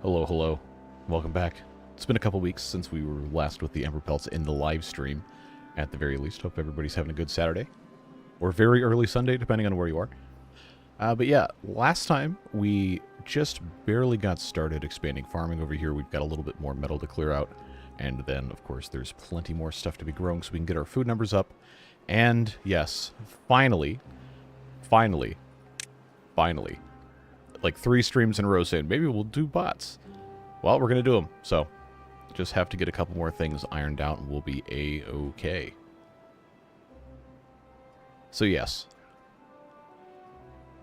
Hello, hello. Welcome back. It's been a couple weeks since we were last with the Emberpelts in the live stream, at the very least. Hope everybody's having a good Saturday. Or very early Sunday, depending on where you are. But yeah, last time we just barely got started expanding farming over here. We've got a little bit more metal to clear out. And then, of course, there's plenty more stuff to be growing so we can get our food numbers up. And yes, finally, like 3 streams in a row saying, maybe we'll do bots. Well, we're going to do them. So, just have to get a couple more things ironed out and we'll be A-okay. So, yes.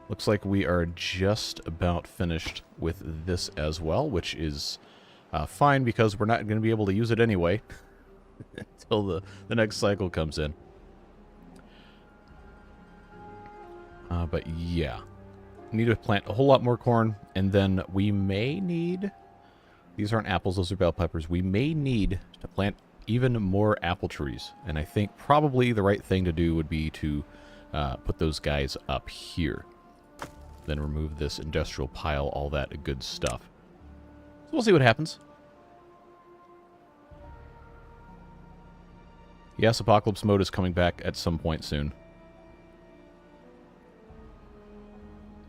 Looks like we are just about finished with this as well, which is fine because we're not going to be able to use it anyway until the next cycle comes in. But yeah. Need to plant a whole lot more corn, and then we may need... These aren't apples, those are bell peppers. We may need to plant even more apple trees, and I think probably the right thing to do would be to put those guys up here. Then remove this industrial pile, all that good stuff. So we'll see what happens. Yes, Apocalypse Mode is coming back at some point soon.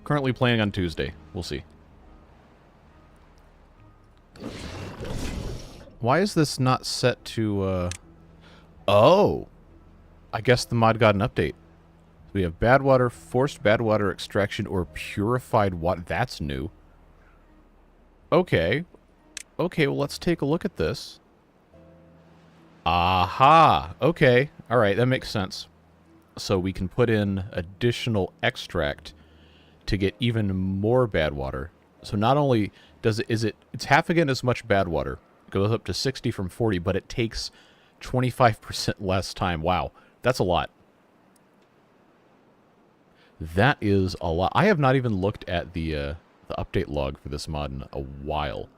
Currently playing on Tuesday. We'll see. Why is this not set to, Oh! I guess the mod got an update. We have bad water, forced bad water extraction, or purified water. That's new. Okay. Okay, well, let's take a look at this. Aha! Okay. Alright, that makes sense. So we can put in additional extract to get even more bad water. So not only does it's half again as much bad water. It goes up to 60 from 40, but it takes 25% less time. Wow, that's a lot. That is a lot. I have not even looked at the update log for this mod in a while.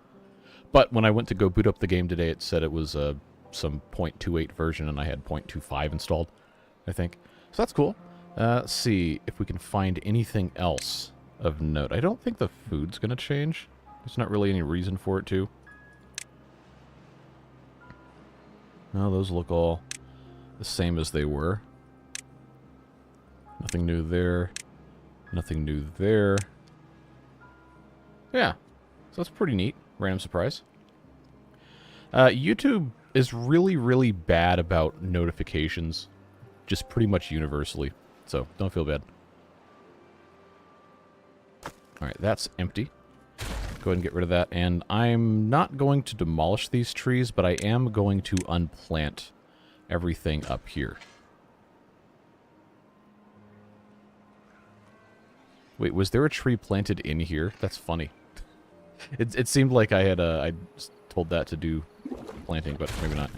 But when I went to go boot up the game today, it said it was some 0.28 version, and I had 0.25 installed, I think. So that's cool. Let's see if we can find anything else of note. I don't think the food's going to change. There's not really any reason for it to. No, those look all the same as they were. Nothing new there. Nothing new there. Yeah, so that's pretty neat. Random surprise. YouTube is really, really bad about notifications. Just pretty much universally. So, don't feel bad. Alright, that's empty. Go ahead and get rid of that. And I'm not going to demolish these trees, but I am going to unplant everything up here. Wait, was there a tree planted in here? That's funny. It seemed like I had I told that to do planting, but maybe not.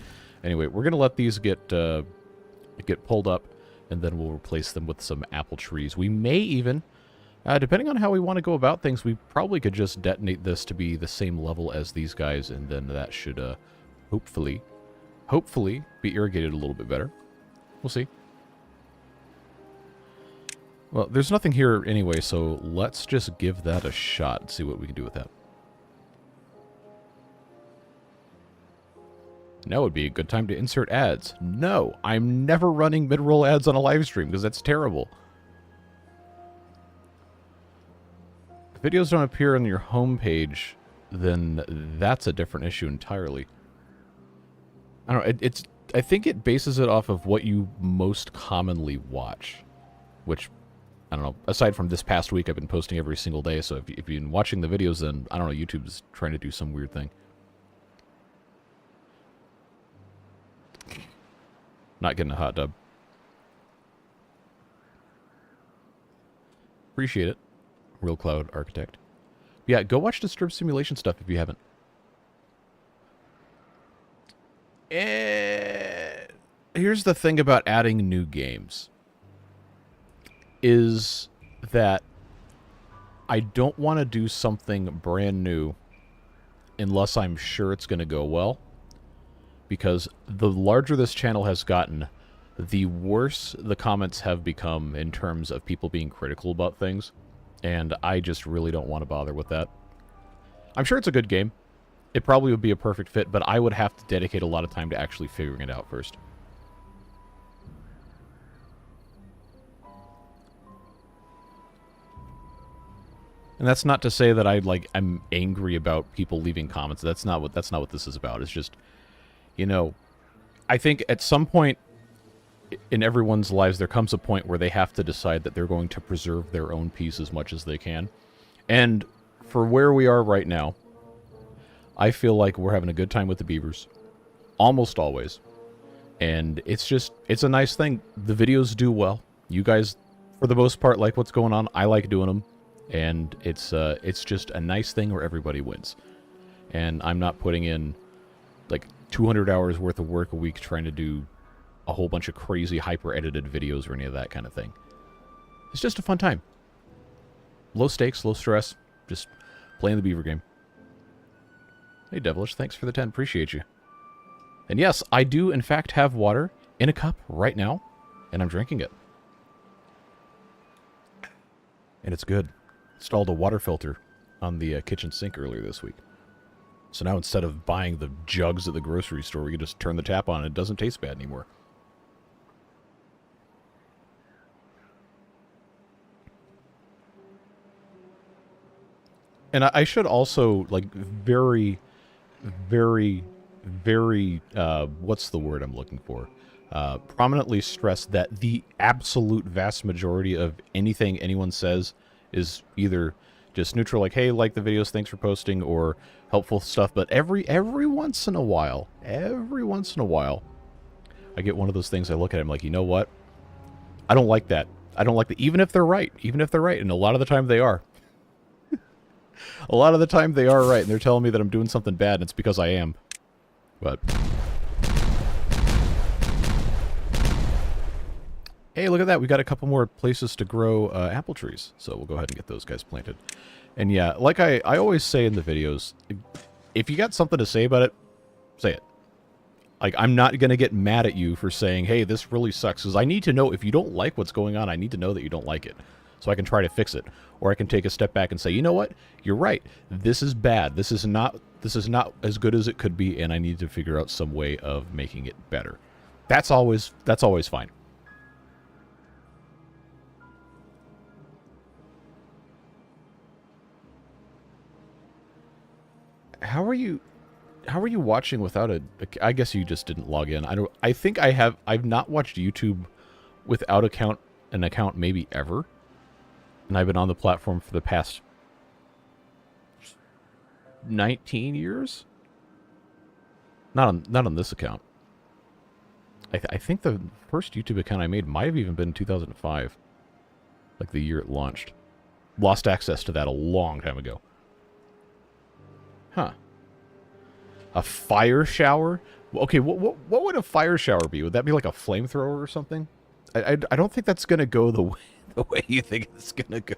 Anyway, we're going to let these get pulled up, and then we'll replace them with some apple trees. We may even, depending on how we want to go about things, we probably could just detonate this to be the same level as these guys, and then that should hopefully be irrigated a little bit better. We'll see. Well, there's nothing here anyway, so let's just give that a shot and see what we can do with that. Now would be a good time to insert ads. No, I'm never running mid-roll ads on a live stream because that's terrible. If videos don't appear on your homepage, then that's a different issue entirely. I don't know, I think it bases it off of what you most commonly watch, which, I don't know, aside from this past week, I've been posting every single day, so if you've been watching the videos, then, I don't know, YouTube's trying to do some weird thing. Not getting a hot dub. Appreciate it. Real Cloud Architect. Yeah, go watch Disturbed Simulation stuff if you haven't. Here's the thing about adding new games. Is that I don't want to do something brand new unless I'm sure it's going to go well. Because the larger this channel has gotten, the worse the comments have become in terms of people being critical about things. And I just really don't want to bother with that. I'm sure it's a good game. It probably would be a perfect fit, but I would have to dedicate a lot of time to actually figuring it out first. And that's not to say that I'm angry about people leaving comments. That's not what this is about. It's just, you know, I think at some point in everyone's lives there comes a point where they have to decide that they're going to preserve their own peace as much as they can. And for where we are right now, I feel like we're having a good time with the beavers. Almost always. And it's a nice thing. The videos do well. You guys, for the most part, like what's going on. I like doing them. And it's just a nice thing where everybody wins. And I'm not putting in, like, 200 hours worth of work a week trying to do a whole bunch of crazy hyper-edited videos or any of that kind of thing. It's just a fun time. Low stakes, low stress. Just playing the beaver game. Hey, Devilish, thanks for the 10. Appreciate you. And yes, I do, in fact, have water in a cup right now, and I'm drinking it. And it's good. Installed a water filter on the kitchen sink earlier this week. So now instead of buying the jugs at the grocery store, we can just turn the tap on and it doesn't taste bad anymore. And I should also, like, very, what's the word I'm looking for? Prominently stress that the absolute vast majority of anything anyone says is either just neutral, like, hey, like the videos, thanks for posting, or helpful stuff. But every once in a while, I get one of those things, I look at it, I'm like, you know what? I don't like that. I don't like that, even if they're right. And a lot of the time they are. A lot of the time they are right, and they're telling me that I'm doing something bad, and it's because I am. But hey, look at that. We got a couple more places to grow apple trees. So we'll go ahead and get those guys planted. And yeah, like I always say in the videos, if you got something to say about it, say it. Like, I'm not going to get mad at you for saying, hey, this really sucks. Because I need to know, if you don't like what's going on, I need to know that you don't like it. So I can try to fix it. Or I can take a step back and say, you know what? You're right. This is bad. This is not as good as it could be, and I need to figure out some way of making it better. That's always fine. How are you watching without a I guess you just didn't log in. I think I've not watched YouTube without an account maybe ever. And I've been on the platform for the past 19 years. Not on this account. I think the first YouTube account I made might have even been 2005. Like the year it launched. Lost access to that a long time ago. Huh. A fire shower? Okay, what would a fire shower be? Would that be like a flamethrower or something? I don't think that's gonna go the way you think it's gonna go.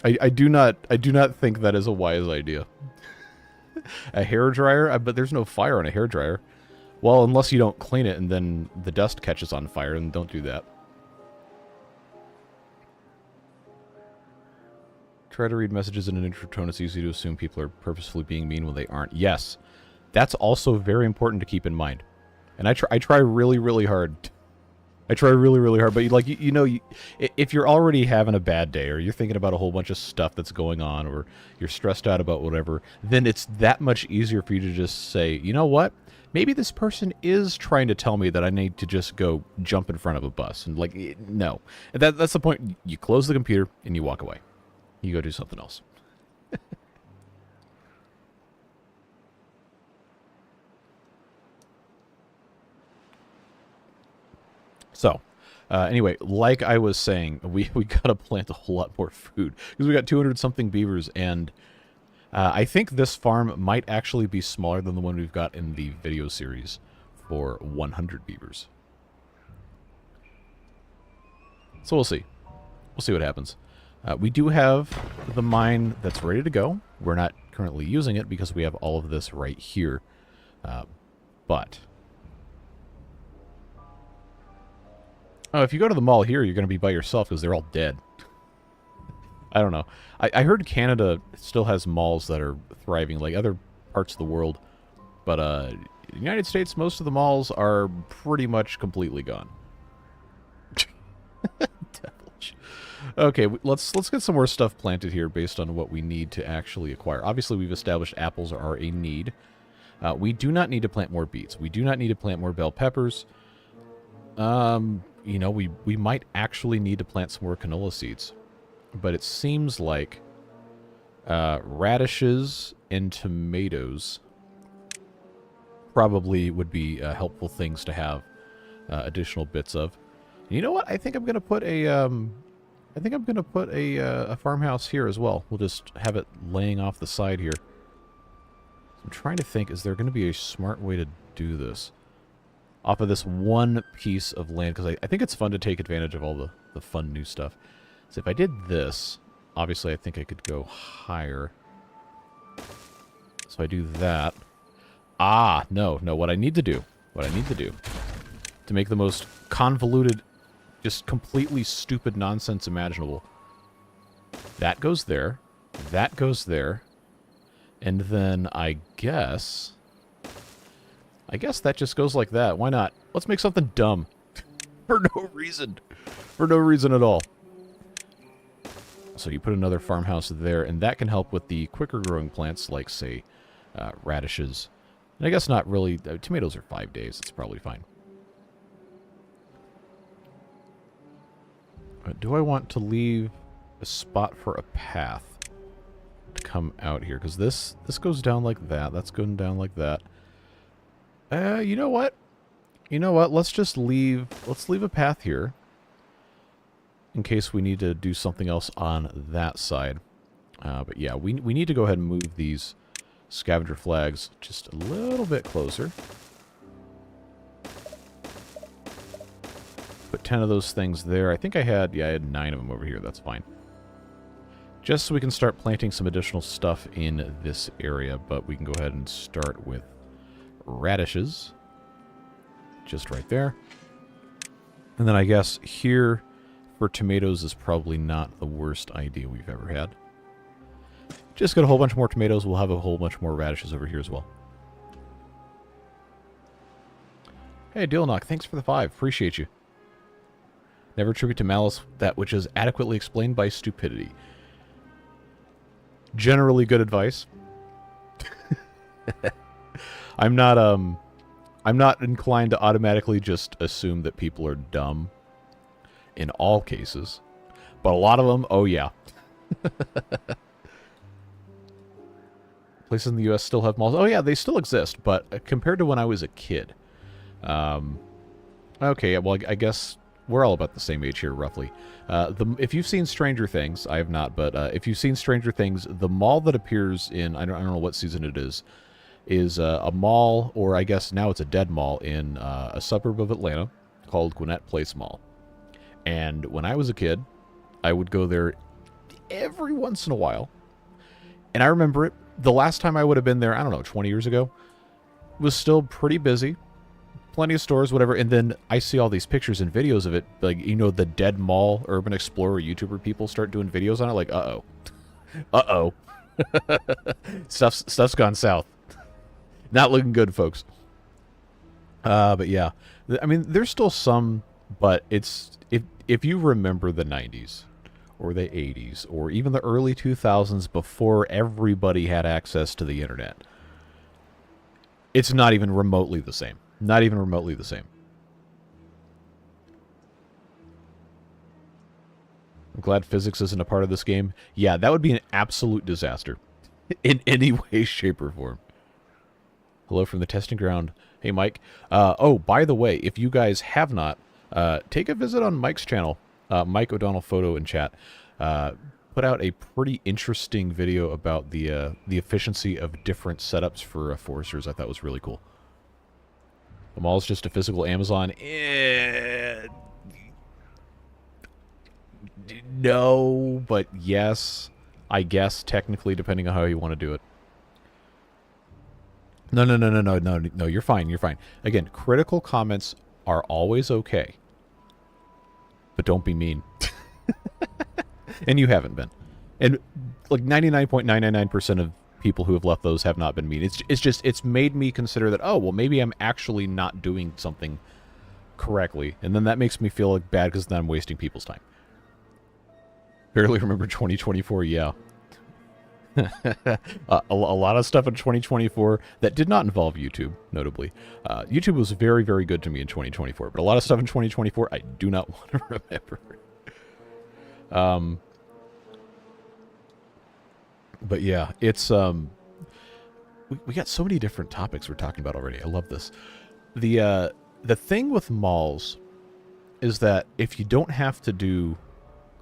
I do not think that is a wise idea. A hairdryer? But there's no fire on a hairdryer. Well, unless you don't clean it and then the dust catches on fire, and don't do that. Try to read messages in an neutral tone. It's easy to assume people are purposefully being mean when they aren't. Yes, that's also very important to keep in mind. And I try really, really hard. I try really, really hard. But like you know, if you're already having a bad day, or you're thinking about a whole bunch of stuff that's going on, or you're stressed out about whatever, then it's that much easier for you to just say, you know what? Maybe this person is trying to tell me that I need to just go jump in front of a bus. And like, no. And that's the point. You close the computer and you walk away. You go do something else. So, anyway, like I was saying, we got to plant a whole lot more food. Because we got 200-something beavers, and I think this farm might actually be smaller than the one we've got in the video series for 100 beavers. So we'll see. We'll see what happens. We do have the mine that's ready to go. We're not currently using it because we have all of this right here. But oh, if you go to the mall here, you're going to be by yourself because they're all dead. I don't know. I heard Canada still has malls that are thriving, like other parts of the world. But the United States, most of the malls are pretty much completely gone. Devilish. Okay, let's get some more stuff planted here based on what we need to actually acquire. Obviously, we've established apples are a need. We do not need to plant more beets. We do not need to plant more bell peppers. You know, we might actually need to plant some more canola seeds. But it seems like radishes and tomatoes probably would be helpful things to have additional bits of. And you know what? I think I'm gonna put a a farmhouse here as well. We'll just have it laying off the side here. I'm trying to think, is there going to be a smart way to do this off of this one piece of land? Because I think it's fun to take advantage of all the fun new stuff. So if I did this, obviously I think I could go higher. So I do that. Ah, no, what I need to do to make the most convoluted, just completely stupid nonsense imaginable. That goes there, and then I guess that just goes like that. Why not? Let's make something dumb. For no reason. For no reason at all. So you put another farmhouse there, and that can help with the quicker growing plants like, say, radishes. And I guess not really. Tomatoes are 5 days. It's probably fine. But do I want to leave a spot for a path to come out here? Because this goes down like that. That's going down like that. You know what? Let's leave a path here in case we need to do something else on that side. But yeah, we need to go ahead and move these scavenger flags just a little bit closer. Put 10 of those things there. I think I had 9 of them over here. That's fine. Just so we can start planting some additional stuff in this area, but we can go ahead and start with radishes. Just right there. And then I guess here for tomatoes is probably not the worst idea we've ever had. Just get a whole bunch more tomatoes. We'll have a whole bunch more radishes over here as well. Hey, Dealanach, thanks for the 5. Appreciate you. Never attribute to malice that which is adequately explained by stupidity. Generally good advice. I'm not inclined to automatically just assume that people are dumb in all cases. But a lot of them, oh yeah. Places in the U.S. still have malls. Oh yeah, they still exist, but compared to when I was a kid. Okay, well, I guess we're all about the same age here, roughly. If you've seen Stranger Things, I have not, but if you've seen Stranger Things, the mall that appears in, I don't know what season it is a mall, or I guess now it's a dead mall, in a suburb of Atlanta called Gwinnett Place Mall. And when I was a kid, I would go there every once in a while. And I remember it, the last time I would have been there, I don't know, 20 years ago, was still pretty busy. Plenty of stores, whatever, and then I see all these pictures and videos of it, like, you know, the dead mall, Urban Explorer, YouTuber people start doing videos on it, like, uh-oh. Uh-oh. Stuff's gone south. Not looking good, folks. But yeah. I mean, there's still some, but it's, if you remember the 90s, or the 80s, or even the early 2000s before everybody had access to the internet, it's not even remotely the same. Not even remotely the same. I'm glad physics isn't a part of this game. Yeah, that would be an absolute disaster. In any way, shape, or form. Hello from the testing ground. Hey, Mike. Oh, by the way, if you guys have not, take a visit on Mike's channel. Mike O'Donnell Photo in chat. Put out a pretty interesting video about the efficiency of different setups for foresters. I thought was really cool. The mall is just a physical Amazon. No, but yes. I guess, technically, depending on how you want to do it. No, you're fine, you're fine. Again, critical comments are always okay. But don't be mean. And you haven't been. And like 99.999% of people who have left those have not been mean. It's made me consider that, oh, well, maybe I'm actually not doing something correctly. And then that makes me feel like bad because then I'm wasting people's time. Barely remember 2024, yeah. A lot of stuff in 2024 that did not involve YouTube, notably. YouTube was very, very good to me in 2024, but a lot of stuff in 2024 I do not want to remember. But yeah, it's we got so many different topics we're talking about already. I love this. The thing with malls is that if you don't have to do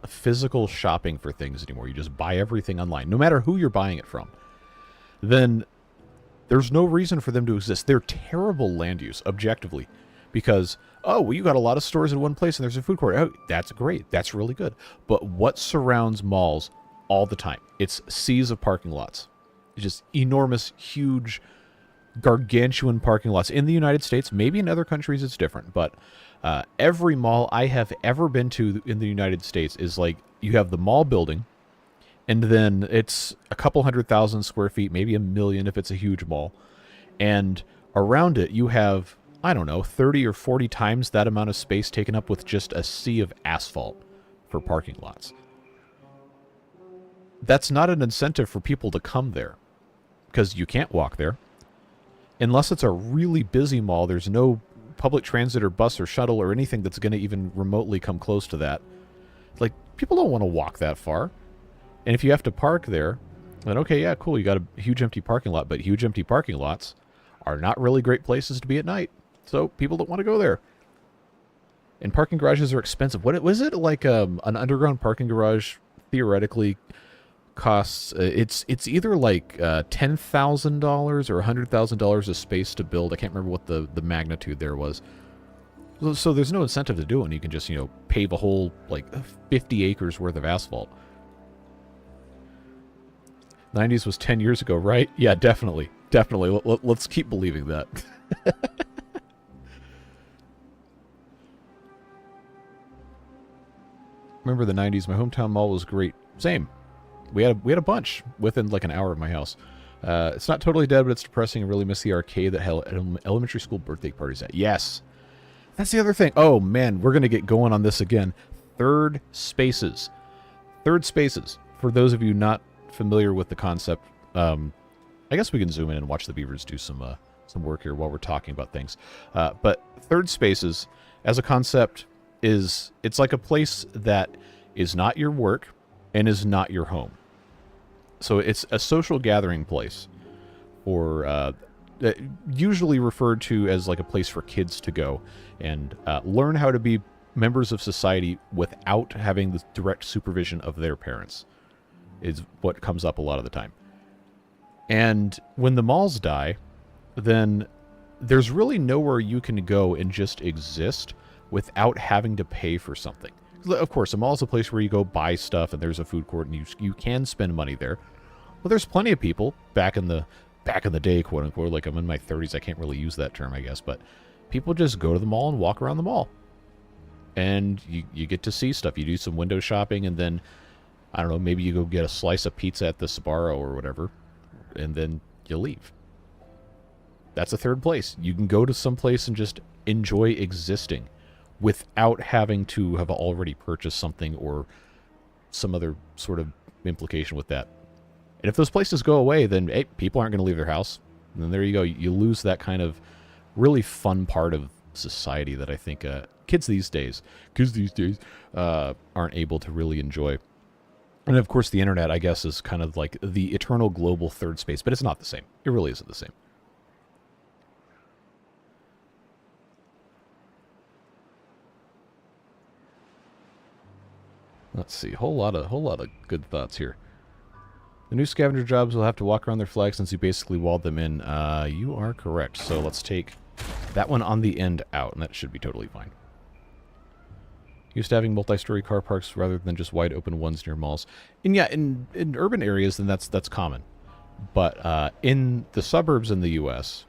physical shopping for things anymore, you just buy everything online, no matter who you're buying it from, then there's no reason for them to exist. They're terrible land use, objectively, because, oh, well, you got a lot of stores in one place and there's a food court. Oh, that's great. That's really good. But what surrounds malls all the time? It's seas of parking lots. It's just enormous, huge, gargantuan parking lots. In the United States, maybe in other countries it's different, but every mall I have ever been to in the United States is like, you have the mall building, and then it's a couple 100,000 square feet, maybe 1 million if it's a huge mall. And around it, you have, I don't know, 30 or 40 times that amount of space taken up with just a sea of asphalt for parking lots. That's not an incentive for people to come there, because you can't walk there. Unless it's a really busy mall, there's no public transit or bus or shuttle or anything that's going to even remotely come close to that. Like, people don't want to walk that far. And if you have to park there, then okay, yeah, cool, you got a huge empty parking lot, but huge empty parking lots are not really great places to be at night. So people don't want to go there. And parking garages are expensive. What was it like? An underground parking garage theoretically costs, it's either like $10,000 or $100,000 a space to build. I can't remember what the magnitude there was. So there's no incentive to do it, and you can just, pave a whole like 50 acres worth of asphalt. 90s was 10 years ago, right? Yeah, definitely. Let's keep believing that. Remember the 90s? My hometown mall was great. Same. We had a bunch within like an hour of my house. It's not totally dead, but it's depressing. I really miss the arcade that held elementary school birthday parties at. Yes. That's the other thing. Oh, man, we're going to get going on this again. Third spaces. Third spaces. For those of you not familiar with the concept, I guess we can zoom in and watch the beavers do some work here while we're talking about things. But third spaces, as a concept, it's like a place that is not your work and is not your home. So it's a social gathering place, or usually referred to as like a place for kids to go and learn how to be members of society without having the direct supervision of their parents, is what comes up a lot of the time. And when the malls die, then there's really nowhere you can go and just exist without having to pay for something. Of course, a mall is a place where you go buy stuff and there's a food court and you can spend money there. Well, there's plenty of people back in the day, quote unquote, like I'm in my 30s, I can't really use that term, I guess, but people just go to the mall and walk around the mall. And you get to see stuff. You do some window shopping, and then, I don't know, maybe you go get a slice of pizza at the Sbarro or whatever, and then you leave. That's a third place. You can go to some place and just enjoy existing without having to have already purchased something or some other sort of implication with that. And if those places go away, then hey, people aren't going to leave their house. And then there you go. You lose that kind of really fun part of society that I think kids these days aren't able to really enjoy. And of course, the internet, I guess, is kind of like the eternal global third space, but it's not the same. It really isn't the same. Let's see, whole lot of good thoughts here. The new scavenger jobs will have to walk around their flag since you basically walled them in. You are correct. So let's take that one on the end out, and that should be totally fine. Used to having multi-story car parks rather than just wide open ones near malls. And yeah, in urban areas, then that's common. But in the suburbs in the U.S.,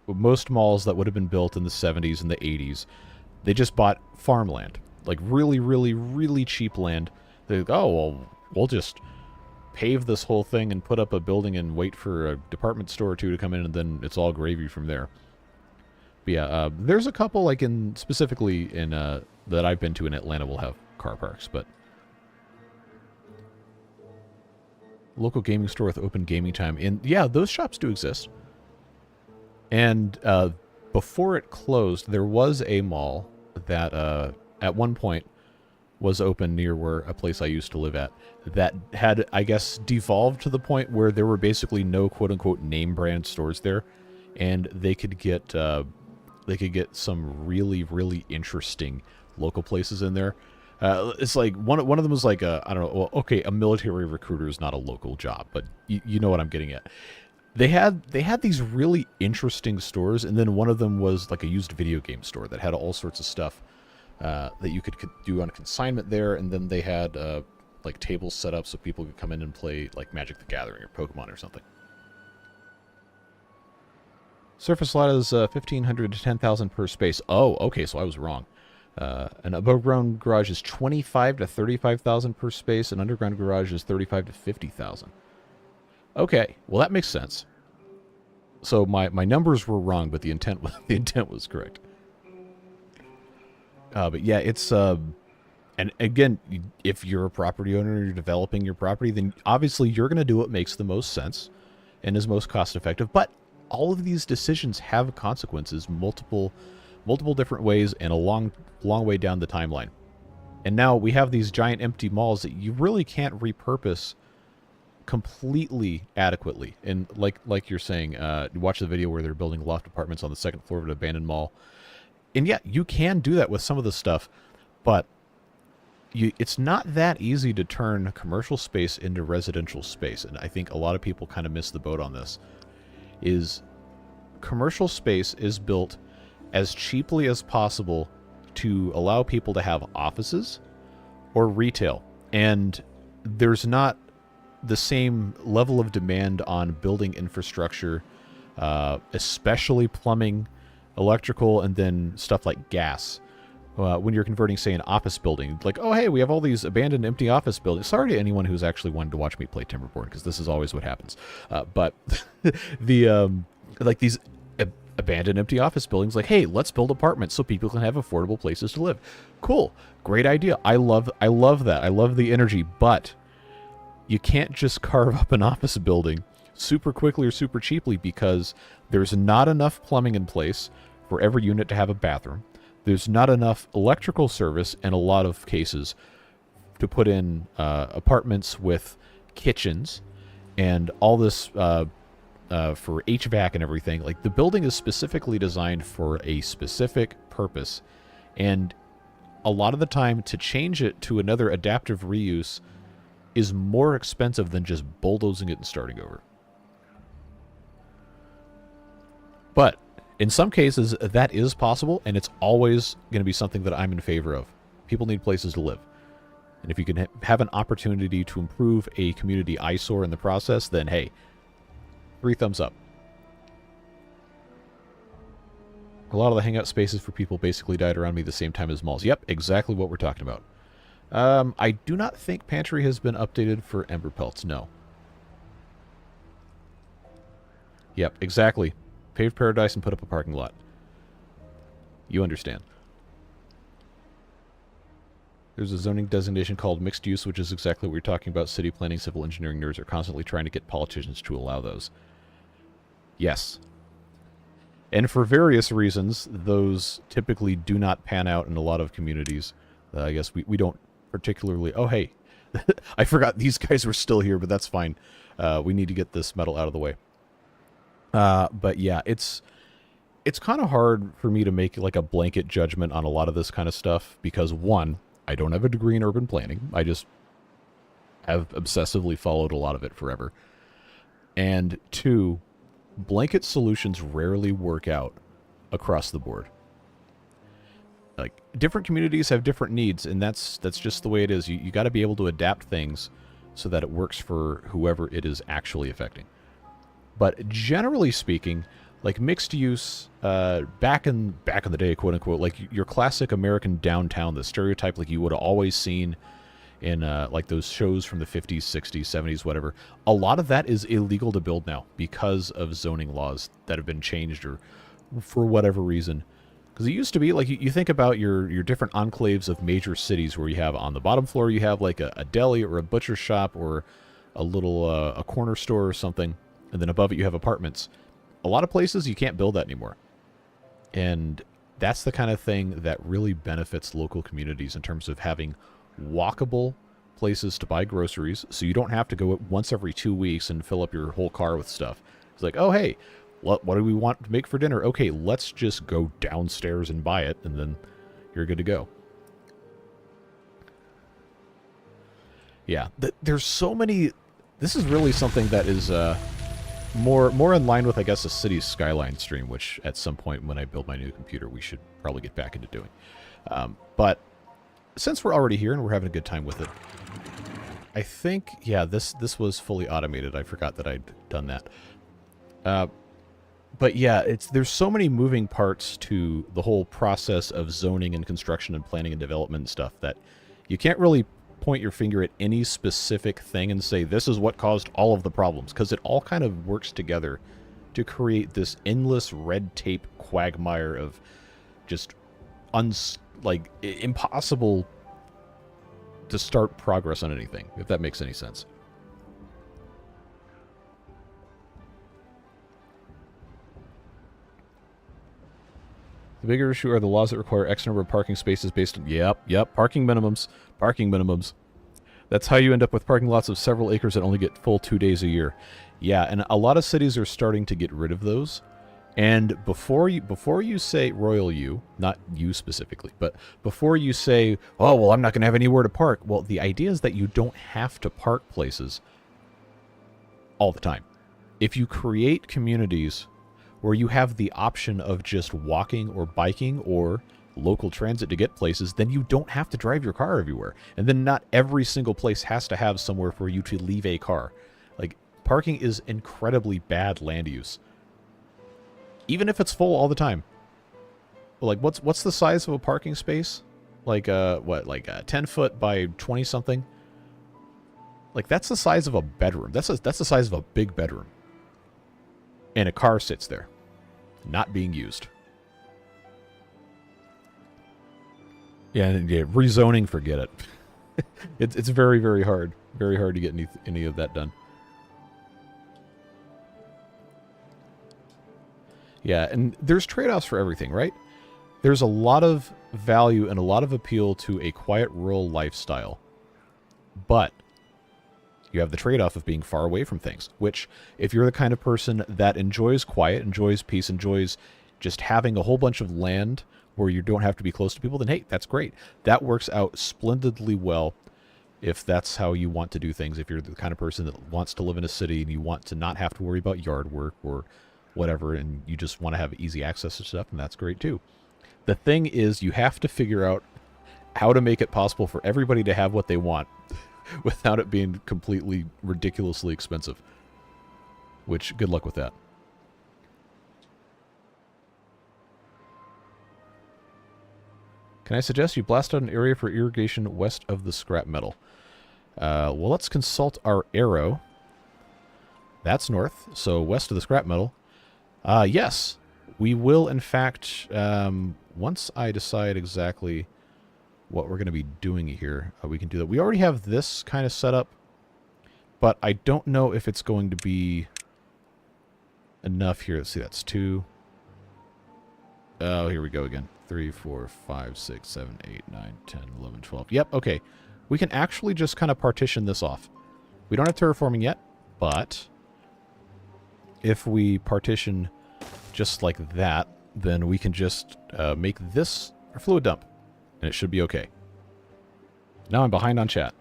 most malls that would have been built in the 70s and the 80s, they just bought farmland. Like really, really, really cheap land. They, oh, well, pave this whole thing and put up a building and wait for a department store or two to come in, and then it's all gravy from there. But yeah, there's a couple, like specifically in that I've been to in Atlanta will have car parks, but local gaming store with open gaming time. And yeah, those shops do exist. And before it closed, there was a mall that at one point was open near where a place I used to live at that had, I guess, devolved to the point where there were basically no quote-unquote name brand stores there, and they could get some really, really interesting local places in there. It's like one of them was like I don't know. Well, okay, a military recruiter is not a local job, but you know what I'm getting at. They had these really interesting stores, and then one of them was like a used video game store that had all sorts of stuff that you could do on consignment there, and then they had like tables set up so people could come in and play like Magic the Gathering or Pokemon or something. Surface lot is 1,500 to 10,000 per space. Oh, okay, so I was wrong. An above-ground garage is 25 to 35,000 per space. An underground garage is 35 to 50,000. Okay, well that makes sense. So my numbers were wrong, but the intent was correct. But yeah, it's and again, if you're a property owner, you're developing your property, then obviously you're going to do what makes the most sense and is most cost effective. But all of these decisions have consequences, multiple different ways, and a long way down the timeline. And now we have these giant empty malls that you really can't repurpose completely adequately. And like you're saying, watch the video where they're building loft apartments on the second floor of an abandoned mall. And yeah, you can do that with some of the stuff, but it's not that easy to turn commercial space into residential space. And I think a lot of people kind of miss the boat on this. Is commercial space is built as cheaply as possible to allow people to have offices or retail. And there's not the same level of demand on building infrastructure, especially plumbing, electrical, and then stuff like gas. When you're converting, say, an office building, like, oh, hey, we have all these abandoned empty office buildings. Sorry to anyone who's actually wanted to watch me play Timberborn, because this is always what happens. But like these abandoned empty office buildings, like, hey, let's build apartments so people can have affordable places to live. Cool. Great idea. I love that. I love the energy, but you can't just carve up an office building super quickly or super cheaply, because there's not enough plumbing in place for every unit to have a bathroom. There's not enough electrical service in a lot of cases to put in apartments with kitchens and all this for HVAC and everything. Like, the building is specifically designed for a specific purpose, and a lot of the time to change it to another adaptive reuse is more expensive than just bulldozing it and starting over. But in some cases, that is possible, and it's always going to be something that I'm in favor of. People need places to live. And if you can have an opportunity to improve a community eyesore in the process, then hey, 3 thumbs up. A lot of the hangout spaces for people basically died around me the same time as malls. Yep, exactly what we're talking about. I do not think Pantry has been updated for Emberpelts, no. Yep, exactly. Paved paradise and put up a parking lot. You understand. There's a zoning designation called mixed use, which is exactly what we're talking about. City planning, civil engineering nerds are constantly trying to get politicians to allow those. Yes. And for various reasons, those typically do not pan out in a lot of communities. I guess we don't particularly... Oh, hey. I forgot these guys were still here, but that's fine. We need to get this metal out of the way. But yeah, it's kind of hard for me to make like a blanket judgment on a lot of this kind of stuff, because one, I don't have a degree in urban planning. I just have obsessively followed a lot of it forever. And two, blanket solutions rarely work out across the board. Like, different communities have different needs, and that's just the way it is. You got to be able to adapt things so that it works for whoever it is actually affecting. But generally speaking, like mixed use, back in the day, quote unquote, like your classic American downtown, the stereotype like you would have always seen in like those shows from the 50s, 60s, 70s, whatever. A lot of that is illegal to build now because of zoning laws that have been changed or for whatever reason. Because it used to be, like, you think about your different enclaves of major cities where you have on the bottom floor, you have like a deli or a butcher shop or a little a corner store or something. And then above it you have apartments. A lot of places you can't build that anymore. And that's the kind of thing that really benefits local communities in terms of having walkable places to buy groceries, so you don't have to go once every 2 weeks and fill up your whole car with stuff. It's like, oh, hey, what do we want to make for dinner? Okay, let's just go downstairs and buy it, and then you're good to go. Yeah, there's so many... This is really something that is more in line with, I guess, a City Skyline stream, which at some point when I build my new computer, we should probably get back into doing. But since we're already here and we're having a good time with it, I think, yeah, this was fully automated. I forgot that I'd done that. But yeah, there's so many moving parts to the whole process of zoning and construction and planning and development and stuff that you can't really point your finger at any specific thing and say this is what caused all of the problems, because it all kind of works together to create this endless red tape quagmire of just impossible to start progress on anything, if that makes any sense. The bigger issue are the laws that require X number of parking spaces based on... Yep, parking minimums. Parking minimums. That's how you end up with parking lots of several acres that only get full 2 days a year. Yeah, and a lot of cities are starting to get rid of those. And before you say, Royal you, not you specifically, but before you say, oh, well, I'm not going to have anywhere to park. Well, the idea is that you don't have to park places all the time. If you create communities where you have the option of just walking or biking or local transit to get places, then you don't have to drive your car everywhere. And then not every single place has to have somewhere for you to leave a car. Like, parking is incredibly bad land use. Even if it's full all the time. Like, what's the size of a parking space? Like, 10 foot by 20 something? Like, that's the size of a bedroom. That's the size of a big bedroom. And a car sits there, not being used. Yeah, rezoning, forget it. It's very, very hard. Very hard to get any of that done. Yeah, and there's trade-offs for everything, right? There's a lot of value and a lot of appeal to a quiet rural lifestyle. But you have the trade-off of being far away from things, which, if you're the kind of person that enjoys quiet, enjoys peace, enjoys just having a whole bunch of land where you don't have to be close to people, then hey, that's great. That works out splendidly well if that's how you want to do things. If you're the kind of person that wants to live in a city and you want to not have to worry about yard work or whatever, and you just want to have easy access to stuff, and that's great too. The thing is, you have to figure out how to make it possible for everybody to have what they want without it being completely ridiculously expensive. Which, good luck with that. Can I suggest you blast out an area for irrigation west of the scrap metal? Well, let's consult our arrow. That's north, so west of the scrap metal. Yes, we will, in fact, once I decide exactly what we're going to be doing here, we can do that. We already have this kind of set up, but I don't know if it's going to be enough here. Let's see, that's 2. Oh, here we go again. 3, 4, 5, 6, 7, 8, 9, 10, 11, 12. Yep, okay. We can actually just kind of partition this off. We don't have terraforming yet, but if we partition just like that, then we can just make this our fluid dump, and it should be okay. Now I'm behind on chat.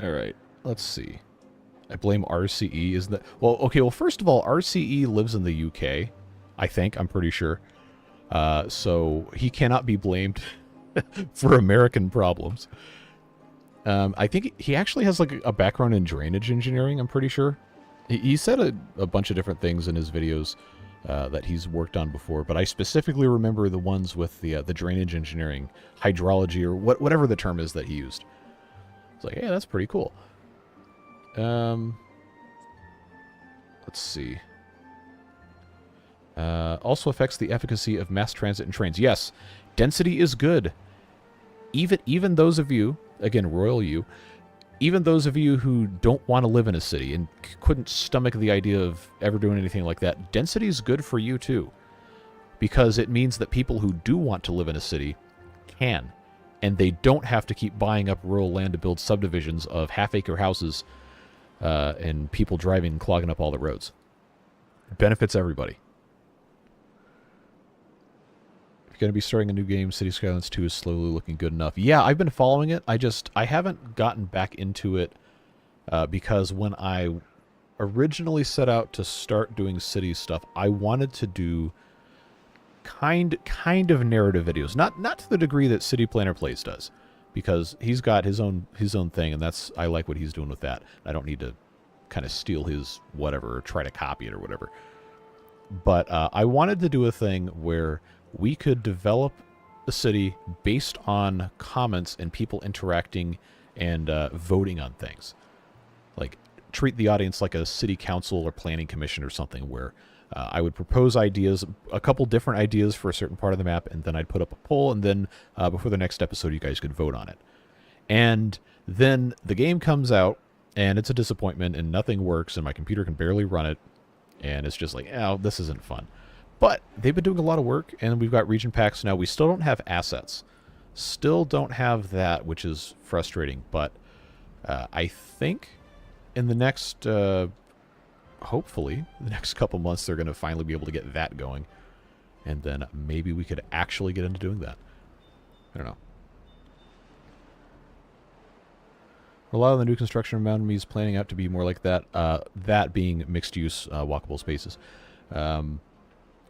Alright, let's see. I blame RCE, isn't that... Well, okay, well, first of all, RCE lives in the UK, I think, I'm pretty sure. So he cannot be blamed for American problems. I think he actually has, like, a background in drainage engineering, I'm pretty sure. He said a bunch of different things in his videos that he's worked on before, but I specifically remember the ones with the drainage engineering, hydrology, or whatever the term is that he used. It's like, hey, that's pretty cool. Let's see. Also affects the efficacy of mass transit and trains. Yes, density is good. Even those of you, again, royal you, even those of you who don't want to live in a city and couldn't stomach the idea of ever doing anything like that, density is good for you too. Because it means that people who do want to live in a city can. And they don't have to keep buying up rural land to build subdivisions of half-acre houses and people driving and clogging up all the roads. It benefits everybody. Going to be starting a new game. City Skylines 2 is slowly looking good enough. Yeah, I've been following it. I haven't gotten back into it because when I originally set out to start doing city stuff, I wanted to do kind of narrative videos. Not to the degree that City Planner Plays does, because he's got his own thing, and I like what he's doing with that. I don't need to kind of steal his whatever or try to copy it or whatever. But I wanted to do a thing where we could develop a city based on comments and people interacting and voting on things. Like, treat the audience like a city council or planning commission or something, where I would propose ideas, a couple different ideas for a certain part of the map, and then I'd put up a poll, and then before the next episode, you guys could vote on it. And then the game comes out, and it's a disappointment, and nothing works, and my computer can barely run it, and it's just like, oh, this isn't fun. But they've been doing a lot of work, and we've got region packs now. We still don't have assets. Still don't have that, which is frustrating. But I think in the next, hopefully, the next couple months, they're going to finally be able to get that going. And then maybe we could actually get into doing that. I don't know. A lot of the new construction around me is planning out to be more like that. That being mixed-use walkable spaces.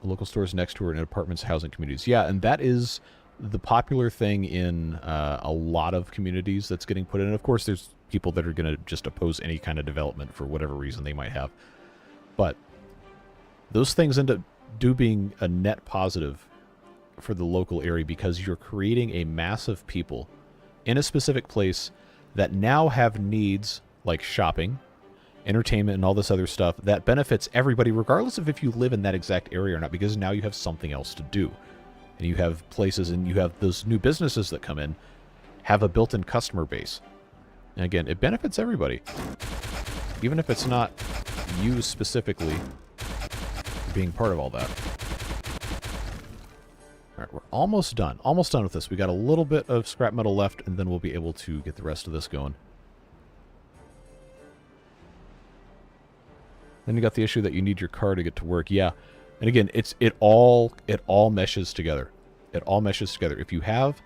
Local stores next to her in apartments, housing communities. Yeah, and that is the popular thing in a lot of communities that's getting put in. Of course, there's people that are going to just oppose any kind of development for whatever reason they might have. But those things end up being a net positive for the local area, because you're creating a mass of people in a specific place that now have needs like shopping, entertainment, and all this other stuff that benefits everybody, regardless of if you live in that exact area or not, because now you have something else to do. And you have places, and you have those new businesses that come in, have a built-in customer base. And again, it benefits everybody. Even if it's not you specifically being part of all that. Alright, we're almost done. Almost done with this. We got a little bit of scrap metal left, and then we'll be able to get the rest of this going. Then you got the issue that you need your car to get to work. Yeah. And again, it all meshes together. It all meshes together. If you have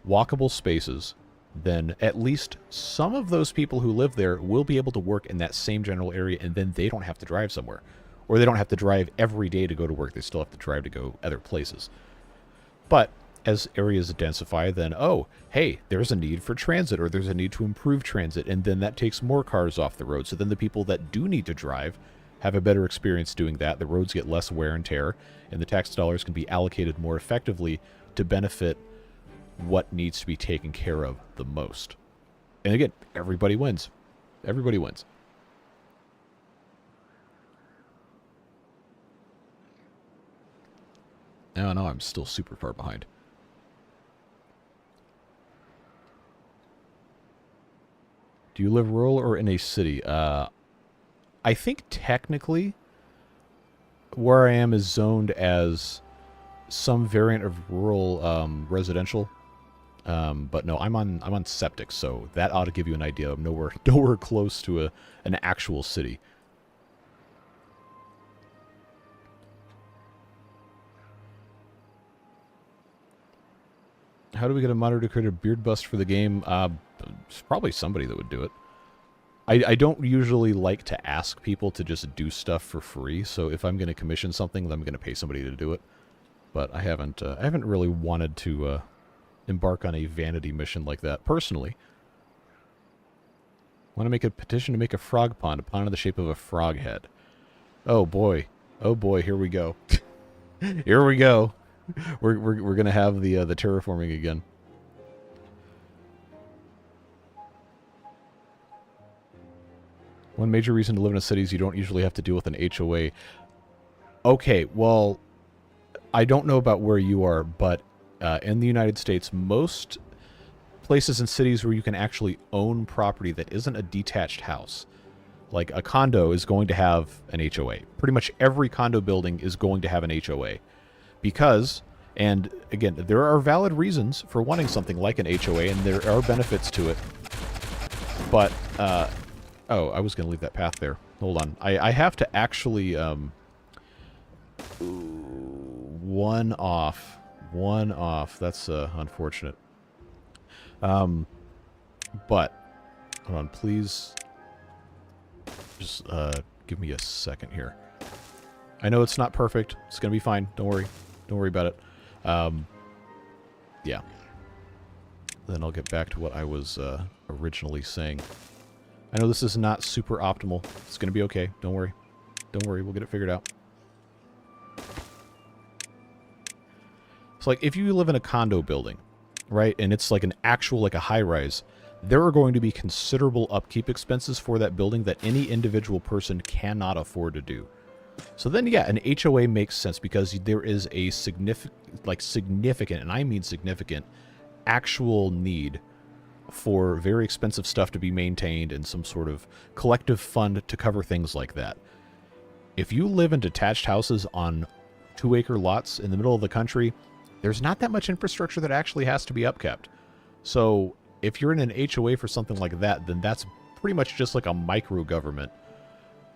walkable spaces, then at least some of those people who live there will be able to work in that same general area, and then they don't have to drive somewhere. Or they don't have to drive every day to go to work. They still have to drive to go other places. But as areas densify, then, oh, hey, there's a need for transit, or there's a need to improve transit, and then that takes more cars off the road. So then the people that do need to drive have a better experience doing that. The roads get less wear and tear, and the tax dollars can be allocated more effectively to benefit what needs to be taken care of the most. And again, everybody wins. Everybody wins. No, I'm still super far behind. Do you live rural or in a city? I think technically where I am is zoned as some variant of rural residential. But no, I'm on septic, so that ought to give you an idea. I'm nowhere close to an actual city. How do we get a moderator to create a beard bust for the game? There's probably somebody that would do it. I don't usually like to ask people to just do stuff for free, so if I'm going to commission something, then I'm going to pay somebody to do it. But I haven't really wanted to embark on a vanity mission like that personally. Want to make a petition to make a frog pond, a pond in the shape of a frog head. Oh boy, Oh boy, here we go. Here we go. We're gonna have the terraforming again. One major reason to live in a city is you don't usually have to deal with an HOA. Okay, well, I don't know about where you are, but in the United States, most places and cities where you can actually own property that isn't a detached house, like a condo, is going to have an HOA. Pretty much every condo building is going to have an HOA. Because, and again, there are valid reasons for wanting something like an HOA, and there are benefits to it. But, oh, I was going to leave that path there. Hold on. I have to actually, one off. One off. That's, unfortunate. But, hold on, please. Just, give me a second here. I know it's not perfect. It's going to be fine. Don't worry. Don't worry about it. Yeah. Then I'll get back to what I was, originally saying. I know this is not super optimal. It's going to be okay. Don't worry. Don't worry. We'll get it figured out. So, like, if you live in a condo building, right, and it's like an actual, like a high-rise, there are going to be considerable upkeep expenses for that building that any individual person cannot afford to do. So then, yeah, an HOA makes sense because there is a significant, and I mean significant, actual need for very expensive stuff to be maintained and some sort of collective fund to cover things like that. If you live in detached houses on 2-acre lots in the middle of the country, there's not that much infrastructure that actually has to be upkept. So if you're in an HOA for something like that, then that's pretty much just like a micro-government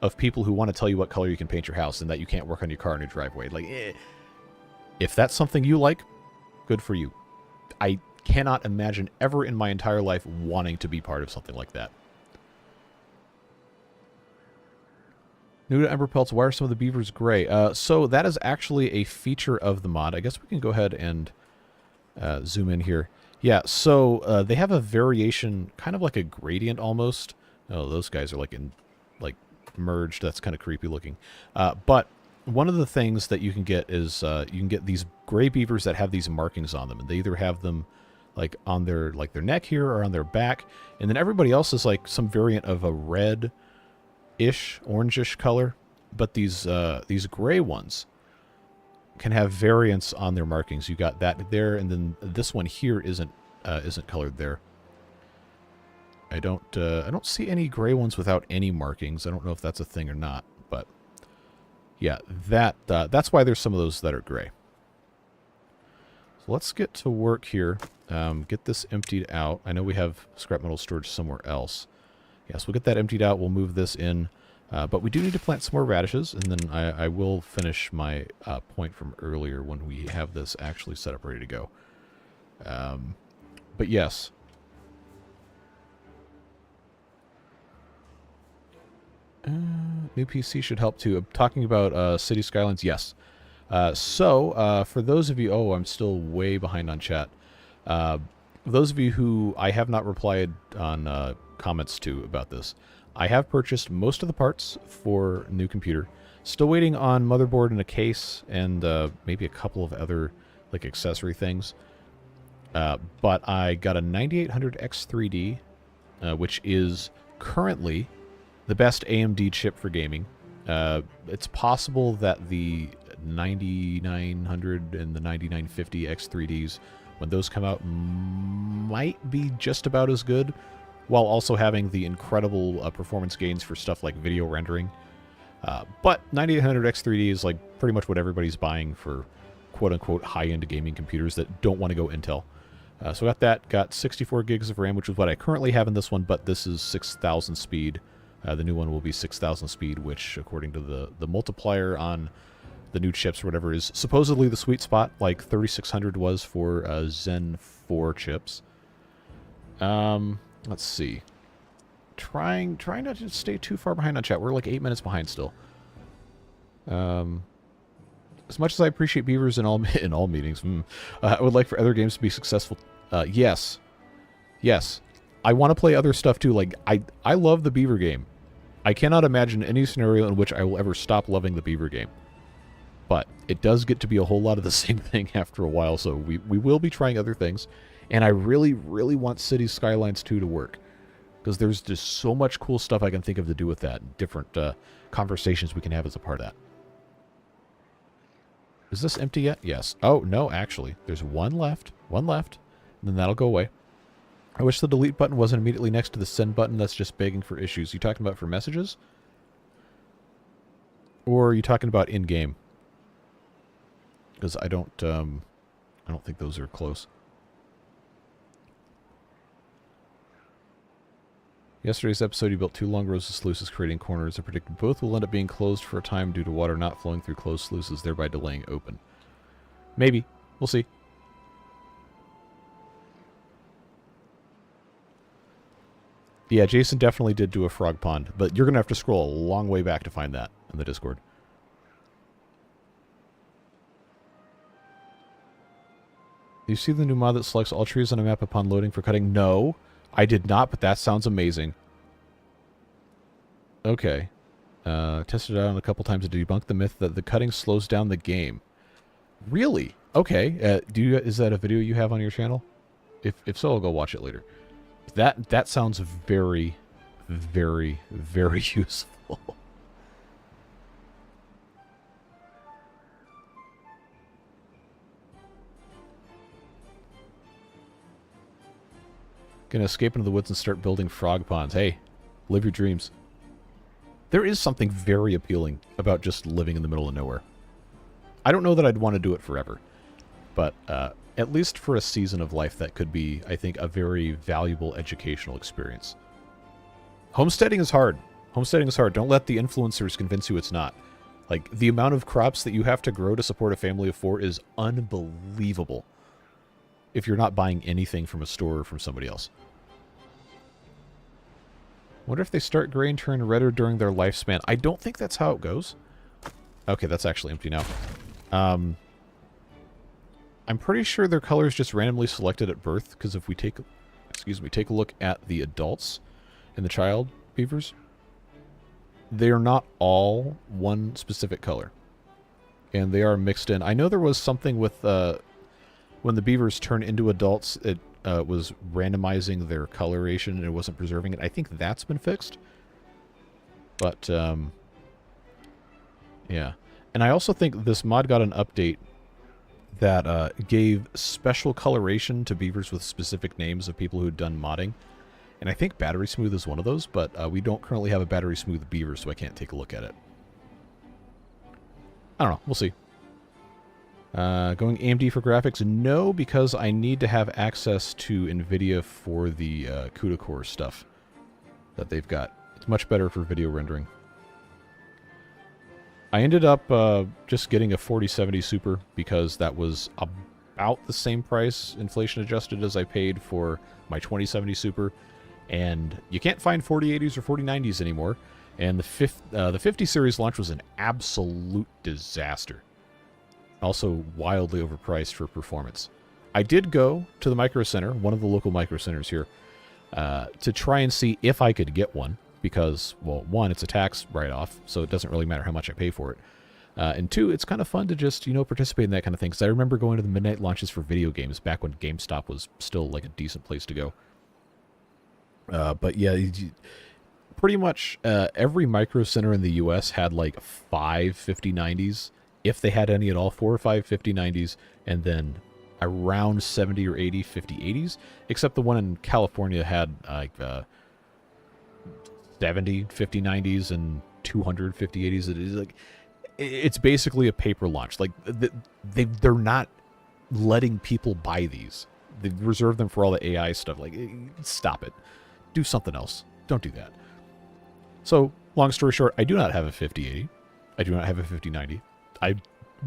of people who want to tell you what color you can paint your house and that you can't work on your car in your driveway. Like, if that's something you like, good for you. I cannot imagine ever in my entire life wanting to be part of something like that. New to Emberpelts, why are some of the beavers gray? So that is actually a feature of the mod. I guess we can go ahead and zoom in here. Yeah, so they have a variation, kind of like a gradient almost. Oh, those guys are like merged. That's kind of creepy looking. But one of the things that you can get is you can get these gray beavers that have these markings on them, and they either have them like on their neck here or on their back, and then everybody else is like some variant of a red-ish, orangish color. But these gray ones can have variants on their markings. You got that there, and then this one here isn't colored there. I don't see any gray ones without any markings. I don't know if that's a thing or not, but yeah, that's why there's some of those that are gray. So let's get to work here. Get this emptied out. I know we have scrap metal storage somewhere else. Yes, we'll get that emptied out. We'll move this in. But we do need to plant some more radishes, and then I will finish my point from earlier when we have this actually set up ready to go. But yes. New PC should help too. Talking about City Skylines, yes. So, for those of you... Oh, I'm still way behind on chat. Those of you who I have not replied on comments to about this, I have purchased most of the parts for new computer. Still waiting on motherboard and a case and maybe a couple of other like accessory things. But I got a 9800 X3D, which is currently the best AMD chip for gaming. It's possible that the 9900 and the 9950 X3Ds, when those come out, might be just about as good, while also having the incredible performance gains for stuff like video rendering. But 9800 X3D is like pretty much what everybody's buying for quote-unquote high-end gaming computers that don't want to go Intel. So I got that, got 64 gigs of RAM, which is what I currently have in this one, but this is 6,000 speed. The new one will be 6,000 speed, which, according to the multiplier on the new chips or whatever, is supposedly the sweet spot, like 3600 was for Zen 4 chips. Let's see. Trying not to stay too far behind on chat. We're like 8 minutes behind still. As much as I appreciate beavers in all meetings, I would like for other games to be successful. Yes. Yes. I want to play other stuff too. Like, I love the beaver game. I cannot imagine any scenario in which I will ever stop loving the beaver game. But it does get to be a whole lot of the same thing after a while, so we will be trying other things. And I really, really want Cities Skylines 2 to work, because there's just so much cool stuff I can think of to do with that, different conversations we can have as a part of that. Is this empty yet? Yes. Oh, no, actually. There's one left, and then that'll go away. I wish the delete button wasn't immediately next to the send button. That's just begging for issues. You talking about for messages? Or are you talking about in-game? Because I don't think those are close. Yesterday's episode, you built 2 long rows of sluices creating corners. I predicted both will end up being closed for a time due to water not flowing through closed sluices, thereby delaying open. Maybe. We'll see. Yeah, Jason definitely did do a frog pond, but you're going to have to scroll a long way back to find that in the Discord. You see the new mod that selects all trees on a map upon loading for cutting? No, I did not, but that sounds amazing. Okay. Tested it out a couple times to debunk the myth that the cutting slows down the game. Really? Okay. Is that a video you have on your channel? If so, I'll go watch it later. That sounds very, very, very useful. Gonna escape into the woods and start building frog ponds. Hey, live your dreams. There is something very appealing about just living in the middle of nowhere. I don't know that I'd want to do it forever, but at least for a season of life, that could be, I think, a very valuable educational experience. Homesteading is hard. Homesteading is hard. Don't let the influencers convince you it's not. Like, the amount of crops that you have to grow to support a family of 4 is unbelievable if you're not buying anything from a store or from somebody else. Wonder if they start gray and turn redder during their lifespan. I don't think that's how it goes. Okay, that's actually empty now. I'm pretty sure their color is just randomly selected at birth, because if we take, take a look at the adults and the child beavers, they are not all one specific color, and they are mixed in. I know there was something with when the beavers turn into adults, it was randomizing their coloration and it wasn't preserving it. I think that's been fixed. But, yeah. And I also think this mod got an update that gave special coloration to beavers with specific names of people who'd done modding. And I think Battery Smooth is one of those, but we don't currently have a Battery Smooth beaver, so I can't take a look at it. I don't know. We'll see. Going AMD for graphics? No, because I need to have access to NVIDIA for the CUDA core stuff that they've got. It's much better for video rendering. I ended up just getting a 4070 Super because that was about the same price, inflation adjusted, as I paid for my 2070 Super. And you can't find 4080s or 4090s anymore. And the 50 series launch was an absolute disaster. Also wildly overpriced for performance. I did go to the Micro Center, one of the local Micro Centers here, to try and see if I could get one. Because, well, one, it's a tax write-off, so it doesn't really matter how much I pay for it. And two, it's kind of fun to just, you know, participate in that kind of thing. Because I remember going to the midnight launches for video games back when GameStop was still, like, a decent place to go. But, yeah, pretty much every Micro Center in the U.S. had, like, 5 5090s. If they had any at all, 4 or 5 5090s, and then around 70 or 80 5080s. Except the one in California had, like, 70 5090s and 200 5080s. It is like, it's basically a paper launch. Like, they're not letting people buy these. They reserve them for all the AI stuff. Like, stop it. Do something else. Don't do that. So, long story short, I do not have a 5080. I do not have a 5090. I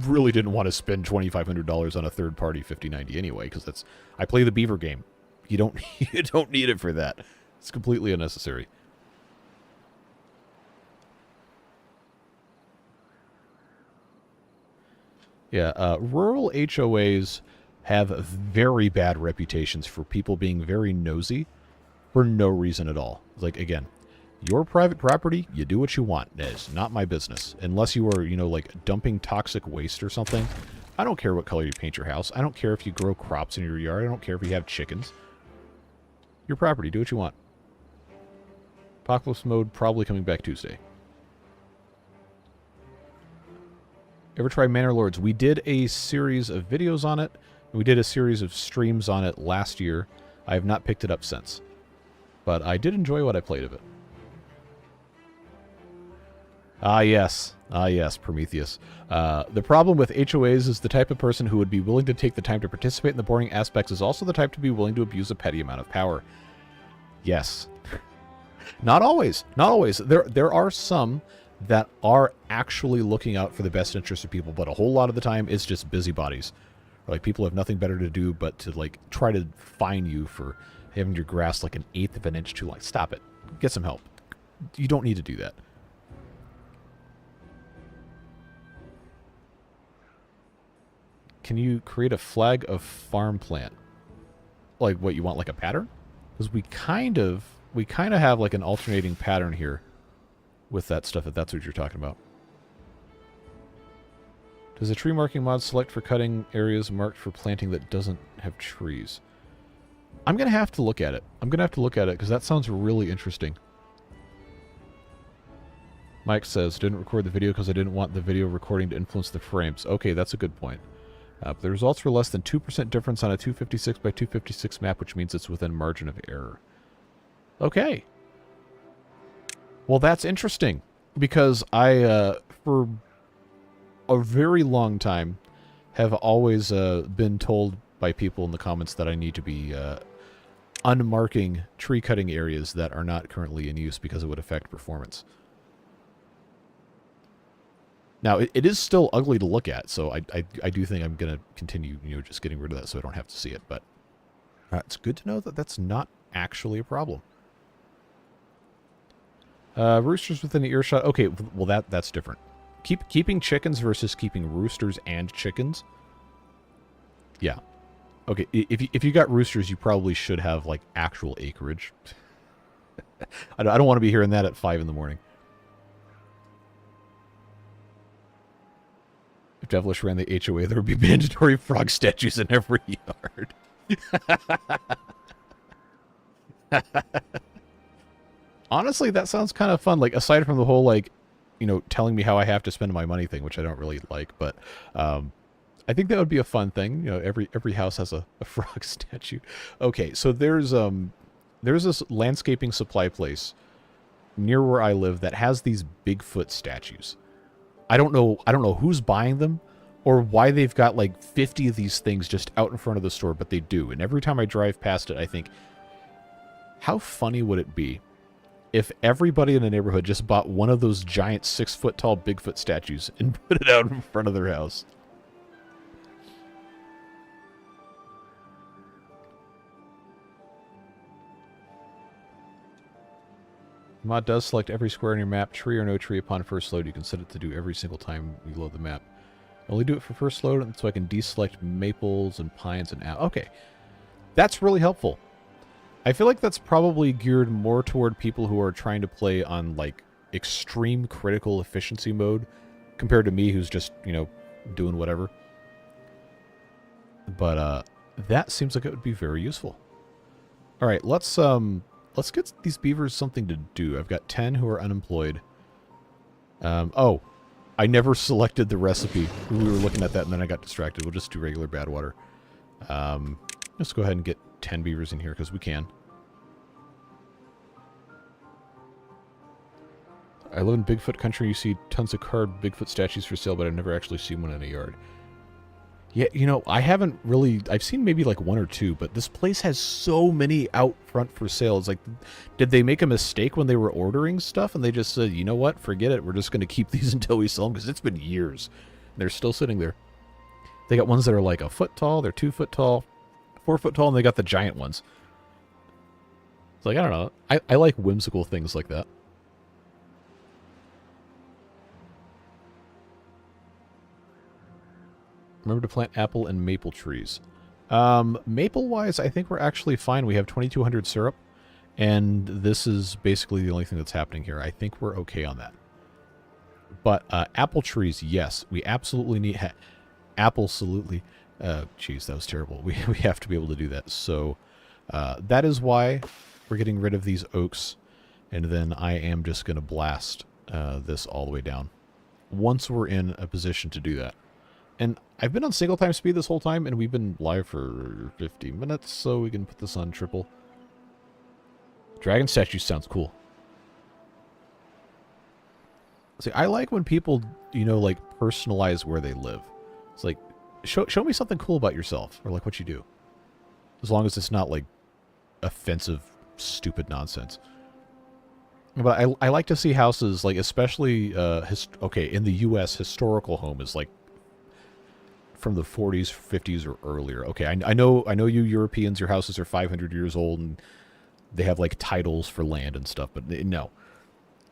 really didn't want to spend $2,500 on a third-party 5090 anyway, because that's, I play the Beaver game. You don't need it for that. It's completely unnecessary. Yeah, rural HOAs have very bad reputations for people being very nosy for no reason at all. Like, again, Your private property, you do what you want. It's not my business. Unless you are, you know, like dumping toxic waste or something. I don't care what color you paint your house. I don't care if you grow crops in your yard. I don't care if you have chickens. Your property, do what you want. Apocalypse mode probably coming back Tuesday. Ever try Manor Lords? We did a series of videos on it. We did a series of streams on it last year. I have not picked it up since. But I did enjoy what I played of it. Ah, yes. Ah, yes, Prometheus. The problem with HOAs is the type of person who would be willing to take the time to participate in the boring aspects is also the type to be willing to abuse a petty amount of power. Yes. Not always. Not always. There are some that are actually looking out for the best interest of people, but a whole lot of the time it's just busybodies. Like, people have nothing better to do but to, like, try to fine you for having your grass like 1/8 of an inch too long. Stop it. Get some help. You don't need to do that. Can you create a flag of farm plant? Like, what, you want like a pattern? Because we kind of have like an alternating pattern here with that stuff, if that's what you're talking about. Does a tree marking mod select for cutting areas marked for planting that doesn't have trees? I'm going to have to look at it. I'm going to have to look at it because that sounds really interesting. Mike says, didn't record the video because I didn't want the video recording to influence the frames. Okay, that's a good point. The results were less than 2% difference on a 256 by 256 map, which means it's within margin of error. Okay. Well, that's interesting because I, for a very long time, have always been told by people in the comments that I need to be unmarking tree cutting areas that are not currently in use because it would affect performance. Now, it is still ugly to look at, so I do think I'm going to continue, you know, just getting rid of that so I don't have to see it. But it's good to know that that's not actually a problem. Roosters within earshot. Okay, well, that's different. Keeping chickens versus keeping roosters and chickens. Yeah. Okay, if you got roosters, you probably should have, like, actual acreage. I don't want to be hearing that at 5 in the morning. If Devilish ran the HOA, there would be mandatory frog statues in every yard. Honestly, that sounds kind of fun. Like, aside from the whole, like, you know, telling me how I have to spend my money thing, which I don't really like, but I think that would be a fun thing. You know, every house has a frog statue. Okay, so there's this landscaping supply place near where I live that has these Bigfoot statues. I don't know who's buying them or why they've got like 50 of these things just out in front of the store, but they do. And every time I drive past it, I think, how funny would it be if everybody in the neighborhood just bought one of those giant 6-foot-tall Bigfoot statues and put it out in front of their house? Mod does select every square on your map, tree or no tree, upon first load. You can set it to do every single time you load the map. I only do it for first load so I can deselect maples and pines and okay. That's really helpful. I feel like that's probably geared more toward people who are trying to play on, like, extreme critical efficiency mode compared to me who's just, you know, doing whatever. But that seems like it would be very useful. All right, let's get these beavers something to do. I've got 10 who are unemployed. Oh, I never selected the recipe. We were looking at that and then I got distracted. We'll just do regular bad water. Let's go ahead and get 10 beavers in here because we can. I live in Bigfoot country. You see tons of carved Bigfoot statues for sale, but I've never actually seen one in a yard. Yeah, you know, I haven't really... I've seen maybe like 1 or 2, but this place has so many out front for sale. It's like, did they make a mistake when they were ordering stuff? And they just said, you know what? Forget it. We're just going to keep these until we sell them, because it's been years. They're still sitting there. They got ones that are like 1 foot tall, they're 2 foot tall, 4 foot tall, and they got the giant ones. It's like, I don't know. I like whimsical things like that. Remember to plant apple and maple trees. Maple-wise, I think we're actually fine. We have 2200 syrup, And this is basically the only thing that's happening here. I think we're okay on that. But apple trees, yes. We absolutely need... Absolutely. Geez, that was terrible. We have to be able to do that. So that is why we're getting rid of these oaks. And then I am just going to blast this all the way down. Once we're in a position to do that. And I've been on single time speed this whole time, and we've been live for 50 minutes, so we can put this on triple. Dragon statue sounds cool. See, I like when people, you know, like, personalize where they live. It's like, show me something cool about yourself, or like what you do. As long as it's not, like, offensive, stupid nonsense. But I like to see houses, like, especially, okay, in the U.S., historical home is, like, from the 40s, 50s, or earlier. Okay, I know you Europeans, your houses are 500 years old, and they have, like, titles for land and stuff, but no.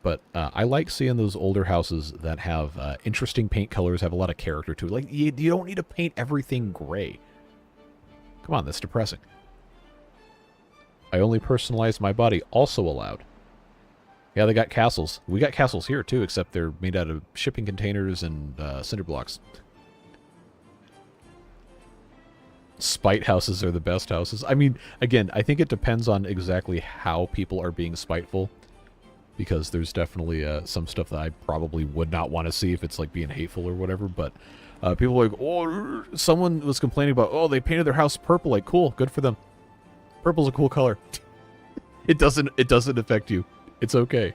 But I like seeing those older houses that have interesting paint colors, have a lot of character to it. Like, you don't need to paint everything gray. Come on, that's depressing. I only personalize my body, also allowed. Yeah, they got castles. We got castles here, too, except they're made out of shipping containers and cinder blocks. Spite houses are the best houses. I mean, again, I think it depends on exactly how people are being spiteful. Because there's definitely some stuff that I probably would not want to see if it's like being hateful or whatever. But people are like, oh, someone was complaining about, oh, they painted their house purple. Like, cool, good for them. Purple's a cool color. It doesn't affect you. It's okay.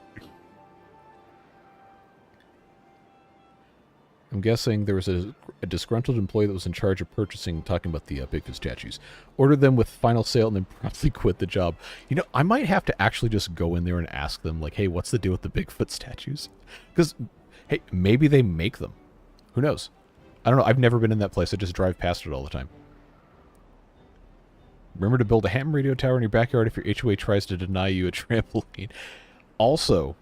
I'm guessing there was a disgruntled employee that was in charge of purchasing, talking about the Bigfoot statues. Ordered them with final sale and then promptly quit the job. You know, I might have to actually just go in there and ask them, like, hey, what's the deal with the Bigfoot statues? Because, hey, maybe they make them. Who knows? I don't know. I've never been in that place. I just drive past it all the time. Remember to build a ham radio tower in your backyard if your HOA tries to deny you a trampoline. Also,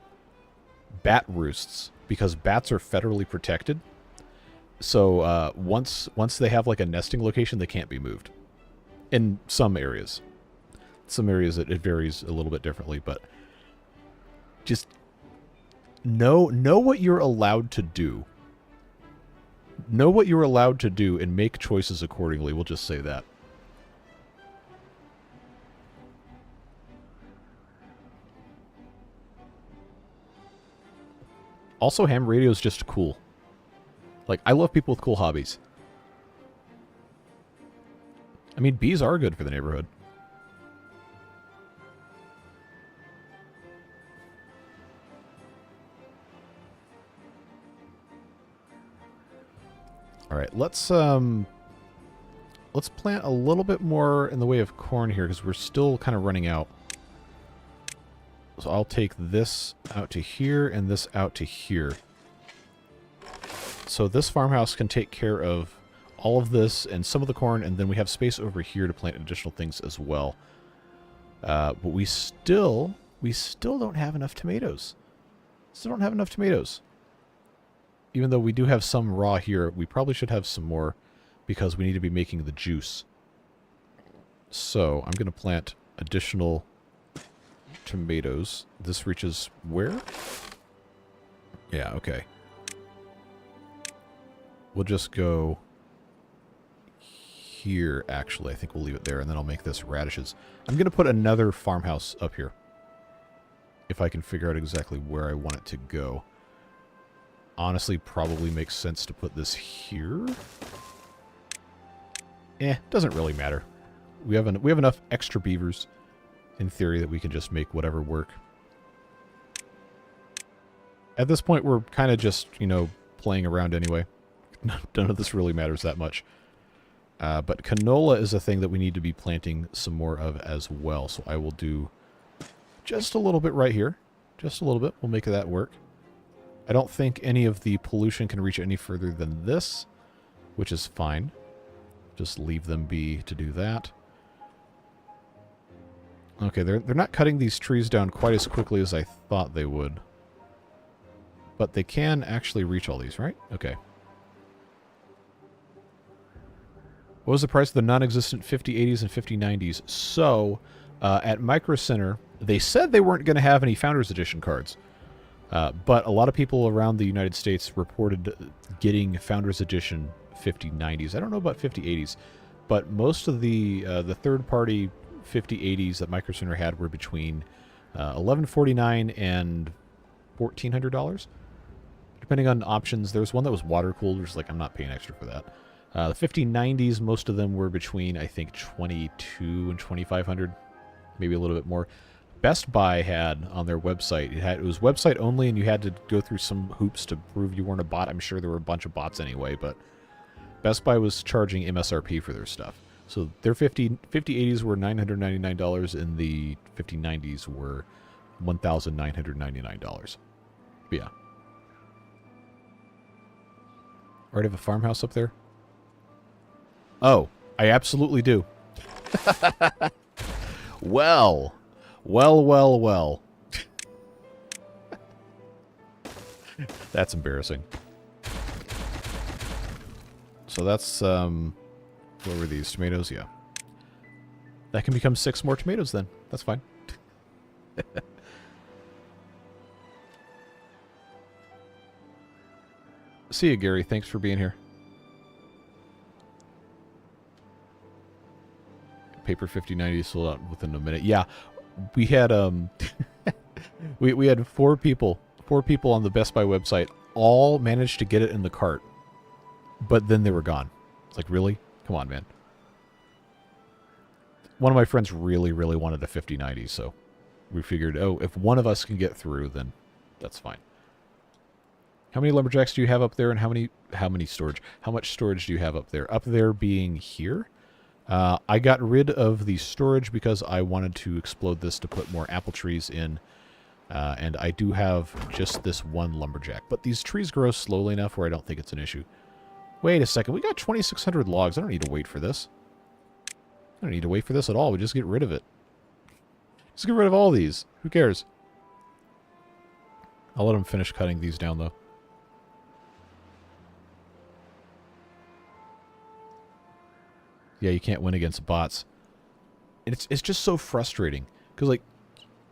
bat roosts, because bats are federally protected. So once they have like a nesting location, they can't be moved. In some areas. Some areas it varies a little bit differently, but just know what you're allowed to do. Know what you're allowed to do and make choices accordingly. We'll just say that. Also, ham radio is just cool. Like, I love people with cool hobbies. I mean, bees are good for the neighborhood. All right, let's plant a little bit more in the way of corn here because we're still kind of running out. So I'll take this out to here and this out to here. So this farmhouse can take care of all of this and some of the corn, and then we have space over here to plant additional things as well. But we still don't have enough tomatoes. Still don't have enough tomatoes. Even though we do have some raw here, we probably should have some more because we need to be making the juice. So I'm going to plant additional tomatoes. This reaches where? Yeah, okay. We'll just go here, actually. I think we'll leave it there, and then I'll make this radishes. I'm going to put another farmhouse up here. If I can figure out exactly where I want it to go. Honestly, probably makes sense to put this here. Doesn't really matter. We have enough extra beavers, in theory, that we can just make whatever work. At this point, we're kind of just, you know, playing around anyway. None of this really matters that much. But canola is a thing that we need to be planting some more of as well. So I will do just a little bit right here. Just a little bit. We'll make that work. I don't think any of the pollution can reach any further than this, which is fine. Just leave them be to do that. Okay, they're not cutting these trees down quite as quickly as I thought they would. But they can actually reach all these, right? Okay. What was the price of the non-existent 5080s and 5090s? So, At Micro Center, they said they weren't going to have any Founders Edition cards. But a lot of people around the United States reported getting Founders Edition 5090s. I don't know about 5080s, but most of the third-party 5080s that Micro Center had were between $1149 and $1,400, depending on options. There was one that was water-cooled, which is like, I'm not paying extra for that. The 5090s, most of them were between, I think, $2,200 and $2,500, maybe a little bit more. Best Buy had on their website, it was website only, and you had to go through some hoops to prove you weren't a bot. I'm sure there were a bunch of bots anyway, but Best Buy was charging MSRP for their stuff. So their 5080s were $999, and the 5090s were $1,999. But yeah. Already have a farmhouse up there? Oh, I absolutely do. Well. That's embarrassing. So that's, what were these? Tomatoes? Yeah. That can become 6 more tomatoes then. That's fine. See you, Gary. Thanks for being here. Paper 5090 sold out within a minute. Yeah, we had we had 4 people on the Best Buy website. All managed to get it in the cart, but then they were gone. It's like, really? Come on, man. One of my friends really wanted a 5090, so we figured, oh, if one of us can get through, then that's fine. How many lumberjacks do you have up there, and how much storage do you have up there? Up there being here. I got rid of the storage because I wanted to explode this to put more apple trees in. And I do have just this one lumberjack. But these trees grow slowly enough where I don't think it's an issue. Wait a second. We got 2,600 logs. I don't need to wait for this. I don't need to wait for this at all. We just get rid of it. Just get rid of all these. Who cares? I'll let them finish cutting these down, though. Yeah, you can't win against bots. And it's just so frustrating. Because, like,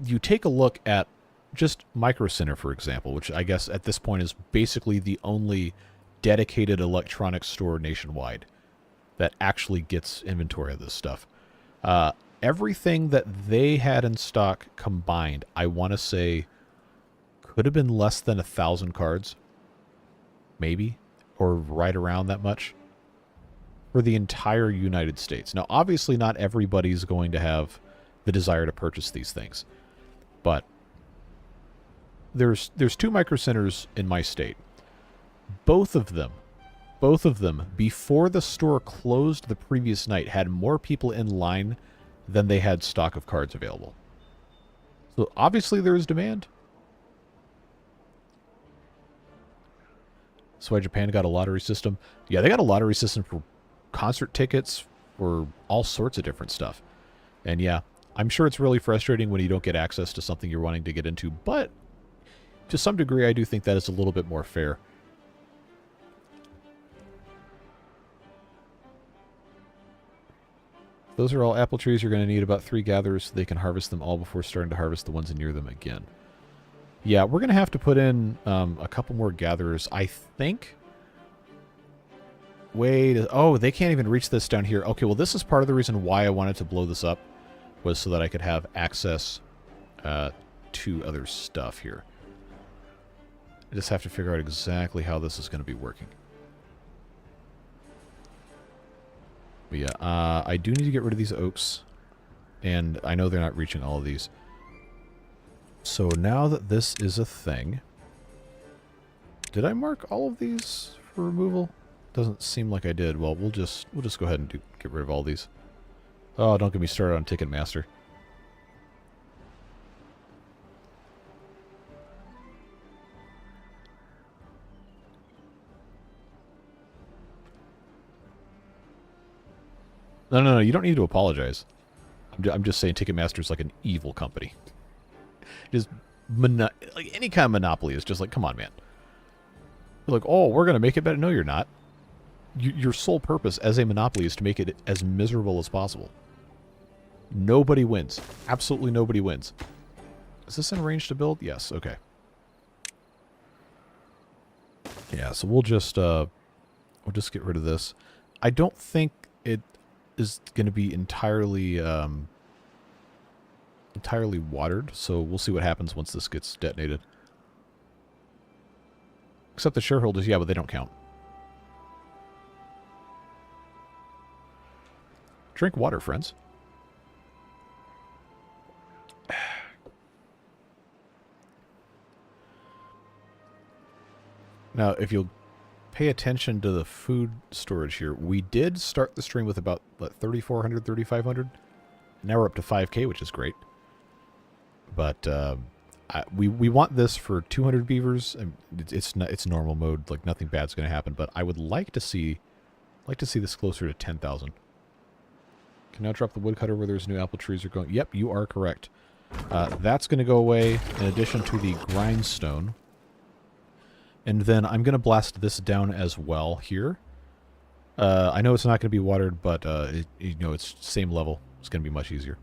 you take a look at just Micro Center, for example, which I guess at this point is basically the only dedicated electronics store nationwide that actually gets inventory of this stuff. Everything that they had in stock combined, I want to say, could have been less than 1,000 cards. Maybe. Or right around that much. For the entire United States. Now, obviously not everybody's going to have the desire to purchase these things. But there's 2 Micro Centers in my state. Both of them, before the store closed the previous night, had more people in line than they had stock of cards available. So obviously there is demand. That's why Japan got a lottery system. Yeah, they got a lottery system for concert tickets, for all sorts of different stuff. And yeah, I'm sure it's really frustrating when you don't get access to something you're wanting to get into, but to some degree I do think that is a little bit more fair. Those are all apple trees. You're going to need about 3 gatherers so they can harvest them all before starting to harvest the ones near them again. Yeah, we're going to have to put in a couple more gatherers, I think. Wait, oh, they can't even reach this down here. Okay, well, this is part of the reason why I wanted to blow this up, was so that I could have access to other stuff here. I just have to figure out exactly how this is going to be working. But yeah, I do need to get rid of these oaks, and I know they're not reaching all of these. So now that this is a thing, did I mark all of these for removal? Doesn't seem like I did. Well, we'll just go ahead and get rid of all these. Oh, don't get me started on Ticketmaster. No, you don't need to apologize. I'm just saying Ticketmaster's like an evil company. Just like any kind of monopoly is just like, come on, man. You're like, oh, we're going to make it better. No, you're not. Your sole purpose as a monopoly is to make it as miserable as possible. Nobody wins. Absolutely nobody wins. Is this in range to build? Yes, okay. Yeah, so we'll just get rid of this. I don't think it is going to be entirely entirely watered, so we'll see what happens once this gets detonated. Except the shareholders, yeah, but they don't count. Drink water, friends. Now, if you'll pay attention to the food storage here, we did start the stream with about, what, 3,400, 3,500? Now we're up to 5K, which is great. But we want this for 200 beavers. It's normal mode, like nothing bad's going to happen. But I would like to see this closer to 10,000. Can now drop the woodcutter where there's new apple trees are going. Yep, you are correct. That's going to go away in addition to the grindstone. And then I'm going to blast this down as well here. I know it's not going to be watered, but you know, it's same level. It's going to be much easier.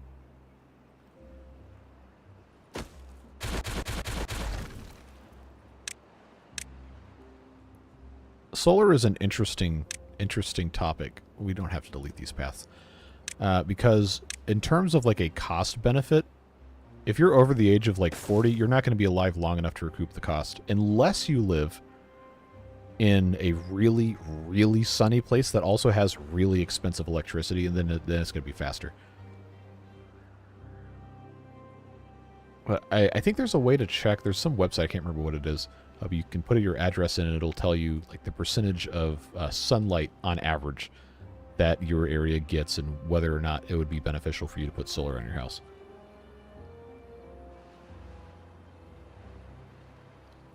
Solar is an interesting topic. We don't have to delete these paths. Because in terms of like a cost benefit, if you're over the age of like 40, you're not going to be alive long enough to recoup the cost unless you live in a really, really sunny place that also has really expensive electricity, and then it's going to be faster. But I think there's a way to check. There's some website, I can't remember what it is. You can put your address in and it'll tell you like the percentage of sunlight on average that your area gets and whether or not it would be beneficial for you to put solar on your house.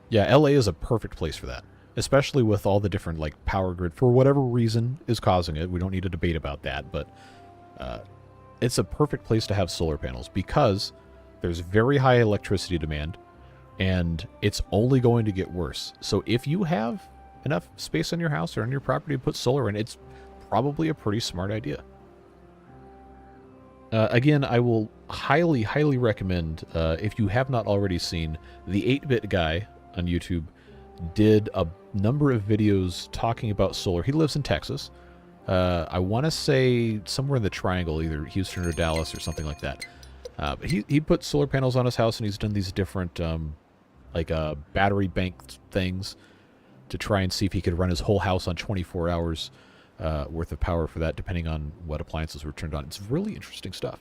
Yeah, LA is a perfect place for that, especially with all the different like power grid for whatever reason is causing it. We don't need to debate about that, but it's a perfect place to have solar panels because there's very high electricity demand and it's only going to get worse. So if you have enough space on your house or on your property to put solar in, it's probably a pretty smart idea. Again, I will highly, highly recommend, if you have not already seen, the 8-Bit Guy on YouTube did a number of videos talking about solar. He lives in Texas. I want to say somewhere in the triangle, either Houston or Dallas or something like that. But he put solar panels on his house, and he's done these different like battery bank things to try and see if he could run his whole house on 24 hours worth of power for that, depending on what appliances were turned on. It's really interesting stuff.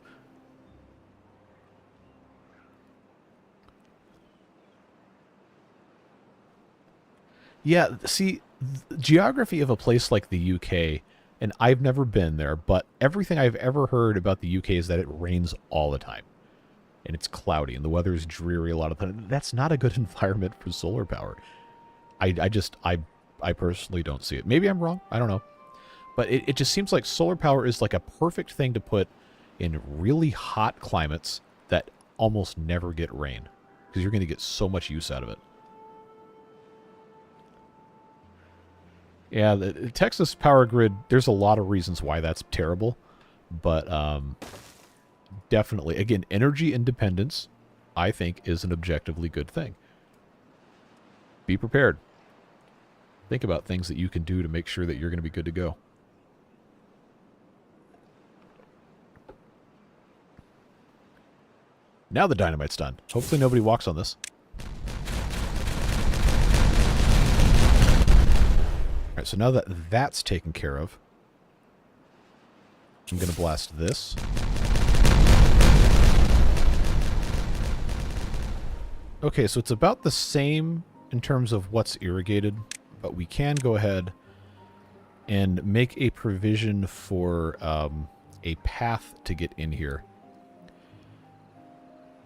Yeah, see, geography of a place like the UK, and I've never been there, but everything I've ever heard about the UK is that it rains all the time. And it's cloudy, and the weather is dreary a lot of the time. That's not a good environment for solar power. I personally don't see it. Maybe I'm wrong. I don't know. But it just seems like solar power is like a perfect thing to put in really hot climates that almost never get rain. Because you're going to get so much use out of it. Yeah, the Texas power grid, there's a lot of reasons why that's terrible. But definitely, again, energy independence, I think, is an objectively good thing. Be prepared. Think about things that you can do to make sure that you're going to be good to go. Now the dynamite's done. Hopefully nobody walks on this. Alright, so now that that's taken care of, I'm going to blast this. Okay, so it's about the same in terms of what's irrigated, but we can go ahead and make a provision for a path to get in here.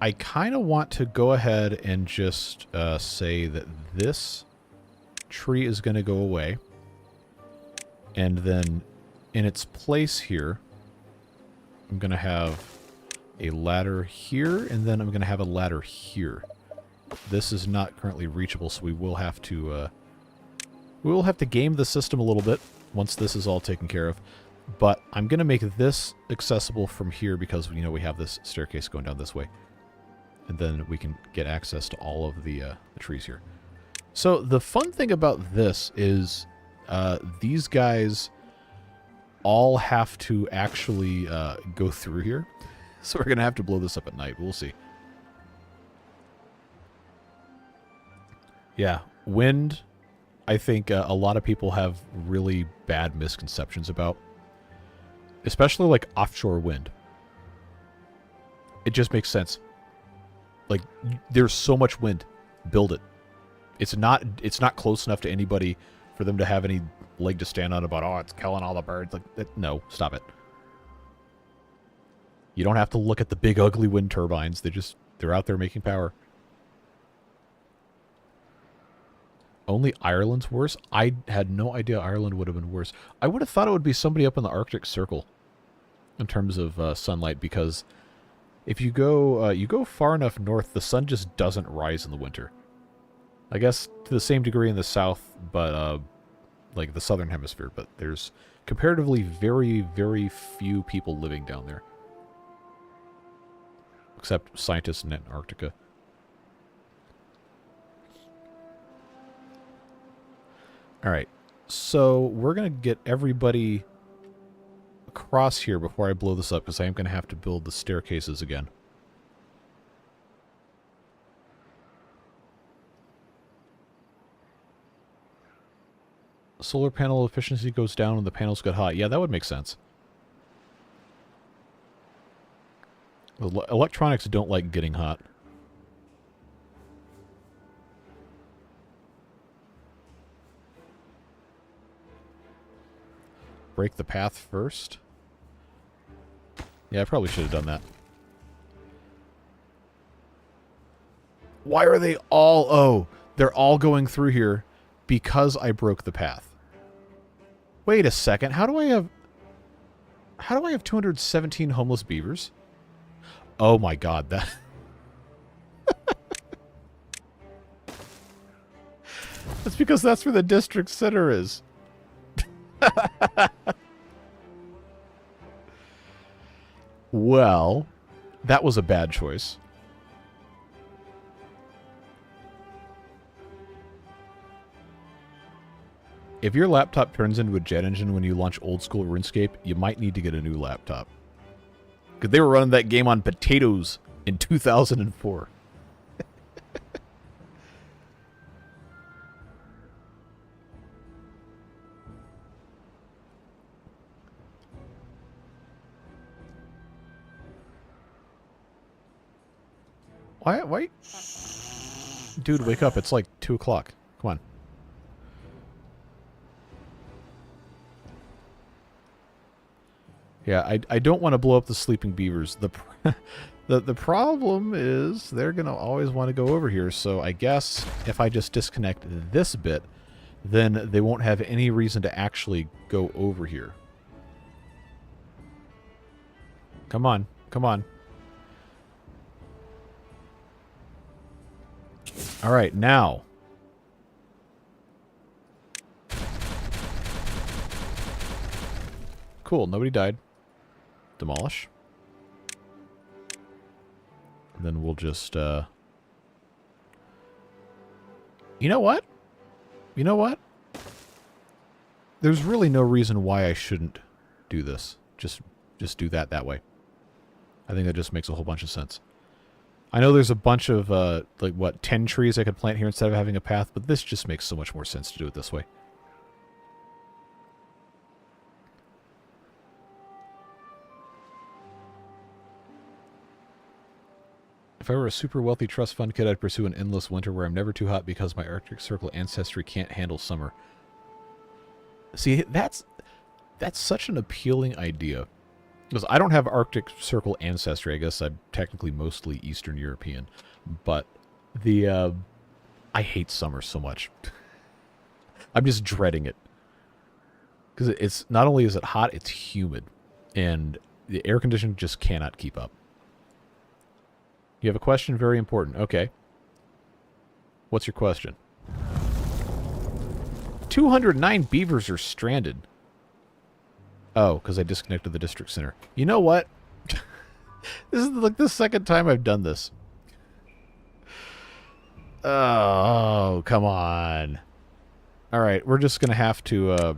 I kind of want to go ahead and just say that this tree is going to go away. And then in its place here, I'm going to have a ladder here, and then I'm going to have a ladder here. This is not currently reachable, so we will have to game the system a little bit once this is all taken care of. But I'm going to make this accessible from here because, you know, we have this staircase going down this way. And then we can get access to all of the trees here. So the fun thing about this is these guys all have to actually go through here. So we're going to have to blow this up at night. We'll see. Yeah, wind, I think a lot of people have really bad misconceptions about. Especially like offshore wind. It just makes sense. Like, there's so much wind. Build it. It's not close enough to anybody for them to have any leg to stand on about, oh, it's killing all the birds. Like, no, stop it. You don't have to look at the big ugly wind turbines. They're out there making power. Only Ireland's worse? I had no idea Ireland would have been worse. I would have thought it would be somebody up in the Arctic Circle in terms of sunlight, because if you go far enough north, the sun just doesn't rise in the winter. I guess to the same degree in the south, but like the southern hemisphere, but there's comparatively very, very few people living down there. Except scientists in Antarctica. Alright, so we're going to get everybody across here before I blow this up, because I am going to have to build the staircases again. Solar panel efficiency goes down and the panels get hot. Yeah, that would make sense. Electronics don't like getting hot. Break the path first. Yeah, I probably should have done that. Why are they all... Oh, they're all going through here because I broke the path. Wait a second. How do I have 217 homeless beavers? Oh my god, that... That's because that's where the district center is. Well, that was a bad choice. If your laptop turns into a jet engine when you launch old school RuneScape, you might need to get a new laptop. Because they were running that game on potatoes in 2004. Why? Dude, wake up. It's like 2 o'clock. Come on. Yeah, I don't want to blow up the sleeping beavers. The problem is they're going to always want to go over here, so I guess if I just disconnect this bit, then they won't have any reason to actually go over here. Come on. Come on. All right, now. Cool, nobody died. Demolish. And then we'll just, You know what? You know what? There's really no reason why I shouldn't do this. Just do that way. I think that just makes a whole bunch of sense. I know there's a bunch of, like, what, 10 trees I could plant here instead of having a path, but this just makes so much more sense to do it this way. If I were a super wealthy trust fund kid, I'd pursue an endless winter where I'm never too hot because my Arctic Circle ancestry can't handle summer. See, that's such an appealing idea. Because I don't have Arctic Circle ancestry. I guess I'm technically mostly Eastern European. But I hate summer so much. I'm just dreading it. Because it's not only is it hot, it's humid. And the air conditioning just cannot keep up. You have a question? Very important. Okay. What's your question? 209 beavers are stranded. Oh, because I disconnected the district center. You know what? This is like the second time I've done this. Oh, come on. All right, we're just gonna have to.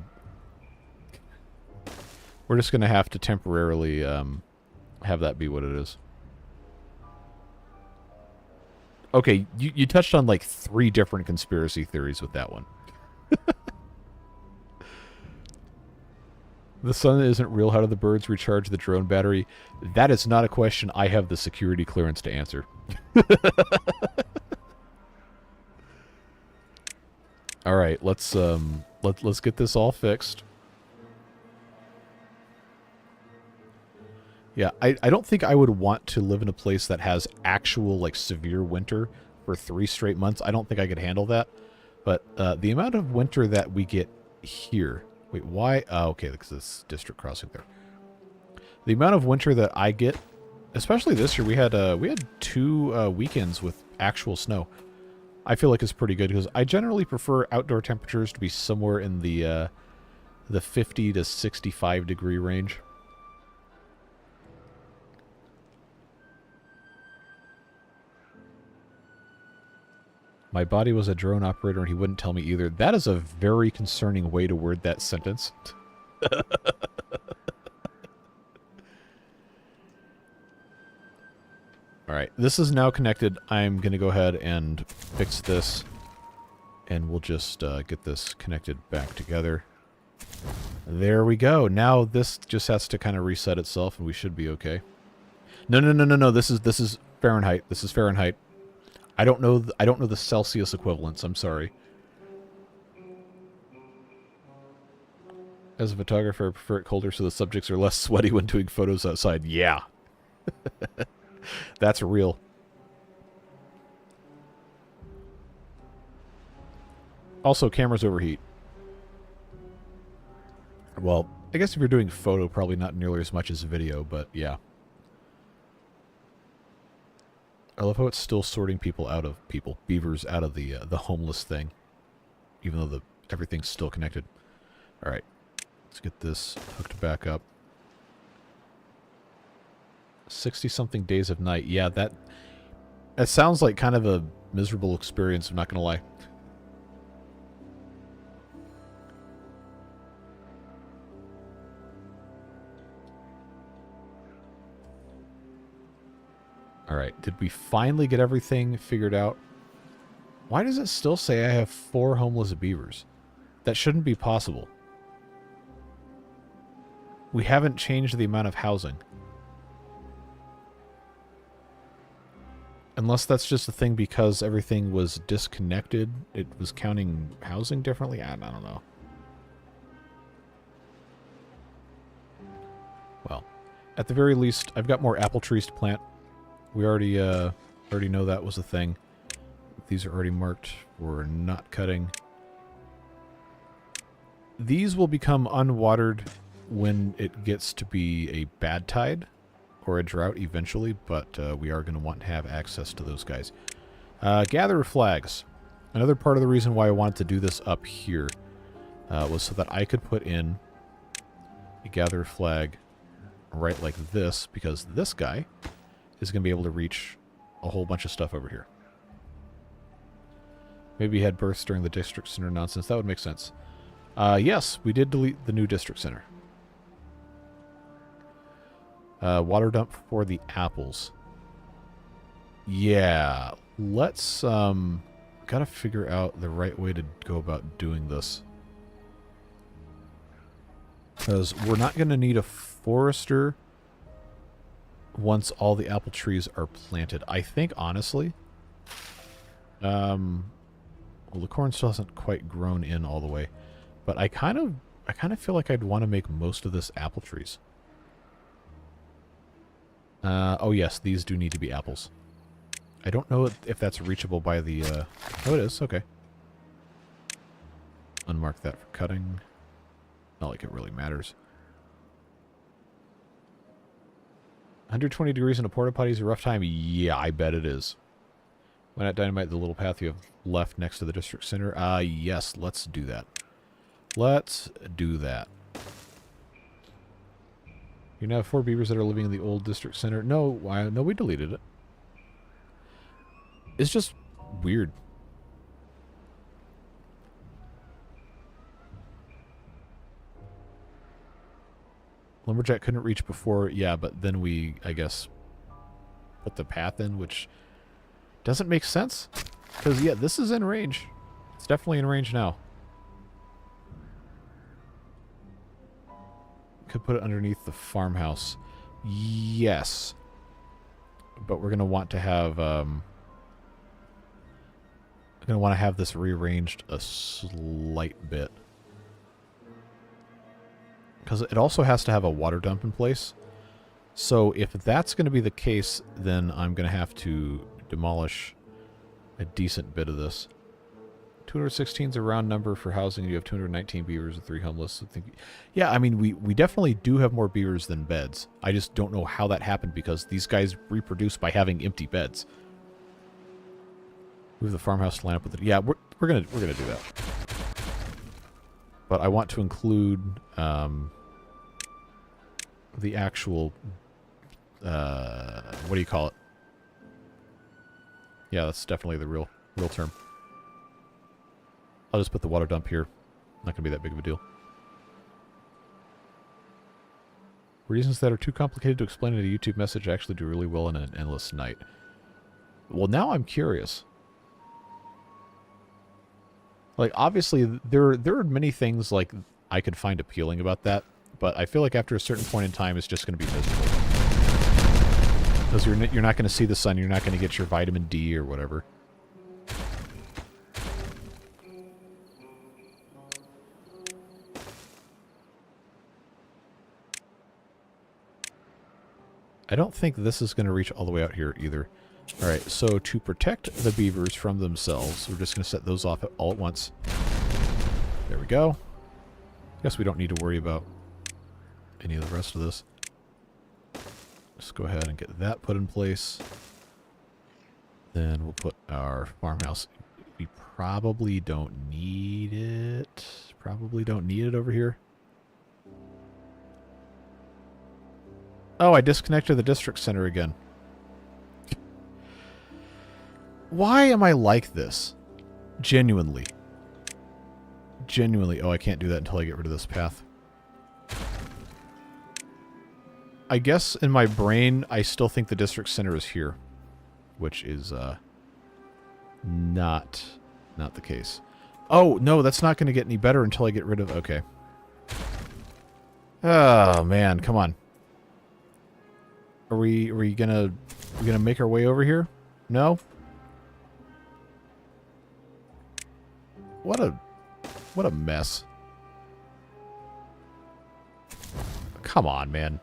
We're just gonna have to temporarily have that be what it is. Okay, you touched on like 3 different conspiracy theories with that one. The sun isn't real. How do the birds recharge the drone battery? That is not a question I have the security clearance to answer. All right, let's get this all fixed. Yeah, I don't think I would want to live in a place that has actual like severe winter for 3 straight months. I don't think I could handle that. But the amount of winter that we get here. Wait, why? Oh, okay, because it's district crossing there. The amount of winter that I get, especially this year, we had 2 weekends with actual snow. I feel like it's pretty good because I generally prefer outdoor temperatures to be somewhere in the 50 to 65 degree range. My body was a drone operator and he wouldn't tell me either. That is a very concerning way to word that sentence. Alright, this is now connected. I'm going to go ahead and fix this. And we'll just get this connected back together. There we go. Now this just has to kind of reset itself and we should be okay. No. This is Fahrenheit. This is Fahrenheit. I don't know the Celsius equivalents. I'm sorry. As a photographer, I prefer it colder so the subjects are less sweaty when doing photos outside. Yeah. That's real. Also, cameras overheat. Well, I guess if you're doing photo, probably not nearly as much as video, but yeah. I love how it's still sorting beavers out of the homeless thing, even though everything's still connected. All right, let's get this hooked back up. 60-something days of night. Yeah, that sounds like kind of a miserable experience. I'm not gonna lie. Alright, did we finally get everything figured out? Why does it still say I have 4 homeless beavers? That shouldn't be possible. We haven't changed the amount of housing. Unless that's just a thing because everything was disconnected. It was counting housing differently? I don't know. Well, at the very least, I've got more apple trees to plant. We already know that was a thing. These are already marked for not cutting. These will become unwatered when it gets to be a bad tide or a drought eventually, but we are going to want to have access to those guys. Gather flags. Another part of the reason why I wanted to do this up here was so that I could put in a gather flag right like this, because this guy is going to be able to reach a whole bunch of stuff over here. Maybe he had births during the district center nonsense. That would make sense. Yes, we did delete the new district center. Water dump for the apples. Yeah, let's gotta figure out the right way to go about doing this. Because we're not going to need a forester once all the apple trees are planted. I think, honestly, well, the corn still hasn't quite grown in all the way, but I kind of feel like I'd want to make most of this apple trees. Oh yes, these do need to be apples. I don't know if that's reachable by the, oh it is, okay. Unmark that for cutting. Not like it really matters. 120 degrees in a porta potty is a rough time. Yeah, I bet it is. Why not dynamite the little path you have left next to the district center? Yes, let's do that. Let's do that. You now have 4 beavers that are living in the old district center. No, no, we deleted it. It's just weird. Lumberjack couldn't reach before. Yeah, but then we, I guess, put the path in, which doesn't make sense. Because, yeah, this is in range. It's definitely in range now. Could put it underneath the farmhouse. Yes. But we're going to want to have... I'm going to want to have this rearranged a slight bit. Because it also has to have a water dump in place. So if that's going to be the case, then I'm going to have to demolish a decent bit of this. 216 is a round number for housing. You have 219 beavers and 3 homeless. Yeah, I mean, we definitely do have more beavers than beds. I just don't know how that happened because these guys reproduce by having empty beds. Move the farmhouse to line up with it. Yeah, we're gonna do that. But I want to include the actual what do you call it? Yeah, that's definitely the real term. I'll just put the water dump here. Not gonna be that big of a deal. Reasons that are too complicated to explain in a YouTube message actually do really well in an endless night. Well, now I'm curious. Like, obviously, there are many things, like, I could find appealing about that, but I feel like after a certain point in time, it's just going to be miserable. Because you're not going to see the sun, you're not going to get your vitamin D or whatever. I don't think this is going to reach all the way out here either. Alright, so to protect the beavers from themselves, we're just going to set those off all at once. There we go. Guess we don't need to worry about any of the rest of this. Just go ahead and get that put in place. Then we'll put our farmhouse. We probably don't need it. Probably don't need it over here. Oh, I disconnected the district center again. Why am I like this? Genuinely. Genuinely. Oh, I can't do that until I get rid of this path. I guess in my brain, I still think the district center is here. Which is, not the case. Oh, no, that's not going to get any better until I get rid of... Okay. Oh, man, come on. Are we gonna make our way over here? No? What a mess. Come on, man.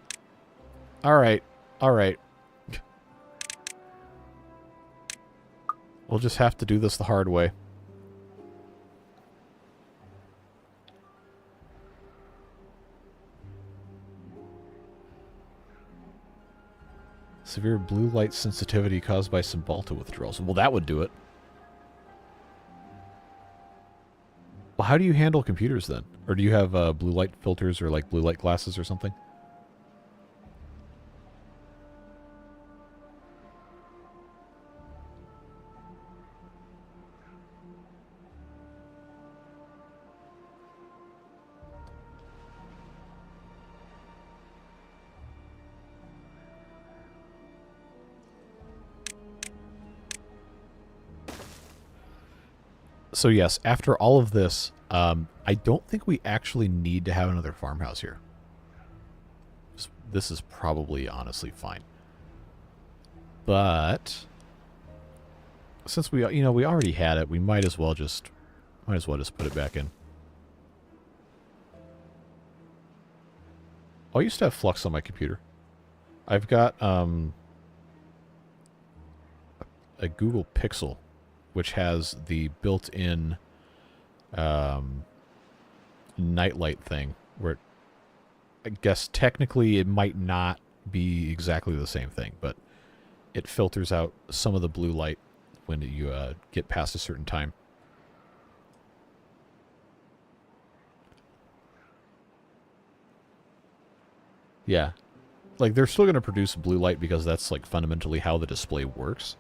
Alright. Alright. We'll just have to do this the hard way. Severe blue light sensitivity caused by Cymbalta withdrawals. Well, that would do it. Well, how do you handle computers then? Or do you have blue light filters or like blue light glasses or something? So yes, after all of this, I don't think we actually need to have another farmhouse here. This is probably honestly fine. But since we already had it, we might as well just put it back in. Oh, I used to have Flux on my computer. I've got a Google Pixel, which has the built-in nightlight thing, where I guess technically it might not be exactly the same thing, but it filters out some of the blue light when you get past a certain time. Yeah. like, they're still going to produce blue light because that's, like, fundamentally how the display works.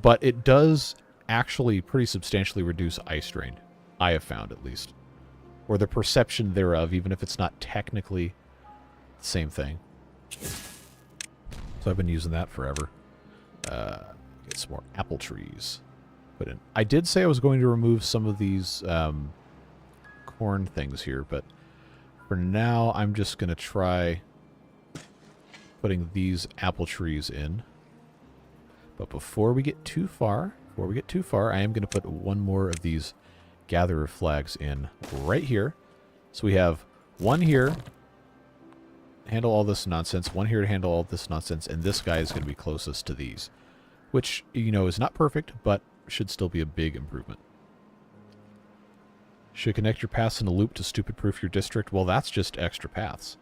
But it does actually pretty substantially reduce eye strain, I have found, at least. Or the perception thereof, even if it's not technically the same thing. So I've been using that forever. Get some more apple trees put in. I did say I was going to remove some of these corn things here, but for now I'm just going to try putting these apple trees in. But before we get too far, I am going to put one more of these gatherer flags in right here. So we have one here, handle all this nonsense, one here to handle all this nonsense, and this guy is going to be closest to these. Which, you know, is not perfect, but should still be a big improvement. Should connect your paths in a loop to stupid-proof your district. Well, that's just extra paths.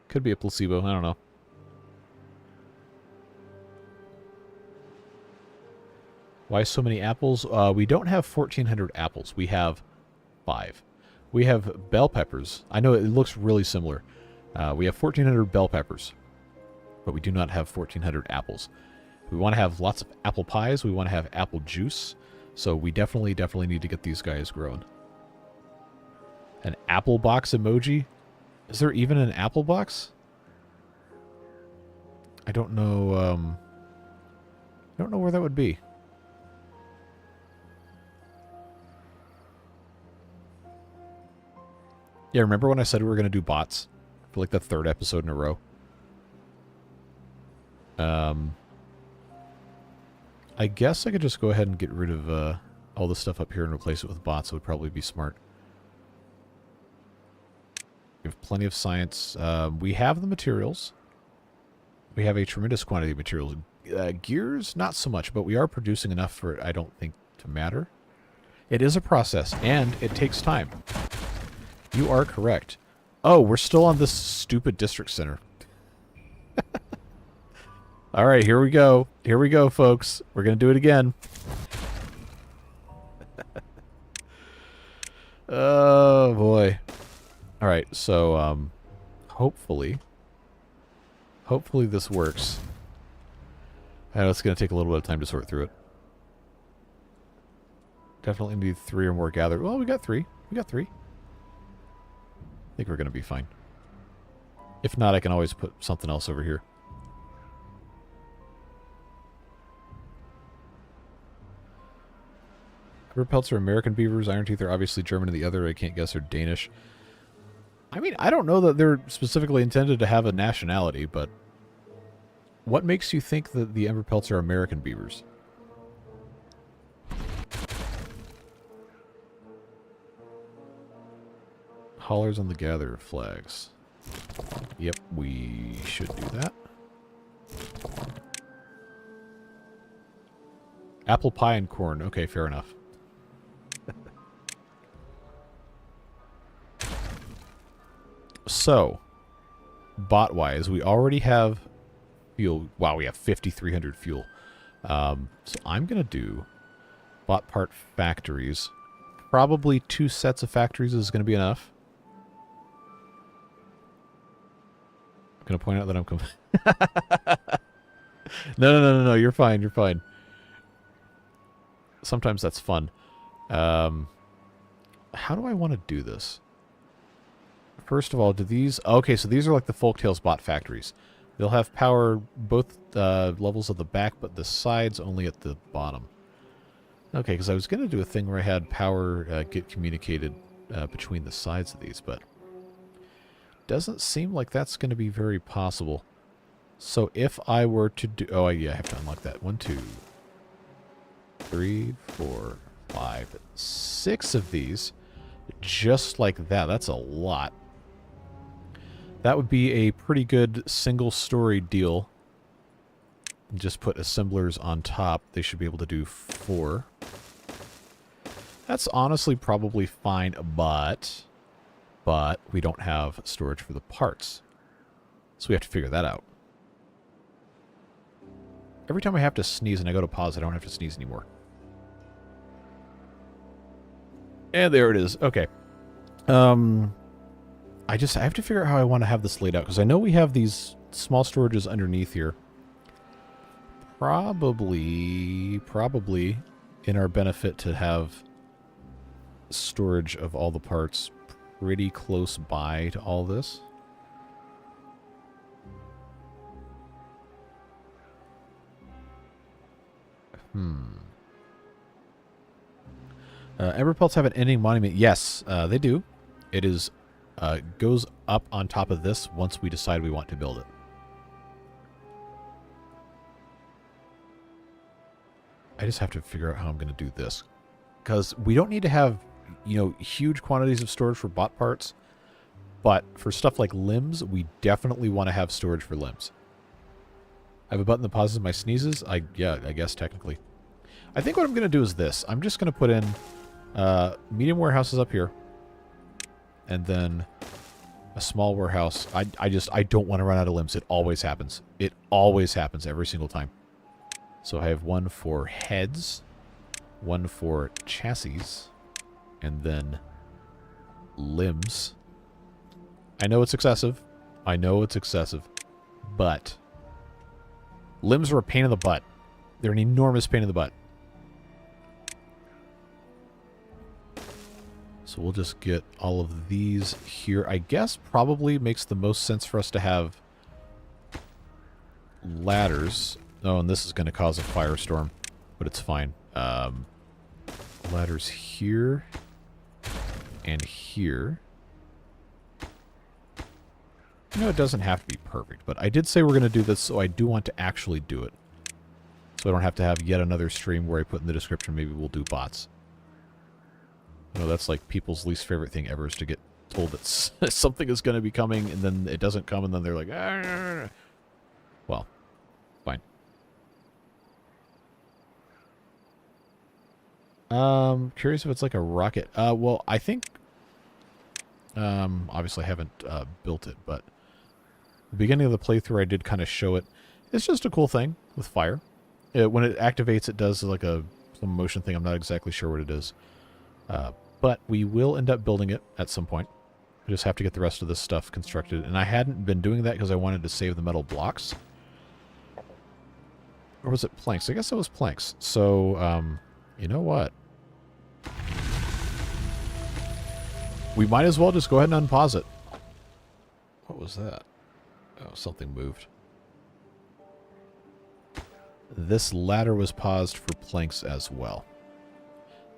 Could be a placebo, I don't know. Why so many apples? We don't have 1,400 apples. We have 5. We have bell peppers. I know it looks really similar. We have 1,400 bell peppers, but we do not have 1,400 apples. We want to have lots of apple pies. We want to have apple juice. So we definitely need to get these guys grown. An apple box emoji? Is there even an apple box? I don't know. I don't know where that would be. Yeah, remember when I said we were going to do bots for like the 3rd episode in a row? I guess I could just go ahead and get rid of all this stuff up here and replace it with bots. It would probably be smart. We have plenty of science. We have the materials. We have a tremendous quantity of materials. Gears, not so much, but we are producing enough for it, I don't think, to matter. It is a process, and it takes time. You are correct. Oh, we're still on this stupid district center. All right, here we go. Here we go, folks. We're going to do it again. Oh, boy. All right, so hopefully this works. I know it's going to take a little bit of time to sort through it. Definitely need 3 or more gathered. Well, we got 3. We got 3. I think we're going to be fine. If not, I can always put something else over here. Emberpelts are American beavers. Iron teeth are obviously German, and the other, I can't guess, are Danish. I mean, I don't know that they're specifically intended to have a nationality, but what makes you think that the Emberpelts are American beavers? Hollers on the gatherer flags. Yep, we should do that. Apple pie and corn. Okay, fair enough. So, bot-wise, we already have fuel. Wow, we have 5,300 fuel. So I'm going to do bot part factories. Probably 2 sets of factories is going to be enough. I'm going to point out that I'm... No, you're fine, you're fine. Sometimes that's fun. How do I want to do this? First of all, do these... Okay, so these are like the Folktales bot factories. They'll have power both levels of the back, but the sides only at the bottom. Okay, because I was going to do a thing where I had power get communicated between the sides of these, but doesn't seem like that's going to be very possible. So if I were to do... Oh, yeah, I have to unlock that. 1, 2, 3, 4, 5, 6 of these. Just like that. That's a lot. That would be a pretty good single-story deal. Just put assemblers on top. They should be able to do 4. That's honestly probably fine, but we don't have storage for the parts. So we have to figure that out. Every time I have to sneeze and I go to pause, I don't have to sneeze anymore. And there it is. Okay. I have to figure out how I want to have this laid out, because I know we have these small storages underneath here. Probably in our benefit to have storage of all the parts pretty close by to all this. Emberpelts have an ending monument. Yes, they do. It is goes up on top of this once we decide we want to build it. I just have to figure out how I'm going to do this, because we don't need to have, you know, huge quantities of storage for bot parts, but for stuff like limbs, we definitely want to have storage for limbs. I have a button that pauses my sneezes. Yeah, I guess technically. I think what I'm going to do is this. I'm just going to put in medium warehouses up here, and then a small warehouse. I don't want to run out of limbs. It always happens. It always happens every single time. So I have one for heads, one for chassis, and then limbs. I know it's excessive. I know it's excessive. But limbs are a pain in the butt. They're an enormous pain in the butt. So we'll just get all of these here. I guess probably makes the most sense for us to have ladders. Oh, and this is going to cause a firestorm, but it's fine. Ladders here and here. You know, it doesn't have to be perfect, but I did say we're going to do this, so I do want to actually do it. So I don't have to have yet another stream where I put in the description maybe we'll do bots. You know, that's like people's least favorite thing ever, is to get told that something is going to be coming, and then it doesn't come, and then they're like, ah. Well, fine. Curious if it's like a rocket. Well, I think, obviously I haven't built it, but the beginning of the playthrough I did kind of show it. It's just a cool thing with fire. When it activates, it does like some motion thing. I'm not exactly sure what it is. But we will end up building it at some point. We just have to get the rest of this stuff constructed. And I hadn't been doing that because I wanted to save the metal blocks. Or was it planks? I guess it was planks. So, you know what? We might as well just go ahead and unpause it. What was that? Oh, something moved. This ladder was paused for planks as well.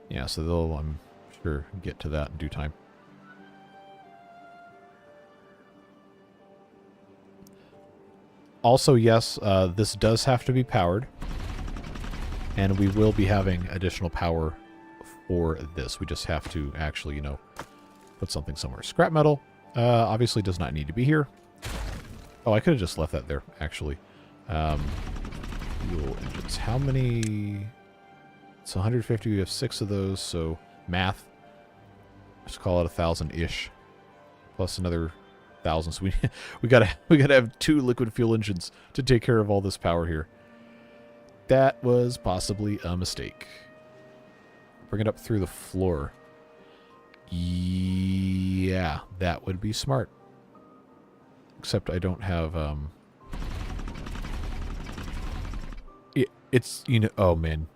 Yeah, so they'll, I'm sure, get to that in due time. Also, yes, this does have to be powered. And we will be having additional power for this. We just have to actually, you know, put something somewhere. Scrap metal obviously does not need to be here. Oh, I could have just left that there, actually. Fuel engines. How many? It's 150. We have 6 of those, so math. Just call it 1,000-ish. Plus another 1,000. So we gotta have 2 liquid fuel engines to take care of all this power here. That was possibly a mistake. Bring it up through the floor. Yeah, that would be smart. Except I don't have, it's, you know, oh man.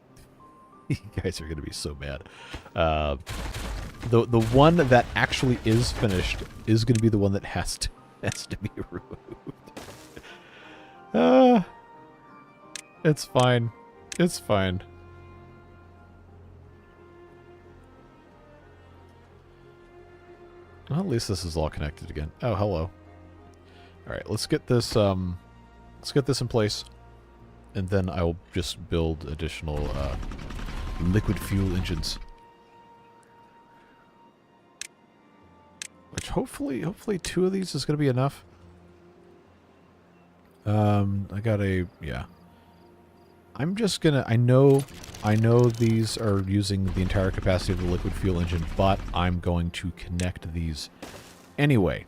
You guys are going to be so mad. The one that actually is finished is going to be the one that has to be removed. It's fine. It's fine. Well, at least this is all connected again. Oh, hello. All right, let's get this in place, and then I'll just build additional liquid fuel engines. Which hopefully 2 of these is going to be enough. I got yeah. I'm just gonna, I know these are using the entire capacity of the liquid fuel engine, but I'm going to connect these anyway,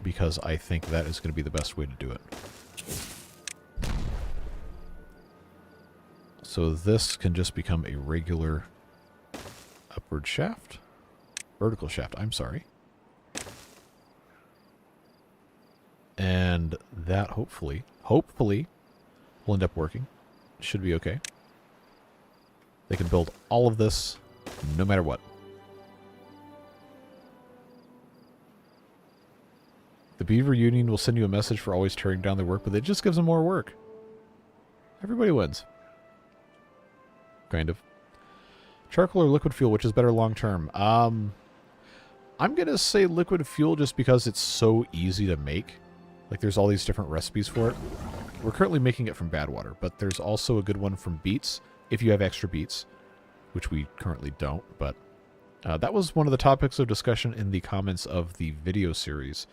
because I think that is going to be the best way to do it. So this can just become a regular upward shaft. Vertical shaft, I'm sorry. And that hopefully will end up working. Should be okay. They can build all of this no matter what. The Beaver Union will send you a message for always tearing down their work, but it just gives them more work. Everybody wins. Kind of. Charcoal or liquid fuel, which is better long term? I'm going to say liquid fuel just because it's so easy to make. Like, there's all these different recipes for it. We're currently making it from bad water, but there's also a good one from beets, if you have extra beets, which we currently don't, but that was one of the topics of discussion in the comments of the video series.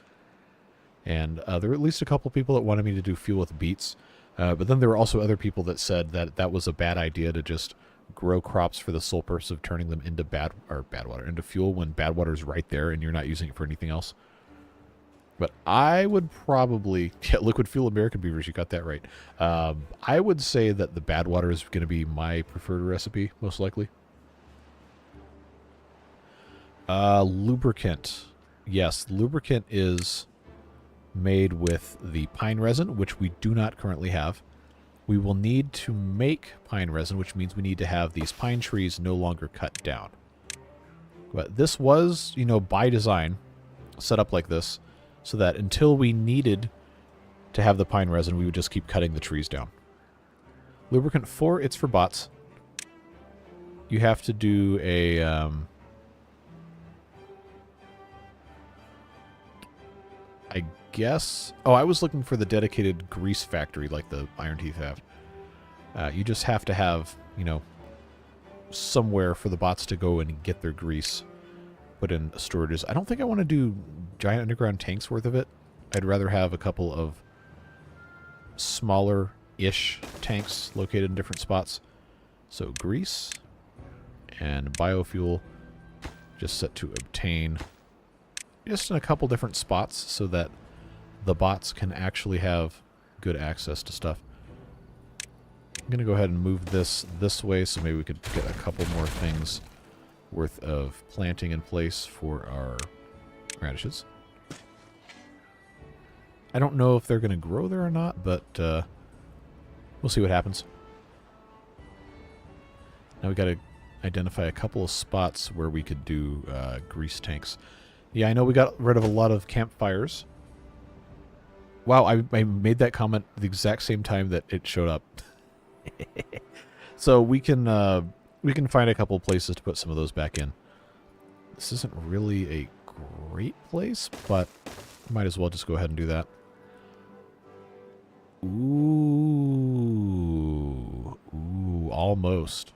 And there were at least a couple people that wanted me to do fuel with beets, but then there were also other people that said that that was a bad idea to just grow crops for the sole purpose of turning them into into fuel when bad water is right there and you're not using it for anything else. But I would probably... Yeah, liquid fuel American beavers, you got that right. I would say that the bad water is going to be my preferred recipe, most likely. Lubricant. Yes, lubricant is made with the pine resin, which we do not currently have. We will need to make pine resin, which means we need to have these pine trees no longer cut down. But this was, you know, by design, set up like this, so that until we needed to have the pine resin, we would just keep cutting the trees down. Lubricant 4, it's for bots. You have to do a... I guess... Oh, I was looking for the dedicated grease factory like the Iron Teeth have. You just have to have, you know, somewhere for the bots to go and get their grease put in storages. I don't think I want to do giant underground tanks worth of it. I'd rather have a couple of smaller-ish tanks located in different spots. So grease and biofuel just set to obtain just in a couple different spots so that the bots can actually have good access to stuff. I'm going to go ahead and move this way so maybe we could get a couple more things worth of planting in place for our radishes. I don't know if they're going to grow there or not, but we'll see what happens. Now we got to identify a couple of spots where we could do grease tanks. Yeah, I know we got rid of a lot of campfires. Wow, I made that comment the exact same time that it showed up. So we can find a couple of places to put some of those back in. This isn't really a great place, but might as well just go ahead and do that. Ooh, almost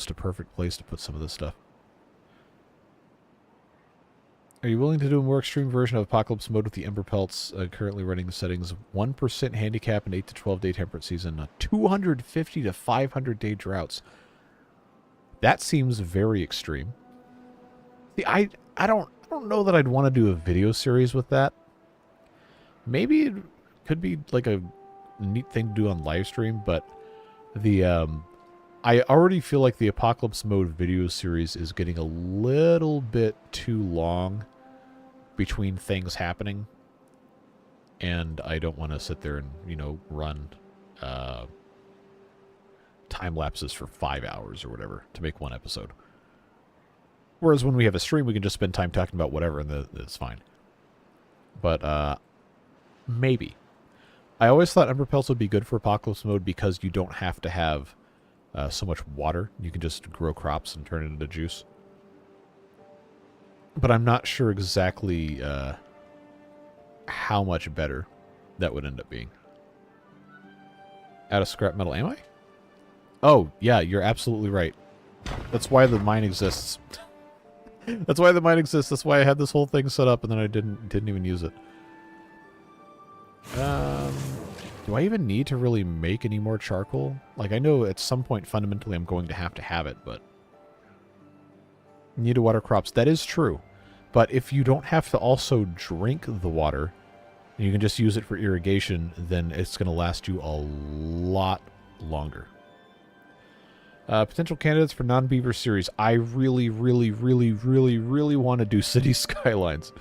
a perfect place to put some of this stuff. Are you willing to do a more extreme version of Apocalypse mode with the Emberpelts currently running the settings? 1% handicap in 8 to 12 day temperate season, 250 to 500 day droughts. That seems very extreme. See, I don't know that I'd want to do a video series with that. Maybe it could be like a neat thing to do on livestream, but the I already feel like the Apocalypse mode video series is getting a little bit too long between things happening, and I don't want to sit there and, you know, run time lapses for 5 hours or whatever to make one episode. Whereas when we have a stream, we can just spend time talking about whatever, and it's fine. But maybe. I always thought Emberpelts would be good for Apocalypse mode because you don't have to have so much water. You can just grow crops and turn it into juice. But I'm not sure exactly how much better that would end up being. Out of scrap metal, am I? Oh, yeah, you're absolutely right. That's why the mine exists. That's why the mine exists. That's why I had this whole thing set up and then I didn't even use it. Do I even need to really make any more charcoal? Like, I know at some point fundamentally I'm going to have it, but... Need to water crops. That is true. But if you don't have to also drink the water, and you can just use it for irrigation, then it's going to last you a lot longer. Potential candidates for non-beaver series. I really want to do City Skylines.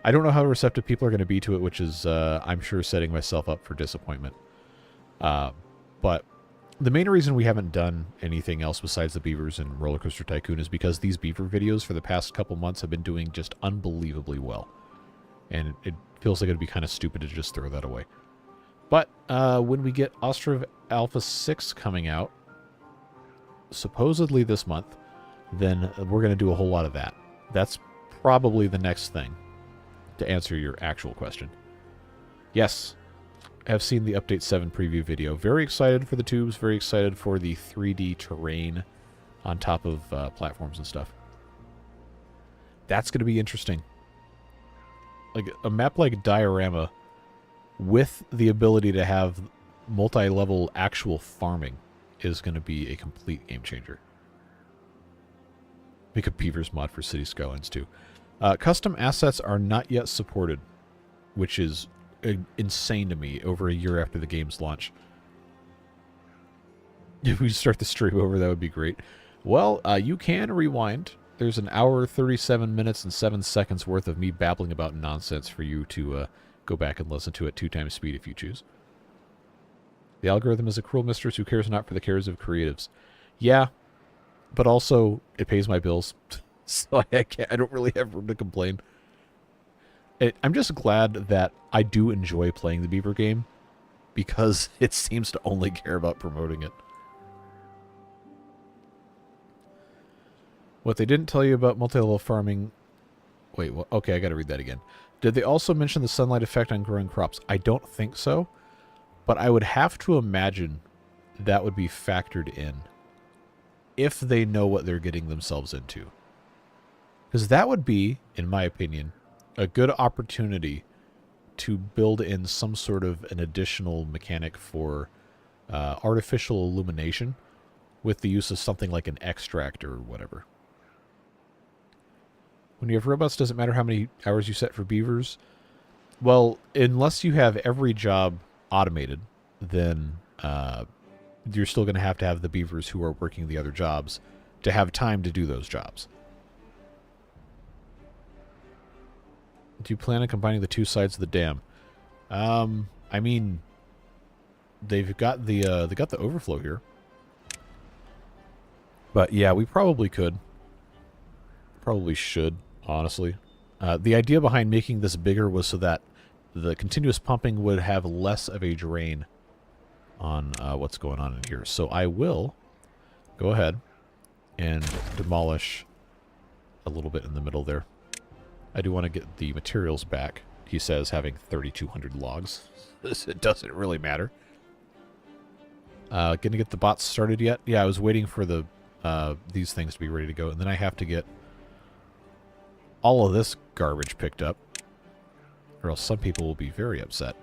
I don't know how receptive people are going to be to it, which is, I'm sure, setting myself up for disappointment. But the main reason we haven't done anything else besides the beavers and Roller Coaster Tycoon is because these beaver videos for the past couple months have been doing just unbelievably well. And it feels like it'd be kind of stupid to just throw that away. But when we get Ostrov Alpha 6 coming out, supposedly this month, then we're going to do a whole lot of that. That's probably the next thing, to answer your actual question. Yes, I have seen the Update 7 preview video. Very excited for the tubes, very excited for the 3D terrain on top of platforms and stuff. That's going to be interesting. Like a map like Diorama with the ability to have multi-level actual farming is going to be a complete game changer. Make a Beavers mod for City Skylines too. Custom assets are not yet supported, which is insane to me over a year after the game's launch. If we start the stream over, that would be great. Well, you can rewind. There's an hour, 37 minutes, and 7 seconds worth of me babbling about nonsense for you to go back and listen to at 2 times speed if you choose. The algorithm is a cruel mistress who cares not for the cares of creatives. Yeah, but also it pays my bills, so I don't really have room to complain. I'm just glad that I do enjoy playing the Beaver game, because it seems to only care about promoting it. What they didn't tell you about multi-level farming... Wait, well, okay, I gotta read that again. Did they also mention the sunlight effect on growing crops? I don't think so, but I would have to imagine that would be factored in if they know what they're getting themselves into. Because that would be, in my opinion, a good opportunity to build in some sort of an additional mechanic for artificial illumination with the use of something like an extract or whatever. When you have robots, does it matter how many hours you set for beavers? Well, unless you have every job automated, then you're still going to have the beavers who are working the other jobs to have time to do those jobs. Do you plan on combining the two sides of the dam? I mean, they've got the overflow here, but yeah, we probably could, probably should, honestly. The idea behind making this bigger was so that the continuous pumping would have less of a drain on what's going on in here. So I will go ahead and demolish a little bit in the middle there. I do want to get the materials back. He says having 3,200 logs. It doesn't really matter. Gonna get the bots started yet? Yeah, I was waiting for the these things to be ready to go, and then I have to get all of this garbage picked up, or else some people will be very upset.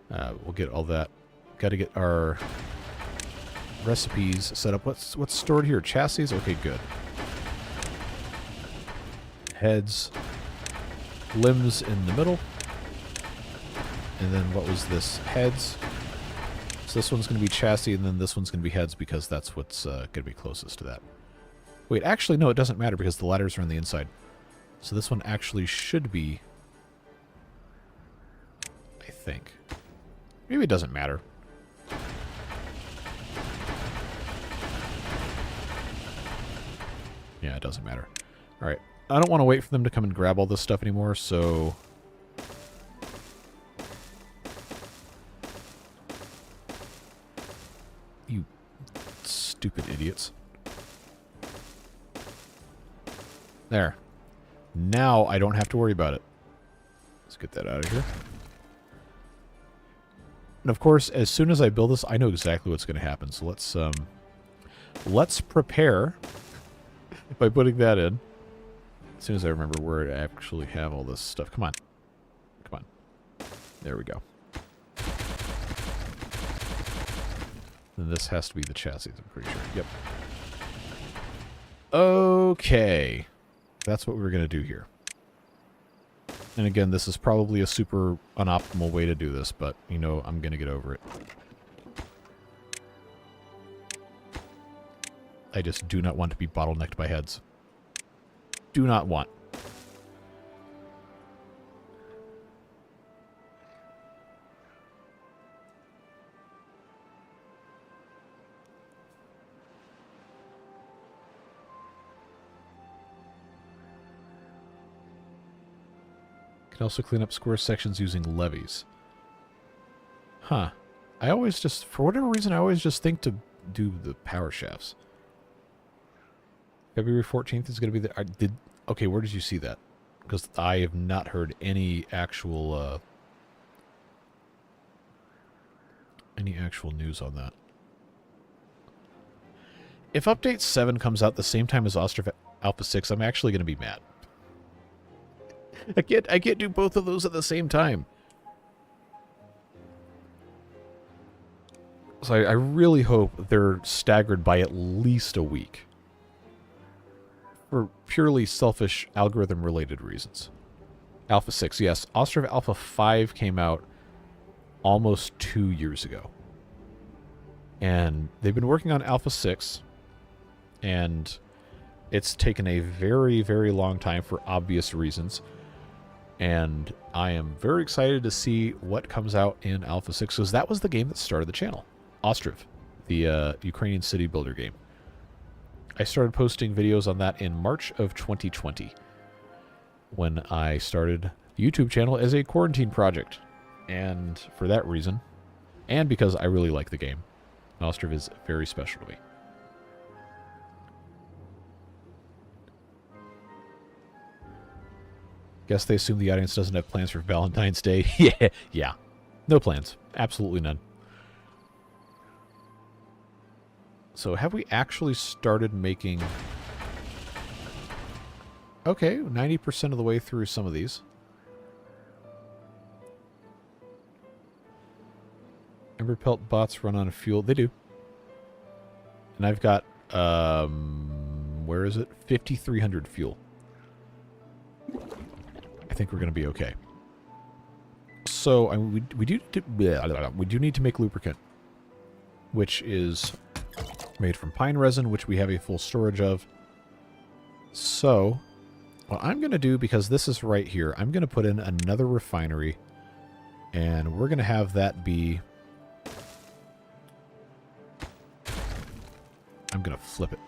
We'll get all that. Got to get our recipes set up. What's stored here? Chassis? Okay, good. Heads, limbs in the middle, and then what was this? Heads. So this one's going to be chassis, and then this one's going to be heads, because that's what's going to be closest to that. Wait, actually, no, it doesn't matter, because the ladders are on the inside. So this one actually should be, I think. Maybe it doesn't matter. Yeah, it doesn't matter. All right. I don't want to wait for them to come and grab all this stuff anymore, so... You stupid idiots. There. Now I don't have to worry about it. Let's get that out of here. And of course, as soon as I build this, I know exactly what's going to happen. So let's prepare by putting that in. As soon as I remember where I actually have all this stuff. Come on. Come on. There we go. And this has to be the chassis, I'm pretty sure. Yep. Okay. That's what we're going to do here. And again, this is probably a super unoptimal way to do this, but, you know, I'm going to get over it. I just do not want to be bottlenecked by heads. Do not want. Can also clean up square sections using levees. Huh. I always just, for whatever reason, I always just think to do the power shafts. February 14th is going to be the... okay, where did you see that? Because I have not heard any actual news on that. If Update 7 comes out the same time as Ostrov Alpha 6, I'm actually going to be mad. I can't do both of those at the same time. So I really hope they're staggered by at least a week. For purely selfish algorithm-related reasons. Alpha 6, yes. Ostrov Alpha 5 came out almost 2 years ago. And they've been working on Alpha 6, and it's taken a very, very long time for obvious reasons. And I am very excited to see what comes out in Alpha 6, because that was the game that started the channel. Ostrov, the Ukrainian city builder game. I started posting videos on that in March of 2020, when I started the YouTube channel as a quarantine project. And for that reason, and because I really like the game, Ostrov is very special to me. Guess they assume the audience doesn't have plans for Valentine's Day. Yeah. No plans. Absolutely none. So have we actually started making... okay, 90% of the way through some of these. Emberpelt bots run on fuel. They do. And I've got, where is it? 5,300 fuel. I think we're going to be okay. So we do need to make lubricant, which is made from pine resin, which we have a full storage of. So what I'm going to do, because this is right here, I'm going to put in another refinery, and we're going to have that be... I'm going to flip it.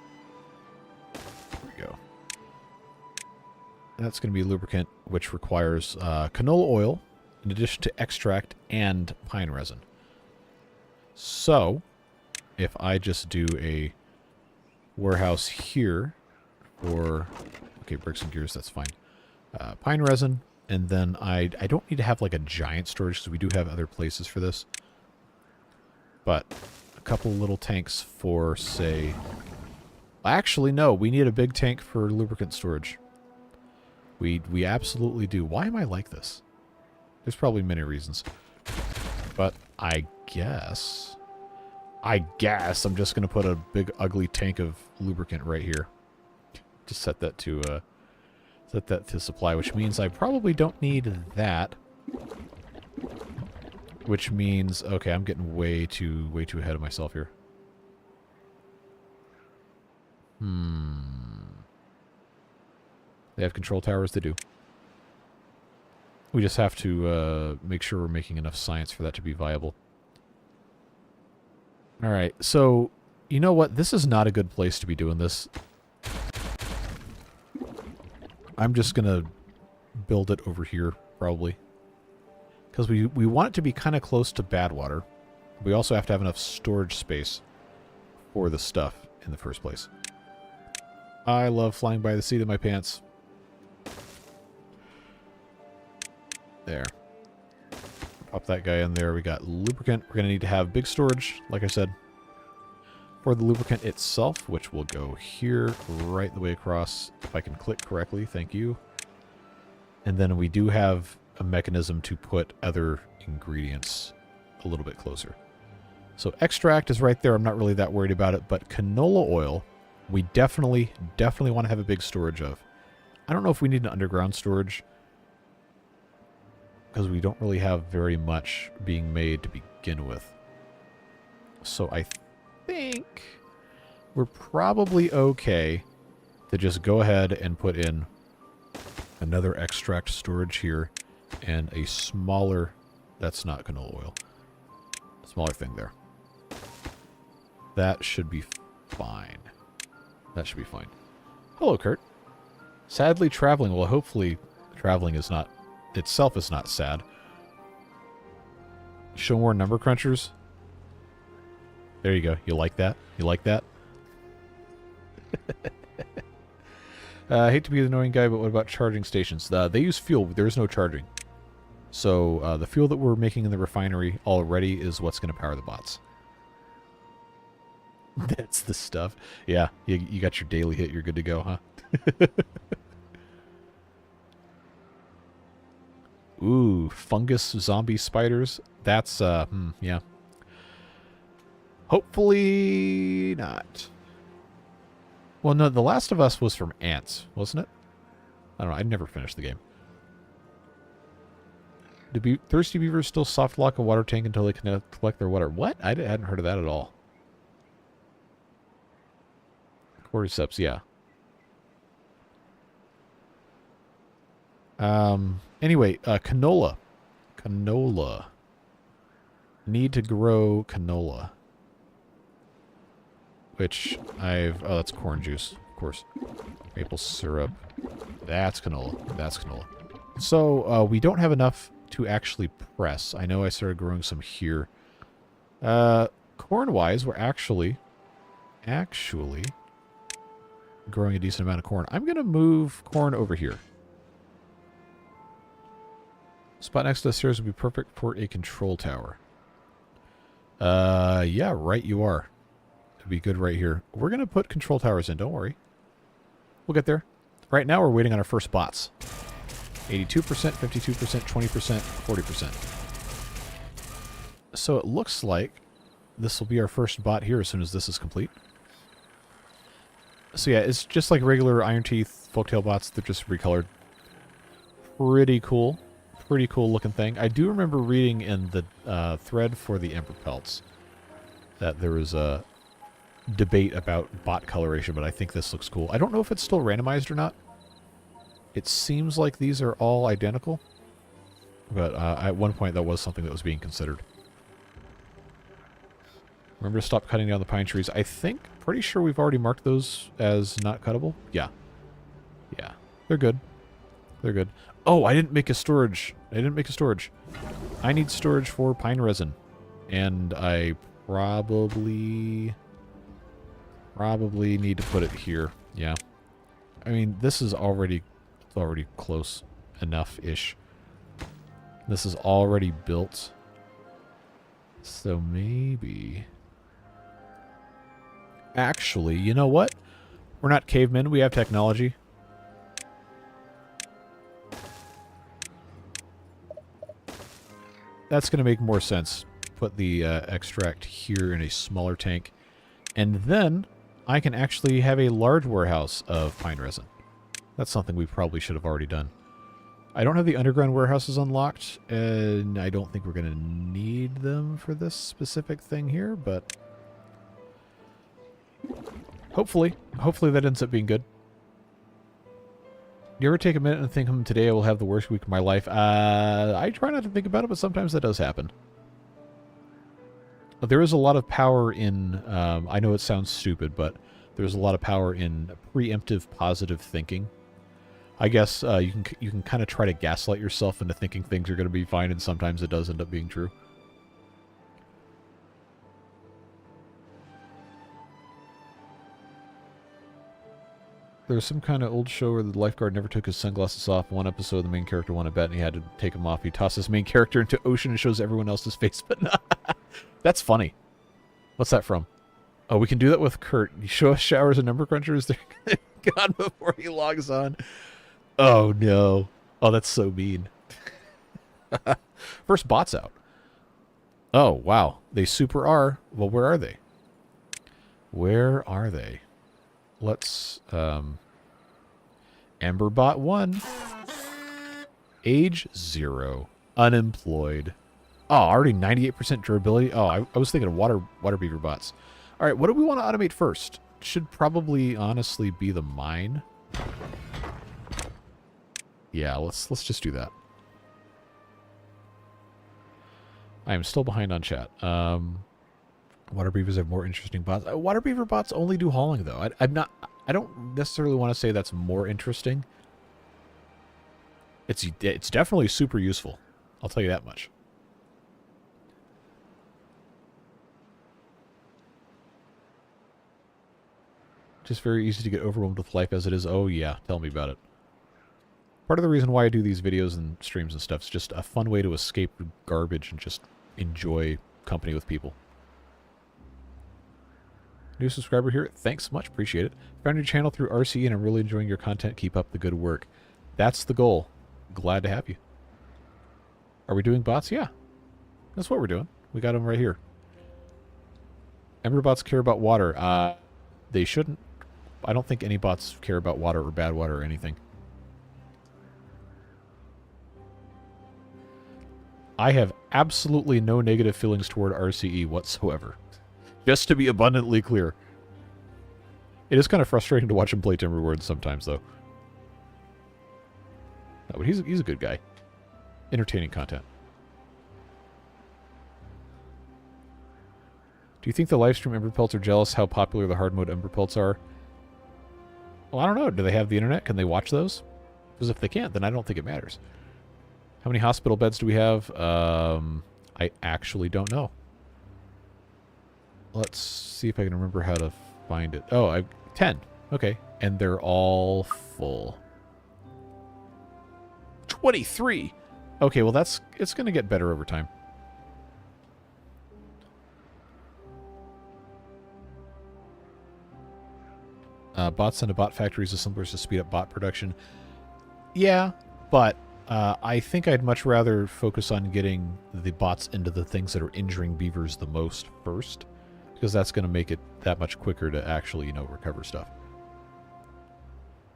There we go. That's going to be lubricant, which requires canola oil, in addition to extract and pine resin. So, if I just do a warehouse here for... okay, bricks and gears, that's fine. Pine resin, and then I don't need to have like a giant storage, because we do have other places for this. But a couple little tanks for, say... actually, no, we need a big tank for lubricant storage. We absolutely do. Why am I like this? There's probably many reasons. But I guess I'm just going to put a big ugly tank of lubricant right here. Just set that to supply, which means I probably don't need that. Which means, okay, I'm getting way too ahead of myself here. They have control towers? They do. We just have to make sure we're making enough science for that to be viable. Alright, so, you know what? This is not a good place to be doing this. I'm just going to build it over here, probably. Because we want it to be kind of close to Badwater. We also have to have enough storage space for the stuff in the first place. I love flying by the seat of my pants. There. Pop that guy in there. We got lubricant. We're going to need to have big storage, like I said, for the lubricant itself, which will go here, right the way across. If I can click correctly, thank you. And then we do have a mechanism to put other ingredients a little bit closer. So extract is right there. I'm not really that worried about it, but canola oil, we definitely want to have a big storage of. I don't know if we need an underground storage, because we don't really have very much being made to begin with. So I think we're probably okay to just go ahead and put in another extract storage here and a smaller, that's not canola oil, smaller thing there. That should be fine. That should be fine. Hello, Kurt. Sadly traveling. Well, hopefully traveling is not itself is not sad. Show more number crunchers. There you go. You like that? You like that? I hate to be the annoying guy, but what about charging stations? They use fuel. There is no charging. So the fuel that we're making in the refinery already is what's going to power the bots. That's the stuff. Yeah, you got your daily hit. You're good to go, huh? Ooh, fungus zombie spiders. That's, yeah. Hopefully not. Well, no, The Last of Us was from ants, wasn't it? I don't know. I'd never finished the game. Do thirsty beavers still soft lock a water tank until they can collect their water? What? I hadn't heard of that at all. Cordyceps, yeah. Anyway, canola. Canola. Need to grow canola. Which I've... Oh, that's corn juice, of course. Maple syrup. That's canola. That's canola. So, we don't have enough to actually press. I know I started growing some here. Corn-wise, we're actually growing a decent amount of corn. I'm going to move corn over here. Spot next to the stairs would be perfect for a control tower. Yeah, right you are. It'd be good right here. We're going to put control towers in, don't worry. We'll get there. Right now we're waiting on our first bots. 82%, 52%, 20%, 40%. So it looks like this will be our first bot here as soon as this is complete. So yeah, it's just like regular Iron Teeth Folktale bots. They're just recolored. Pretty cool. Pretty cool looking thing. I do remember reading in the thread for the Emberpelts that there was a debate about bot coloration, but I think this looks cool. I don't know if it's still randomized or not. It seems like these are all identical, but at one point that was something that was being considered. Remember to stop cutting down the pine trees. I think, pretty sure we've already marked those as not cuttable. Yeah. Yeah. They're good. They're good. Oh, I didn't make a storage. I need storage for pine resin. And I probably need to put it here. Yeah. I mean, this is already close enough-ish. This is already built. So maybe... Actually, you know what? We're not cavemen. We have technology. That's going to make more sense. Put the extract here in a smaller tank. And then I can actually have a large warehouse of pine resin. That's something we probably should have already done. I don't have the underground warehouses unlocked, and I don't think we're going to need them for this specific thing here, but hopefully that ends up being good. Do you ever take a minute and think, today I will have the worst week of my life? I try not to think about it, but sometimes that does happen. There is a lot of power in, I know it sounds stupid, but there's a lot of power in preemptive positive thinking. I guess you can kind of try to gaslight yourself into thinking things are going to be fine, and sometimes it does end up being true. There was some kind of old show where the lifeguard never took his sunglasses off. One episode, the main character won a bet, and he had to take them off. He tossed his main character into ocean and shows everyone else's face, but no. That's funny. What's that from? Oh, we can do that with Kurt. You show us showers and number crunchers. They're gone before he logs on. Oh, no. Oh, that's so mean. First bot's out. Oh, wow. They super are. Well, where are they? Where are they? Let's, Emberbot 1. Age 0. Unemployed. Oh, already 98% durability. Oh, I was thinking of water beaver bots. All right, what do we want to automate first? Should probably honestly be the mine. Yeah, let's just do that. I am still behind on chat. Water beavers have more interesting bots. Water beaver bots only do hauling, though. I don't necessarily want to say that's more interesting. It's definitely super useful. I'll tell you that much. Just very easy to get overwhelmed with life as it is. Oh yeah, tell me about it. Part of the reason why I do these videos and streams and stuff is just a fun way to escape garbage and just enjoy company with people. New subscriber here. Thanks so much. Appreciate it. Found your channel through RCE and I'm really enjoying your content. Keep up the good work. That's the goal. Glad to have you. Are we doing bots? Yeah. That's what we're doing. We got them right here. Ember bots care about water. They shouldn't. I don't think any bots care about water or bad water or anything. I have absolutely no negative feelings toward RCE whatsoever. Just to be abundantly clear. It is kind of frustrating to watch him play Timberborn sometimes, though. No, but he's a good guy. Entertaining content. Do you think the livestream Emberpelts are jealous how popular the hard mode Emberpelts are? Well, I don't know. Do they have the internet? Can they watch those? Because if they can't, then I don't think it matters. How many hospital beds do we have? I actually don't know. Let's see if I can remember how to find it. Oh, I've 10. Okay. And they're all full. 23! Okay, well it's going to get better over time. Bots into bot factories assemblers to speed up bot production. Yeah, but I think I'd much rather focus on getting the bots into the things that are injuring beavers the most first, because that's going to make it that much quicker to actually, you know, recover stuff.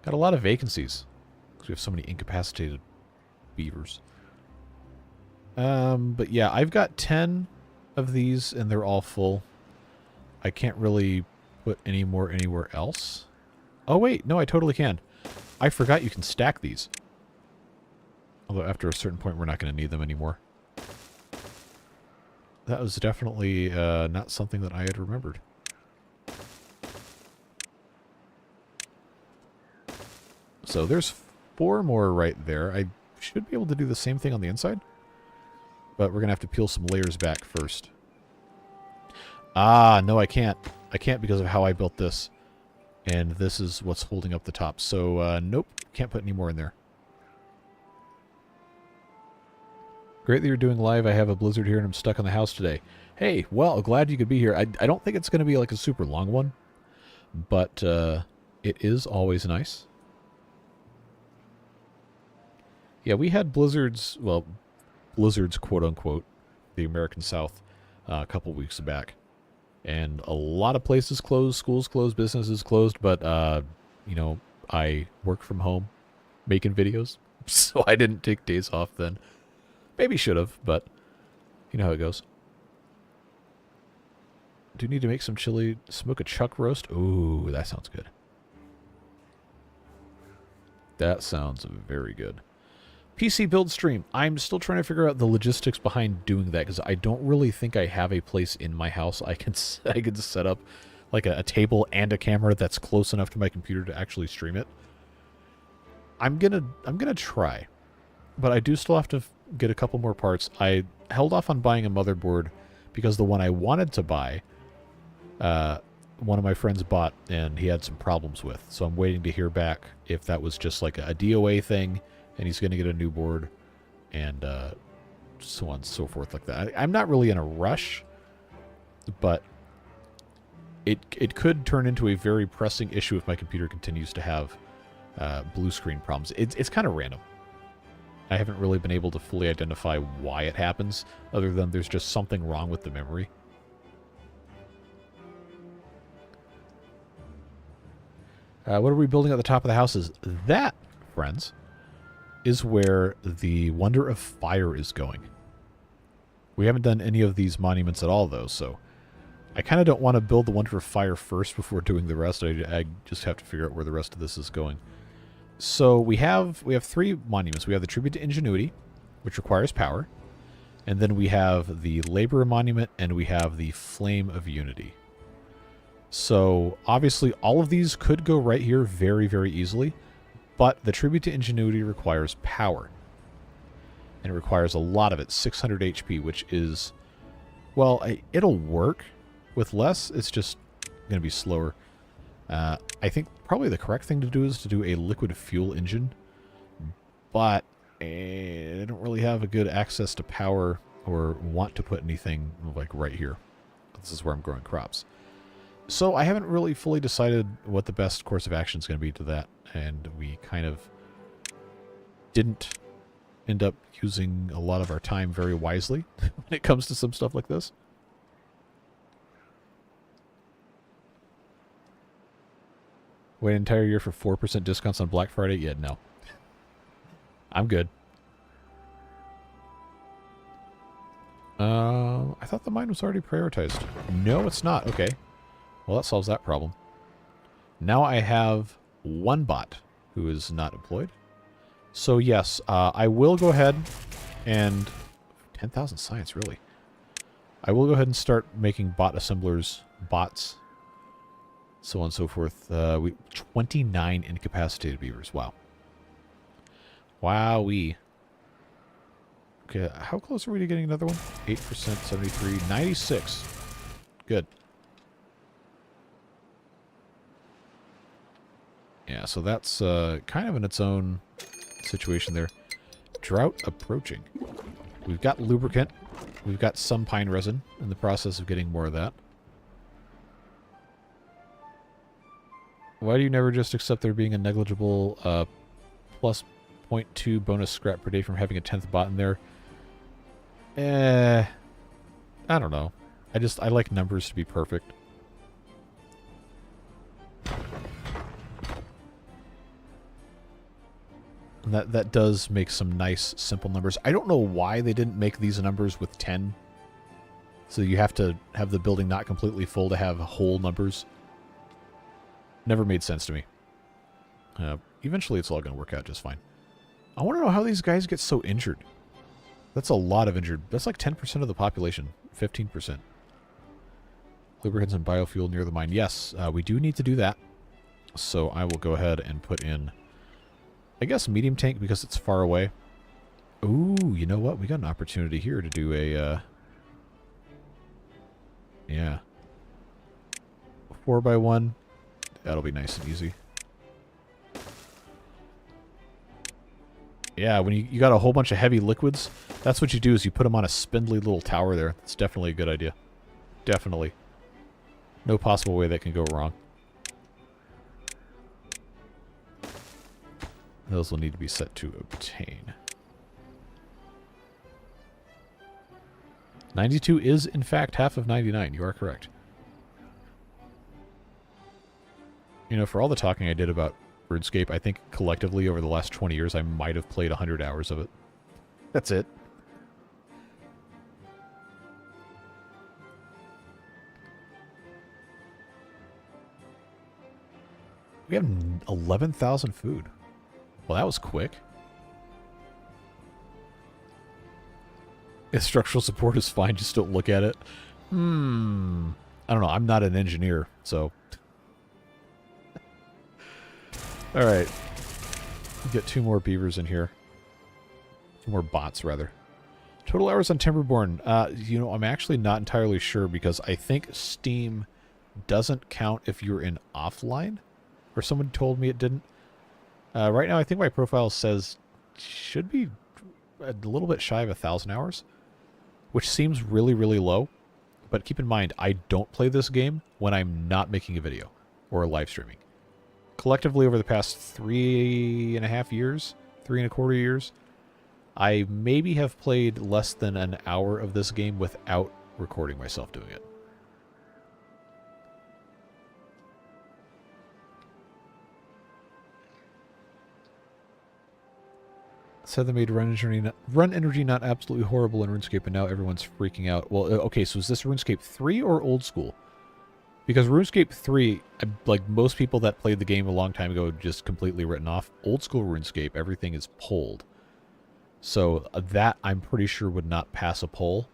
Got a lot of vacancies because we have so many incapacitated beavers. But yeah, I've got 10 of these and they're all full. I can't really put any more anywhere else. Oh wait, no, I totally can. I forgot you can stack these. Although after a certain point we're not going to need them anymore. That was definitely not something that I had remembered. So there's 4 more right there. I should be able to do the same thing on the inside. But we're going to have to peel some layers back first. Ah, no, I can't. I can't because of how I built this. And this is what's holding up the top. So, nope, can't put any more in there. Great that you're doing live. I have a blizzard here and I'm stuck in the house today. Hey, well, glad you could be here. I don't think it's going to be like a super long one. But it is always nice. Yeah, we had blizzards, well, blizzards, quote-unquote, the American South, a couple weeks back. And a lot of places closed, schools closed, businesses closed, but, you know, I work from home making videos, so I didn't take days off then. Maybe should have, but you know how it goes. Do you need to make some chili, smoke a chuck roast? Ooh, that sounds good. That sounds very good. PC build stream. I'm still trying to figure out the logistics behind doing that because I don't really think I have a place in my house I can set up like a table and a camera that's close enough to my computer to actually stream it. I'm gonna try, but I do still have to get a couple more parts. I held off on buying a motherboard because the one I wanted to buy, one of my friends bought and he had some problems with. So I'm waiting to hear back if that was just like a DOA thing. And he's going to get a new board, and so on and so forth like that. I'm not really in a rush, but it could turn into a very pressing issue if my computer continues to have blue screen problems. It's kind of random. I haven't really been able to fully identify why it happens, other than there's just something wrong with the memory. What are we building at the top of the house is that, friends, is where the Wonder of Fire is going. We haven't done any of these monuments at all, though, so I kind of don't want to build the Wonder of Fire first before doing the rest. I just have to figure out where the rest of this is going. So we have 3 monuments. We have the Tribute to Ingenuity, which requires power, and then we have the Labor Monument, and we have the Flame of Unity. So obviously all of these could go right here very, very easily. But the Tribute to Ingenuity requires power. And it requires a lot of it, 600 HP, which is, well, it'll work with less. It's just going to be slower. I think probably the correct thing to do is to do a liquid fuel engine. But I don't really have a good access to power or want to put anything like right here. This is where I'm growing crops. So I haven't really fully decided what the best course of action is going to be to that. And we kind of didn't end up using a lot of our time very wisely when it comes to some stuff like this. Wait an entire year for 4% discounts on Black Friday? Yeah, no. I'm good. I thought the mine was already prioritized. No, it's not. Okay. Well, that solves that problem. Now I have one bot who is not employed. So yes, I will go ahead and... 10,000 science, really? I will go ahead and start making bot assemblers, bots, so on and so forth. 29 incapacitated beavers. Wow. Wowee. Okay, how close are we to getting another one? 8%, 73, 96. Good. Yeah, so that's kind of in its own situation there. Drought approaching. We've got lubricant. We've got some pine resin in the process of getting more of that. Why do you never just accept there being a negligible plus 0.2 bonus scrap per day from having a 10th bot in there? I don't know. I like numbers to be perfect. And that does make some nice, simple numbers. I don't know why they didn't make these numbers with 10. So you have to have the building not completely full to have whole numbers. Never made sense to me. Eventually it's all going to work out just fine. I want to know how these guys get so injured. That's a lot of injured. That's like 10% of the population. 15%. Lubricants and biofuel near the mine. Yes, we do need to do that. So I will go ahead and put in, I guess, medium tank because it's far away. Ooh, you know what? We got an opportunity here to do a, yeah. 4x1. That'll be nice and easy. Yeah, when you got a whole bunch of heavy liquids, that's what you do is you put them on a spindly little tower there. It's definitely a good idea. Definitely. No possible way that can go wrong. Those will need to be set to obtain. 92 is, in fact, half of 99. You are correct. You know, for all the talking I did about RuneScape, I think collectively over the last 20 years I might have played 100 hours of it. That's it. We have 11,000 food. Well, that was quick. If structural support is fine, just don't look at it. I don't know. I'm not an engineer, so... Alright. Get 2 more beavers in here. 2 more bots, rather. Total hours on Timberborn. You know, I'm actually not entirely sure because I think Steam doesn't count if you're in offline. Or someone told me it didn't. Right now, I think my profile says should be a little bit shy of 1,000 hours. Which seems really, really low. But keep in mind, I don't play this game when I'm not making a video or live streaming. Collectively, over the past 3.5 years, 3.25 years, I maybe have played less than an hour of this game without recording myself doing it. Said they made run energy not absolutely horrible in RuneScape, and now everyone's freaking out. Well, okay, so is this RuneScape 3 or old school? Because RuneScape 3, like most people that played the game a long time ago, just completely written off. Old school RuneScape, everything is polled. So that, I'm pretty sure, would not pass a poll.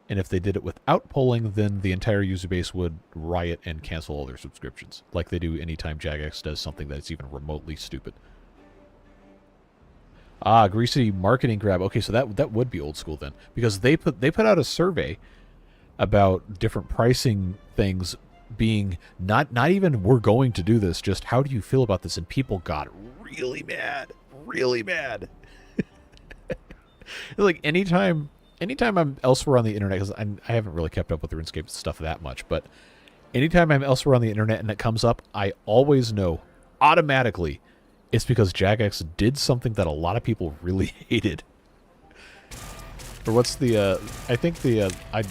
And if they did it without polling, then the entire user base would riot and cancel all their subscriptions. Like they do anytime Jagex does something that's even remotely stupid. Ah, greasy marketing grab. Okay, so that would be old school then, because they put out a survey about different pricing things being not even we're going to do this, just how do you feel about this, and people got really mad, really mad. Like anytime I'm elsewhere on the internet, because I haven't really kept up with the RuneScape stuff that much, but anytime I'm elsewhere on the internet and it comes up, I always know automatically it's because Jagex did something that a lot of people really hated. Or what's the I think the I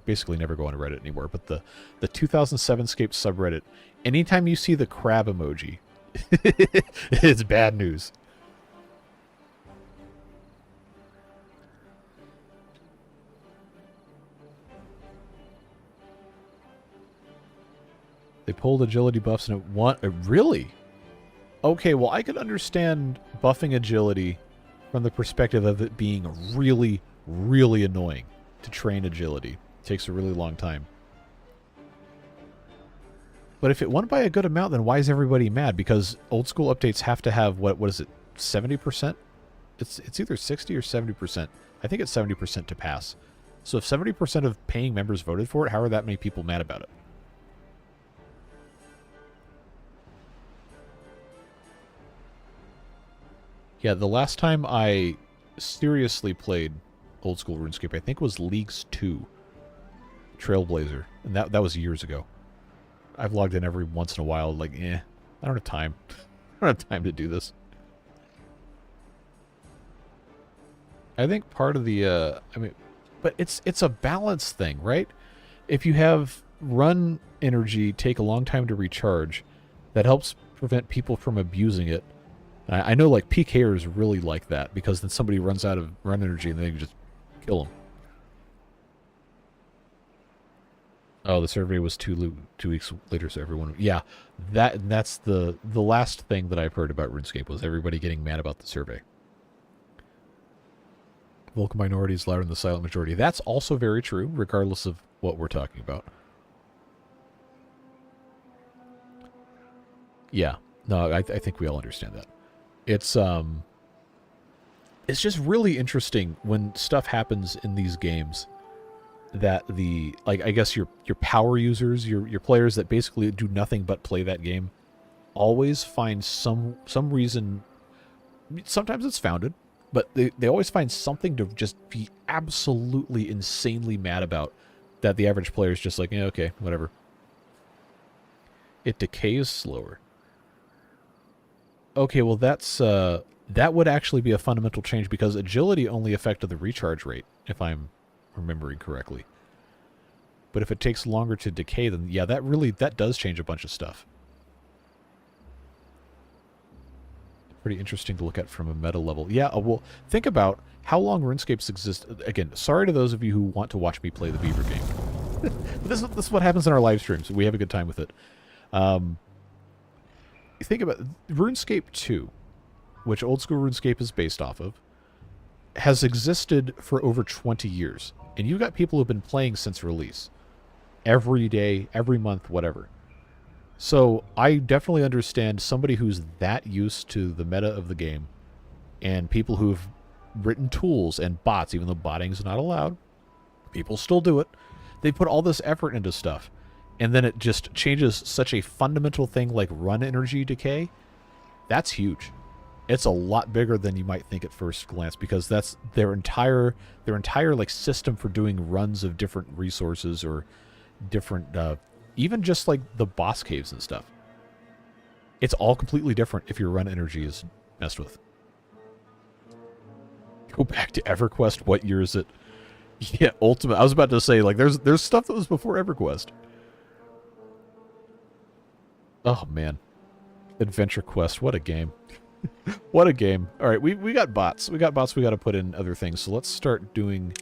basically never go on Reddit anymore, but the 2007 Scape subreddit, anytime you see the crab emoji, it's bad news. They pulled agility buffs and really? Okay, well I could understand buffing agility from the perspective of it being really, really annoying to train agility. It takes a really long time. But if it went by a good amount, then why is everybody mad? Because old school updates have to have, what is it, 70%? It's either 60 or 70%. I think it's 70% to pass. So if 70% of paying members voted for it, how are that many people mad about it? Yeah, the last time I seriously played old school RuneScape, I think was Leagues 2 Trailblazer, and that was years ago. I've logged in every once in a while, like, I don't have time. I don't have time to do this. I think part of the, but it's a balance thing, right? If you have run energy take a long time to recharge, that helps prevent people from abusing it. I know, like, PKers really like that, because then somebody runs out of run energy and they can just kill them. Oh, the survey was 2 weeks later, so everyone... Yeah, that's the last thing that I've heard about RuneScape, was everybody getting mad about the survey. Vocal minority is louder than the silent majority. That's also very true, regardless of what we're talking about. Yeah, no, I think we all understand that. It's just really interesting when stuff happens in these games that I guess your power users, your players that basically do nothing but play that game, always find some reason. Sometimes it's founded, but they always find something to just be absolutely insanely mad about, that the average player is just like, yeah, okay, whatever. It decays slower. Okay, well that's that would actually be a fundamental change, because agility only affected the recharge rate, if I'm remembering correctly. But if it takes longer to decay, then yeah, that does change a bunch of stuff. Pretty interesting to look at from a meta level. Yeah, well, think about how long RuneScapes exist. Again, sorry to those of you who want to watch me play the Beaver game. This is what happens in our live streams. We have a good time with it. Think about RuneScape 2, which old school RuneScape is based off of, has existed for over 20 years. And you've got people who've been playing since release. Every day, every month, whatever. So I definitely understand somebody who's that used to the meta of the game, and people who've written tools and bots, even though botting is not allowed. People still do it. They put all this effort into stuff. And then it just changes such a fundamental thing like run energy decay. That's huge. It's a lot bigger than you might think at first glance, because that's their entire like system for doing runs of different resources, or different even just like the boss caves and stuff. It's all completely different if your run energy is messed with. Go back to EverQuest. What year is it? Yeah, Ultimate. I was about to say, like, there's stuff that was before EverQuest. Oh, man. Adventure Quest. What a game. What a game. All right, we got bots. We got bots we got to put in other things. So let's start doing,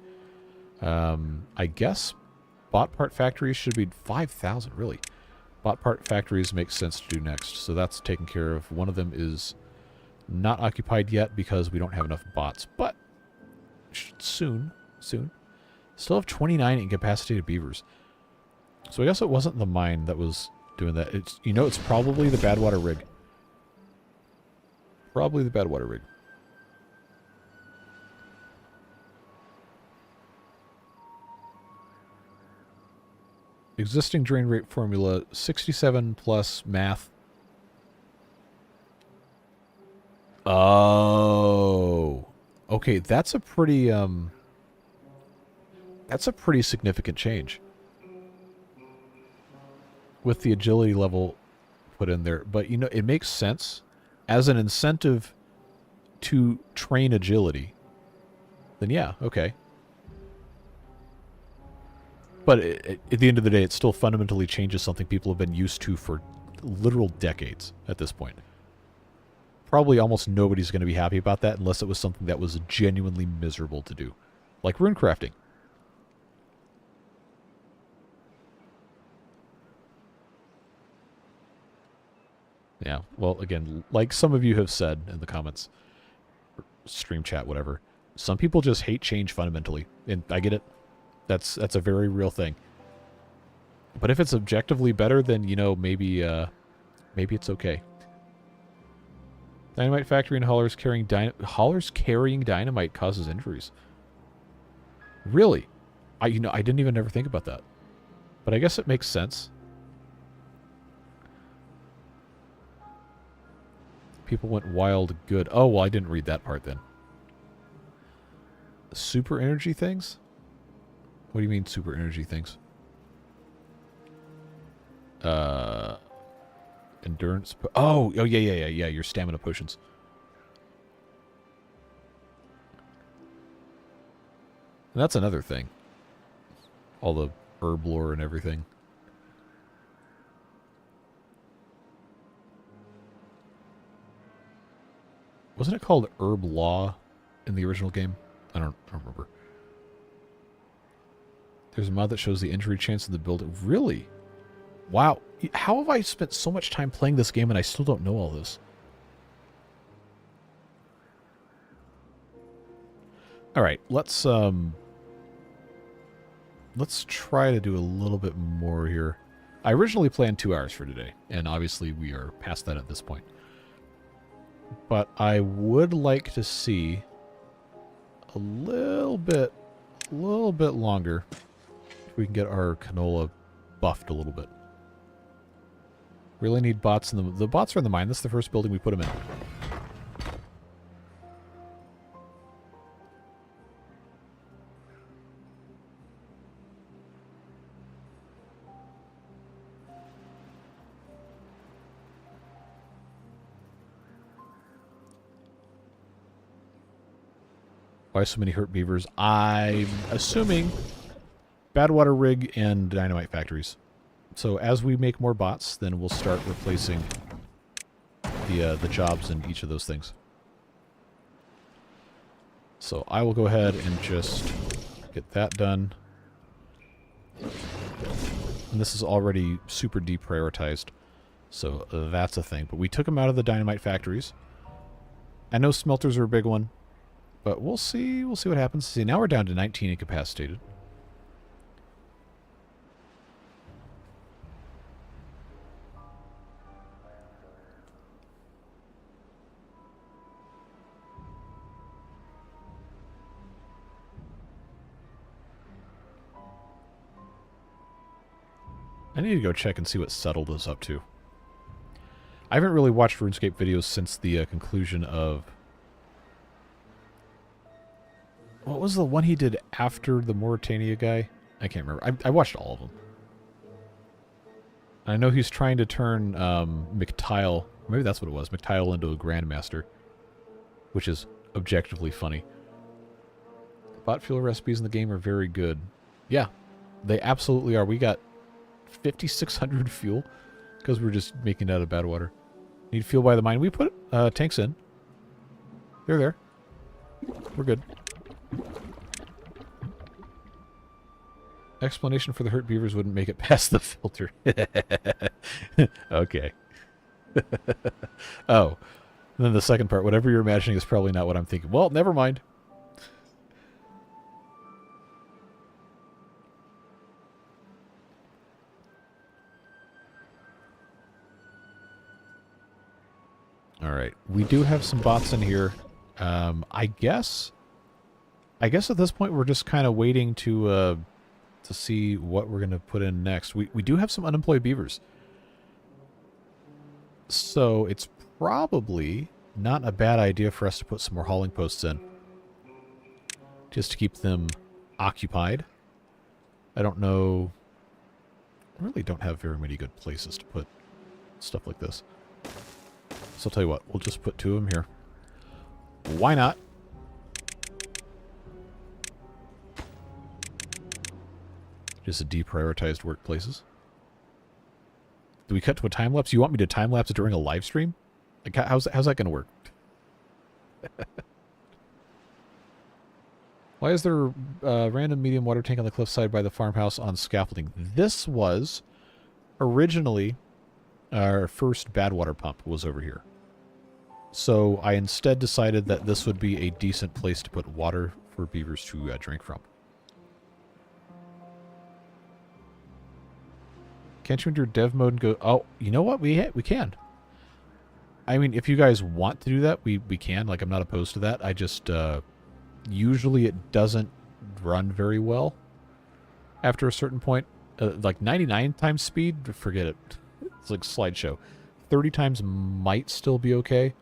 I guess, bot part factories should be 5,000, really. Bot part factories makes sense to do next. So that's taken care of. One of them is not occupied yet because we don't have enough bots. But soon. Still have 29 incapacitated beavers. So I guess it wasn't the mine that was doing that. It's, it's probably the Badwater rig. Probably the Badwater rig. Existing drain rate formula, 67 plus math. Oh. Okay, that's a pretty significant change. With the agility level put in there. But, you know, it makes sense. As an incentive to train agility, then yeah, okay. But at the end of the day, it still fundamentally changes something people have been used to for literal decades at this point. Probably almost nobody's going to be happy about that unless it was something that was genuinely miserable to do. Like rune crafting. Yeah, well, again, like some of you have said in the comments, stream chat, whatever, some people just hate change fundamentally, and I get it. That's a very real thing. But if it's objectively better, then, you know, maybe it's okay. Dynamite factory and haulers carrying dynamite causes injuries. Really? I didn't even ever think about that. But I guess it makes sense. People went wild good. Oh, well, I didn't read that part then. Super energy things? What do you mean super energy things? Endurance. Oh, yeah. Your stamina potions. And that's another thing. All the herb lore and everything. Wasn't it called Herb Law in the original game? I don't remember. There's a mod that shows the injury chance of the build. Really? Wow. How have I spent so much time playing this game and I still don't know all this? All right, let's try to do a little bit more here. I originally planned 2 hours for today, and obviously we are past that at this point. But I would like to see a little bit longer if we can get our canola buffed a little bit. Really need bots in the bots are in the mine. This is the first building we put them in. Why so many hurt beavers? I'm assuming Badwater rig and dynamite factories. So as we make more bots, then we'll start replacing the jobs in each of those things. So I will go ahead and just get that done. And this is already super deprioritized, so that's a thing. But we took them out of the dynamite factories. I know smelters are a big one. But we'll see. We'll see what happens. See, now we're down to 19 incapacitated. I need to go check and see what Settled is up to. I haven't really watched RuneScape videos since the conclusion of... What was the one he did after the Mauritania guy? I can't remember. I watched all of them. I know he's trying to turn McTile, maybe that's what it was, McTile into a Grandmaster, which is objectively funny. Bot fuel recipes in the game are very good. Yeah, they absolutely are. We got 5,600 fuel because we're just making it out of bad water. Need fuel by the mine. We put tanks in. They're there. We're good. Explanation for the hurt beavers wouldn't make it past the filter. Okay. Oh. And then the second part, whatever you're imagining is probably not what I'm thinking. Well, never mind. Alright. We do have some bots in here. I guess at this point we're just kind of waiting to to see what we're going to put in next. We do have some unemployed beavers. So it's probably not a bad idea for us to put some more hauling posts in. Just to keep them occupied. I don't know. I really don't have very many good places to put stuff like this. So I'll tell you what, we'll just put 2 of them here. Why not? Just deprioritized workplaces. Do we cut to a time lapse? You want me to time lapse during a live stream? Like, how's that going to work? Why is there a random medium water tank on the cliffside by the farmhouse on scaffolding? This was originally our first bad water pump was over here. So I instead decided that this would be a decent place to put water for beavers to drink from. Can't you enter dev mode and go, oh, you know what? We can. I mean, if you guys want to do that, we can. Like, I'm not opposed to that. I just, usually it doesn't run very well after a certain point. Like 99 times speed, forget it. It's like slideshow. 30 times might still be okay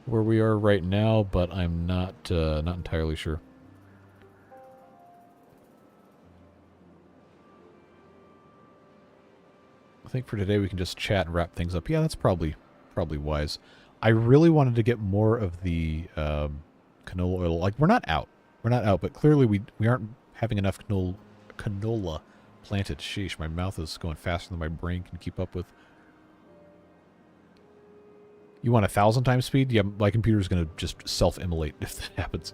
where we are right now, but I'm not entirely sure. I think for today we can just chat and wrap things up. Yeah, that's probably wise. I really wanted to get more of the canola oil. Like, we're not out, but clearly we aren't having enough canola planted. Sheesh, my mouth is going faster than my brain can keep up with. You want 1,000 times speed? Yeah, my computer's going to just self-immolate if that happens.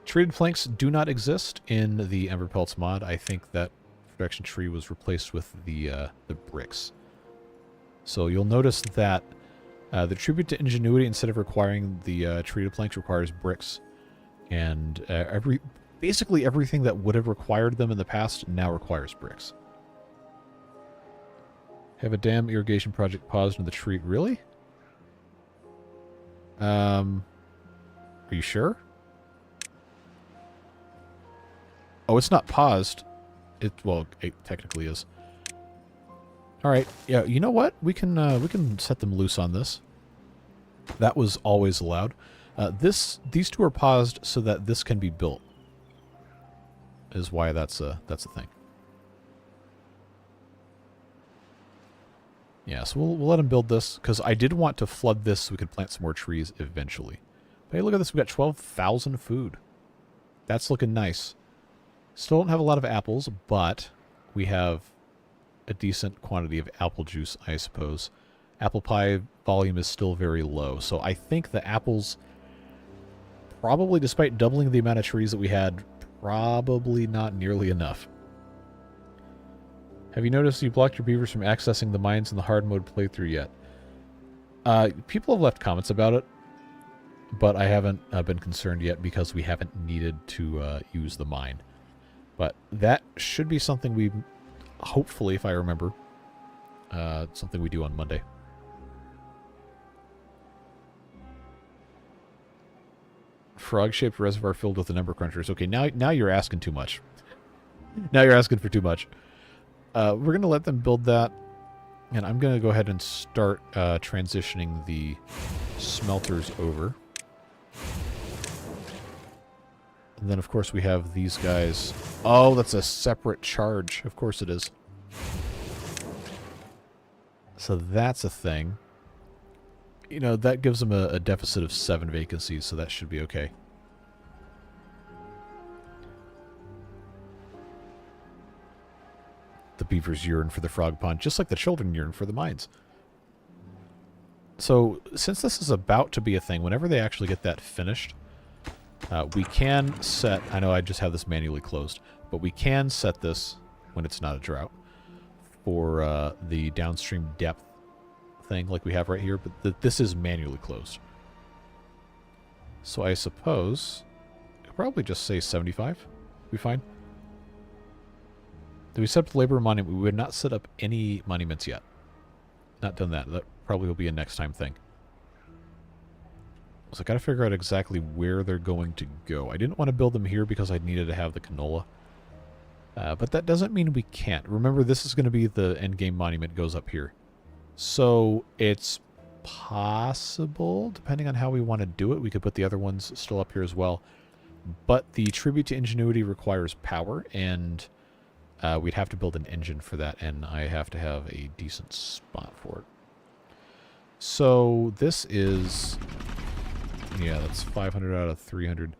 Treated planks do not exist in the Emberpelts mod. I think that production tree was replaced with the bricks. So you'll notice that the tribute to ingenuity, instead of requiring the treated planks, requires bricks. And basically everything that would have required them in the past now requires bricks. Have a dam irrigation project paused in the tree. Really? Are you sure? Oh, it's not paused. Well, it technically is. All right. Yeah, you know what? We can set them loose on this. That was always allowed. These 2 are paused so that this can be built. Is why that's a thing. Yeah, so we'll let them build this, because I did want to flood this so we could plant some more trees eventually. But hey, look at this. We got 12,000 food. That's looking nice. Still don't have a lot of apples, but we have a decent quantity of apple juice, I suppose. Apple pie volume is still very low, so I think the apples, probably despite doubling the amount of trees that we had, probably not nearly enough. Have you noticed you blocked your beavers from accessing the mines in the hard mode playthrough yet? People have left comments about it, but I haven't been concerned yet because we haven't needed to use the mine. But that should be something we, hopefully, if I remember, something we do on Monday. Frog-shaped reservoir filled with the number crunchers. Okay, now you're asking too much. Now you're asking for too much. We're going to let them build that, and I'm going to go ahead and start transitioning the smelters over. And then, of course, we have these guys. Oh, that's a separate charge. Of course it is. So that's a thing. You know, that gives them a deficit of 7 vacancies, so that should be okay. The beavers yearn for the frog pond, just like the children yearn for the mines. So, since this is about to be a thing, whenever they actually get that finished, we can set... I know I just have this manually closed, but we can set this, when it's not a drought, for the downstream depth thing like we have right here, but this is manually closed. So I suppose... I could probably just say 75. We fine? Do we set up the labor monument? We would not set up any monuments yet. Not done that. That probably will be a next time thing. So I got to figure out exactly where they're going to go. I didn't want to build them here because I needed to have the canola. But that doesn't mean we can't. Remember, this is going to be the endgame monument goes up here. So it's possible, depending on how we want to do it, we could put the other ones still up here as well. But the tribute to ingenuity requires power, and we'd have to build an engine for that, and I have to have a decent spot for it. So this is, yeah, that's 500 out of 300.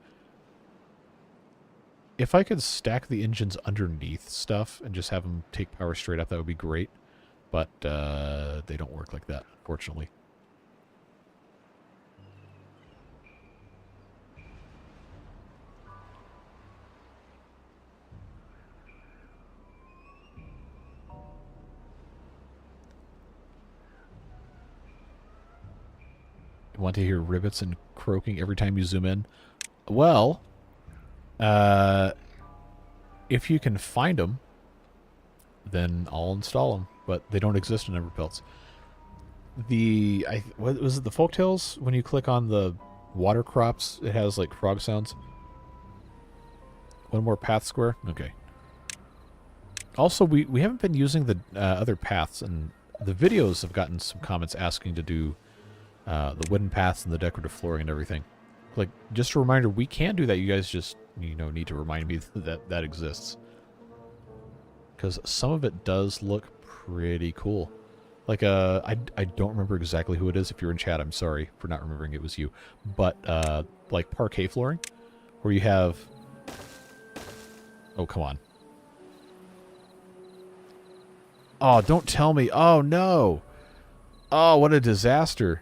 If I could stack the engines underneath stuff and just have them take power straight up, that would be great. But they don't work like that, unfortunately. You want to hear rivets and croaking every time you zoom in? Well, if you can find them, then I'll install them. But they don't exist in Emberpelts. What was it, the folktales? When you click on the water crops, it has like frog sounds. One more path square. Okay. Also, we haven't been using the other paths, and the videos have gotten some comments asking to do the wooden paths and the decorative flooring and everything. Like, just a reminder, we can do that. You guys just, need to remind me that that exists. Because some of it does look pretty cool. Like, I don't remember exactly who it is. If you're in chat, I'm sorry for not remembering it was you. But, like parquet flooring, where you have... Oh, come on. Oh, don't tell me. Oh, no. Oh, what a disaster.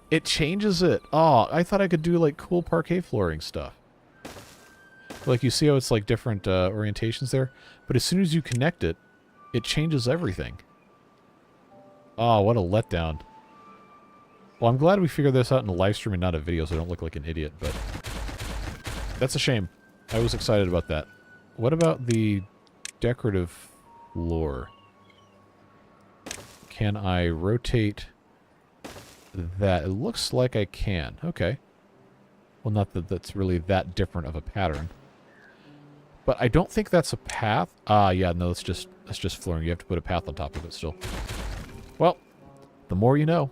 It changes it. Oh, I thought I could do, like, cool parquet flooring stuff. Like, you see how it's, like, different orientations there? But as soon as you connect it, it changes everything. Oh, what a letdown. Well, I'm glad we figured this out in a live stream and not a video, so I don't look like an idiot, but... That's a shame. I was excited about that. What about the decorative floor? Can I rotate that? It looks like I can. Okay. Well, not that that's really that different of a pattern. But I don't think that's a path. Yeah, no, that's just flooring. You have to put a path on top of it still. Well, the more you know.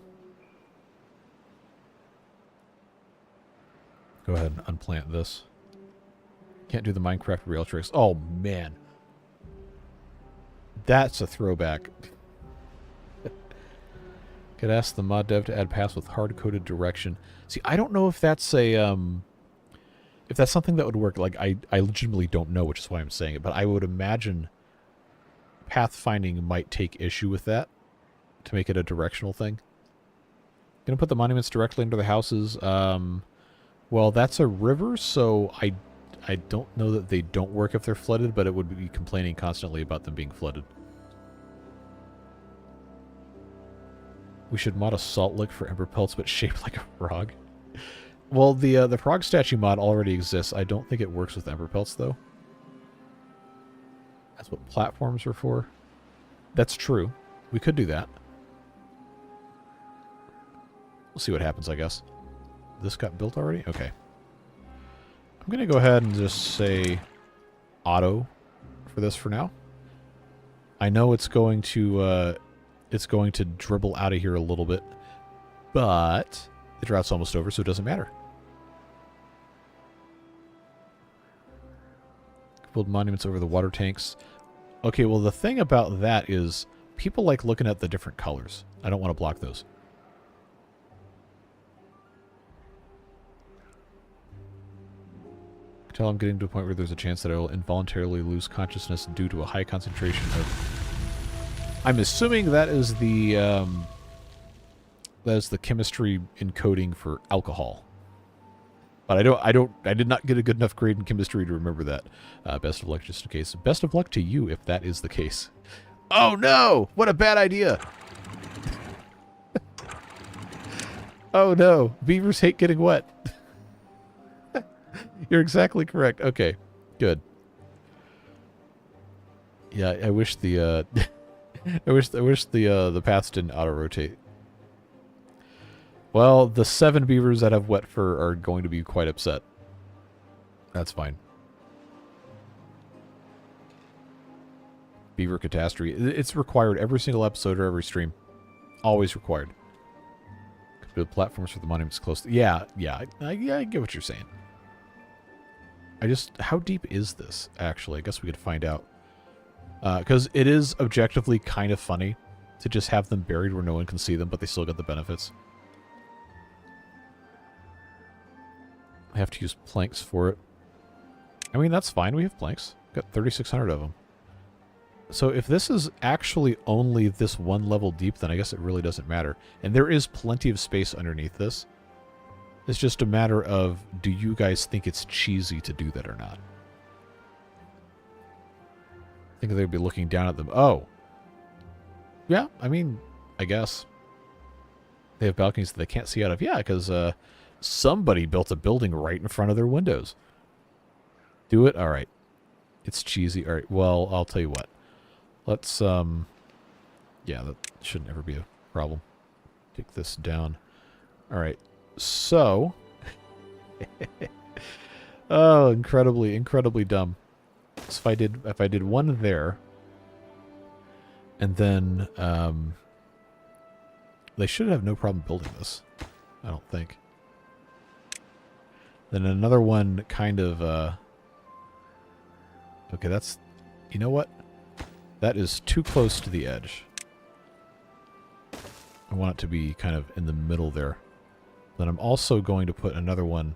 Go ahead and unplant this. Can't do the Minecraft rail tricks. Oh, man. That's a throwback. Could ask the mod dev to add paths with hard-coded direction. See, I don't know if that's a, if that's something that would work. Like, I legitimately don't know, which is why I'm saying it. But I would imagine pathfinding might take issue with that to make it a directional thing. Gonna put the monuments directly into the houses. Well, that's a river, so I don't know that they don't work if they're flooded, but it would be complaining constantly about them being flooded. We should mod a salt lick for Emberpelts, but shaped like a frog. Well, the frog statue mod already exists. I don't think it works with Emberpelts, though. That's what platforms are for. That's true. We could do that. We'll see what happens, I guess. This got built already? Okay. I'm going to go ahead and just say auto for this for now. I know it's going to dribble out of here a little bit, but the drought's almost over, so it doesn't matter. Build monuments over the water tanks. Okay, well, the thing about that is people like looking at the different colors. I don't want to block those. Tell I'm getting to a point where there's a chance that I will involuntarily lose consciousness due to a high concentration of... I'm assuming that is the chemistry encoding for alcohol. But I did not get a good enough grade in chemistry to remember that. Best of luck just in case. Best of luck to you if that is the case. Oh no! What a bad idea! Oh no! Beavers hate getting wet. You're exactly correct. Okay, good. Yeah, I wish the I wish the paths didn't auto rotate. Well, the 7 beavers that have wet fur are going to be quite upset. That's fine. Beaver catastrophe. It's required every single episode or every stream. Always required. Build platforms for the monuments close to... Yeah, I get what you're saying. How deep is this, actually? I guess we could find out. Because it is objectively kind of funny to just have them buried where no one can see them, but they still get the benefits. I have to use planks for it. I mean, that's fine. We have planks. Got 3,600 of them. So if this is actually only this one level deep, then I guess it really doesn't matter. And there is plenty of space underneath this. It's just a matter of, do you guys think it's cheesy to do that or not? I think they'd be looking down at them. Oh. Yeah, I mean, I guess. They have balconies that they can't see out of. Yeah, because somebody built a building right in front of their windows. Do it? All right. It's cheesy. All right, well, I'll tell you what. Let's, yeah, that shouldn't ever be a problem. Take this down. All right, so... oh, incredibly dumb. So if I did one there, and then, they should have no problem building this, I don't think. Then another one kind of, okay, that's, you know what? That is too close to the edge. I want it to be kind of in the middle there. Then I'm also going to put another one.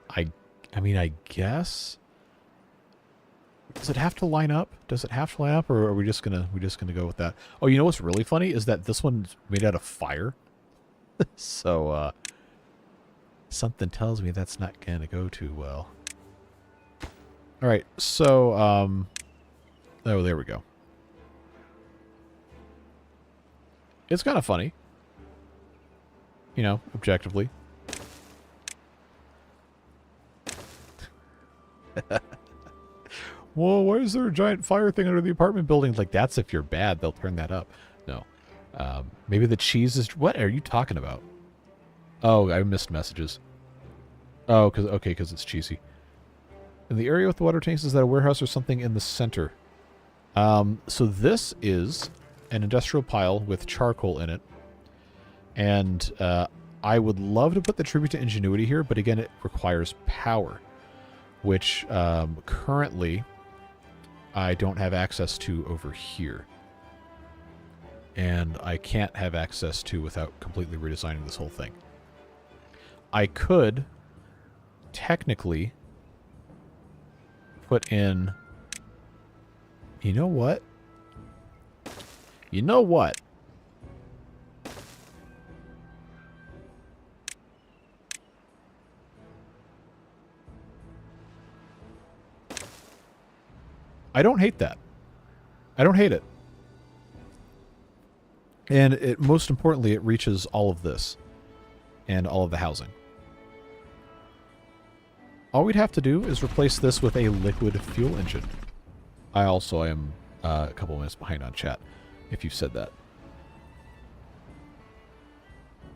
I mean, I guess. Does it have to line up? Does it have to line up, or are we just gonna go with that? Oh, you know what's really funny is that this one's made out of fire. So something tells me that's not gonna go too well. All right, so oh, there we go. It's kind of funny. You know, objectively. Well, why is there a giant fire thing under the apartment building? Like, that's if you're bad, they'll turn that up. No. Maybe the cheese is... What are you talking about? Oh, I missed messages. Oh, because it's cheesy. In the area with the water tanks, is that a warehouse or something in the center? So this is an industrial pile with charcoal in it. And I would love to put the tribute to ingenuity here, but again, it requires power, which currently I don't have access to over here. And I can't have access to without completely redesigning this whole thing. I could technically put in... You know what? You know what? I don't hate that. I don't hate it. And it, most importantly, it reaches all of this and all of the housing. All we'd have to do is replace this with a liquid fuel engine. I also am a couple minutes behind on chat, if you've said that.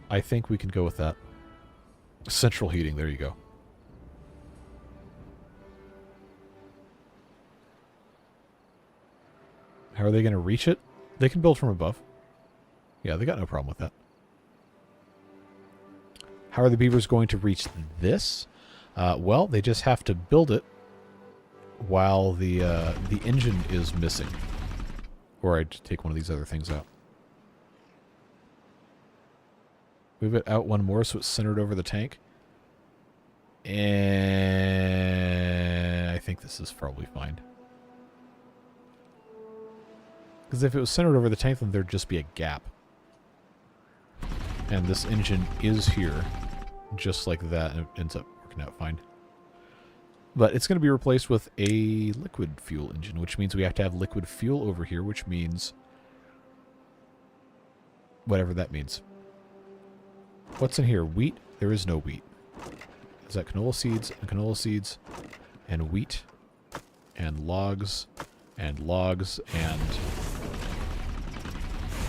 I think we can go with that. Central heating, there you go. How are they going to reach it? They can build from above. Yeah, they got no problem with that. How are the beavers going to reach this? Well, they just have to build it while the engine is missing. Or I'd take one of these other things out. Move it out one more so it's centered over the tank. And I think this is probably fine. Because if it was centered over the tank, then there'd just be a gap. And this engine is here, just like that, and it ends up working out fine. But it's going to be replaced with a liquid fuel engine, which means we have to have liquid fuel over here, which means whatever that means. What's in here? Wheat? There is no wheat. Is that canola seeds and wheat and logs and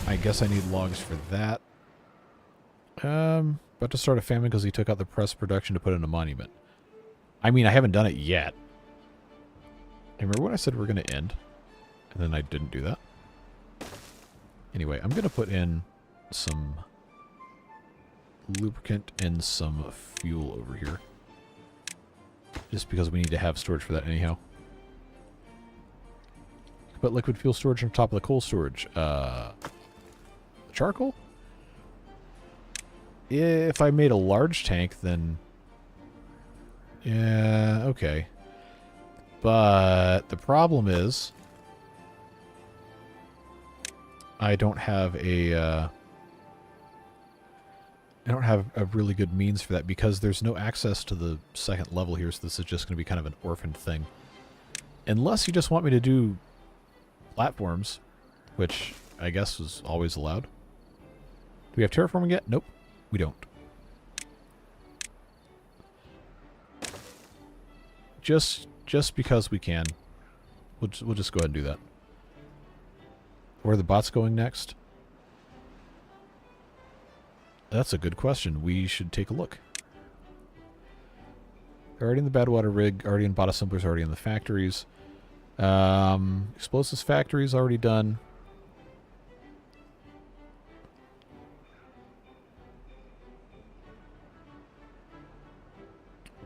I guess I need logs for that. But About to start a famine because he took out the press production to put in a monument. I mean, I haven't done it yet. I remember when I said we're going to end, and then I didn't do that. Anyway, I'm going to put in some lubricant and some fuel over here. Just because we need to have storage for that anyhow. Put liquid fuel storage on top of the coal storage. Charcoal? If I made a large tank, then... yeah, okay. But the problem is... I don't have a... I don't have a really good means for that because there's no access to the second level here, so this is just going to be kind of an orphaned thing. Unless you just want me to do platforms, which I guess was always allowed. Do we have terraforming yet? Nope, we don't. Just because we can. We'll just go ahead and do that. Where are the bots going next? That's a good question. We should take a look. They're already in the Badwater rig, already in bot assemblers, already in the factories. Explosives factories already done.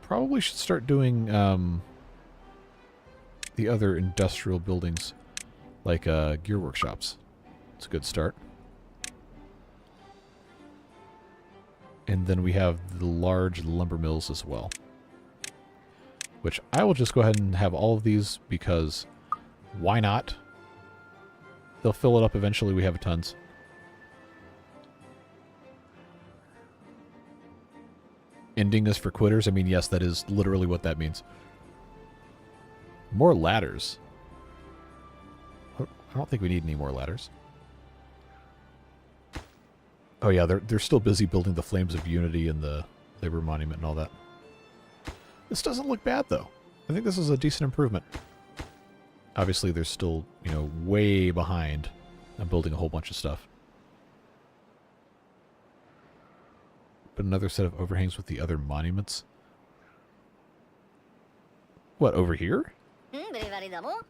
Probably should start doing the other industrial buildings, like gear workshops. It's a good start. And then we have the large lumber mills as well. Which I will just go ahead and have all of these because why not? They'll fill it up eventually. We have tons. Ending is for quitters. I mean, yes, that is literally what that means. More ladders. I don't think we need any more ladders. Oh yeah, they're still busy building the Flames of Unity and the Labor Monument and all that. This doesn't look bad, though. I think this is a decent improvement. Obviously, they're still, you know, way behind on building a whole bunch of stuff. But another set of overhangs with the other monuments. What, over here? Well,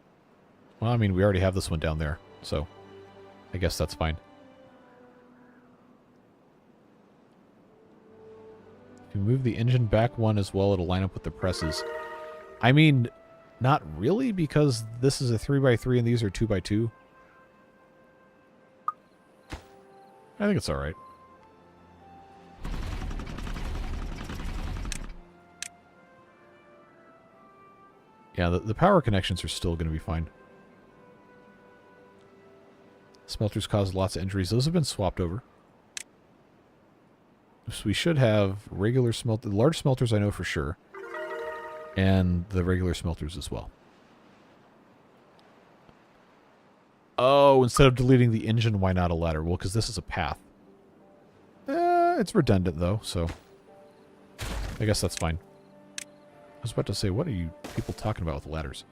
I mean, we already have this one down there, so I guess that's fine. If you move the engine back one as well, it'll line up with the presses. I mean, not really, because this is a 3x3 and these are 2x2. I think it's alright. Yeah, the power connections are still going to be fine. Smelters caused lots of injuries. Those have been swapped over. So we should have regular smelters, large smelters I know for sure, and the regular smelters as well. Oh, instead of deleting the engine, why not a ladder? Well, because this is a path. It's redundant though, so I guess that's fine. I was about to say, what are you people talking about with ladders?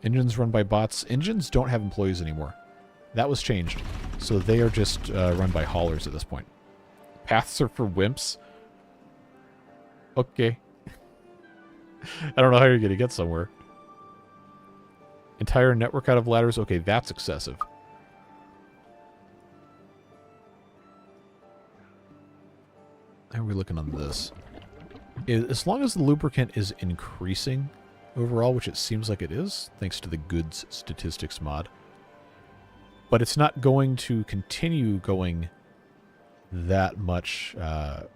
Engines run by bots. Engines don't have employees anymore. That was changed. So they are just run by haulers at this point. Paths are for wimps. Okay. I don't know how you're going to get somewhere. Entire network out of ladders? Okay, that's excessive. How are we looking on this? As long as the lubricant is increasing overall, which it seems like it is, thanks to the goods statistics mod. But it's not going to continue going that much, up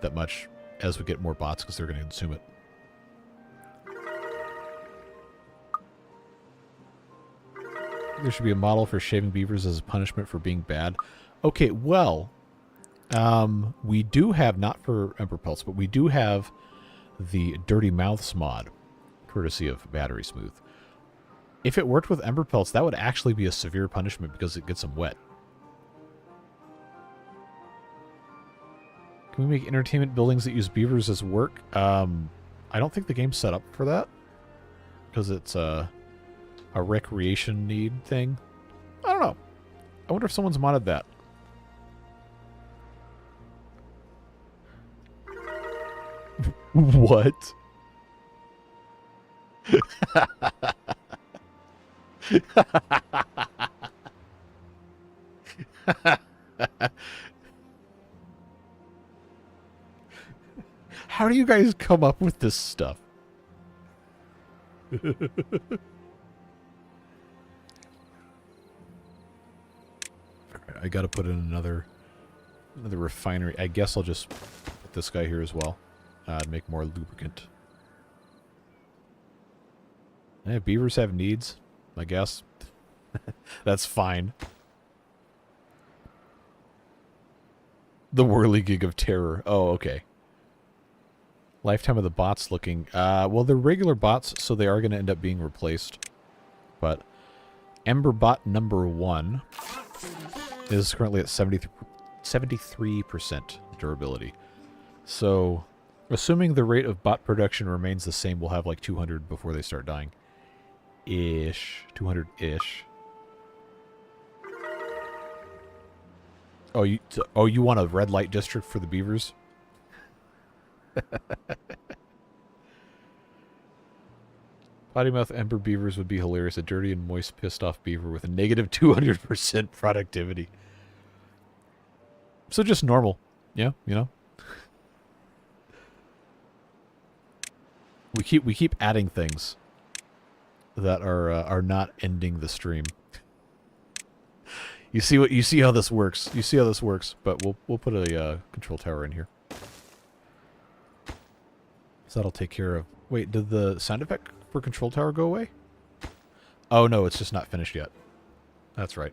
that much as we get more bots because they're going to consume it. There should be a model for shaving beavers as a punishment for being bad. Okay, well, we do have, not for Emberpelts, but we do have the Dirty Mouths mod, courtesy of Battery Smooth. If it worked with Emberpelts, that would actually be a severe punishment because it gets them wet. Can we make entertainment buildings that use beavers as work? I don't think the game's set up for that. Because it's a recreation need thing. I don't know. I wonder if someone's modded that. What? How do you guys come up with this stuff? I gotta put in another refinery. I guess I'll just put this guy here as well. Make more lubricant. Beavers have needs, I guess. That's fine. The Whirligig of Terror. Oh, okay. Lifetime of the bots looking... well, they're regular bots, so they are going to end up being replaced. But Emberbot number 1 is currently at 73% durability. So, assuming the rate of bot production remains the same, we'll have like 200 before they start dying. Ish. 200-ish. Oh, you want a red light district for the beavers? Pottymouth Ember beavers would be hilarious. A dirty and moist, pissed off beaver with a negative 200% productivity. So just normal. Yeah, you know? We keep adding things that are not ending the stream. You see how this works. You see how this works, but we'll put a control tower in here. So that'll take care of... Wait, did the sound effect for control tower go away? Oh no, it's just not finished yet. That's right.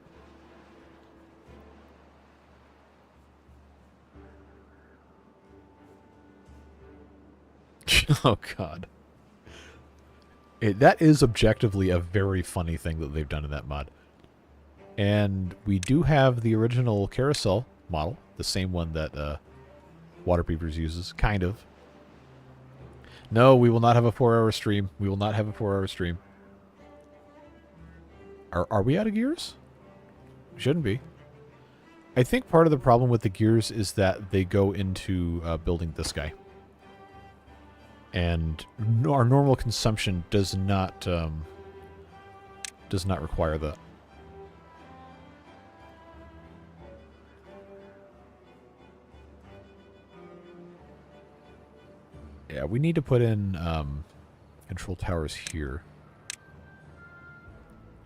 Oh god. That is objectively a very funny thing that they've done in that mod. And we do have the original carousel model, the same one that Water Beavers uses, kind of. No, we will not have a 4-hour stream. We will not have a 4-hour stream. Are we out of gears? Shouldn't be. I think part of the problem with the gears is that they go into building this guy. And our normal consumption does not require that. Yeah, we need to put in control towers here.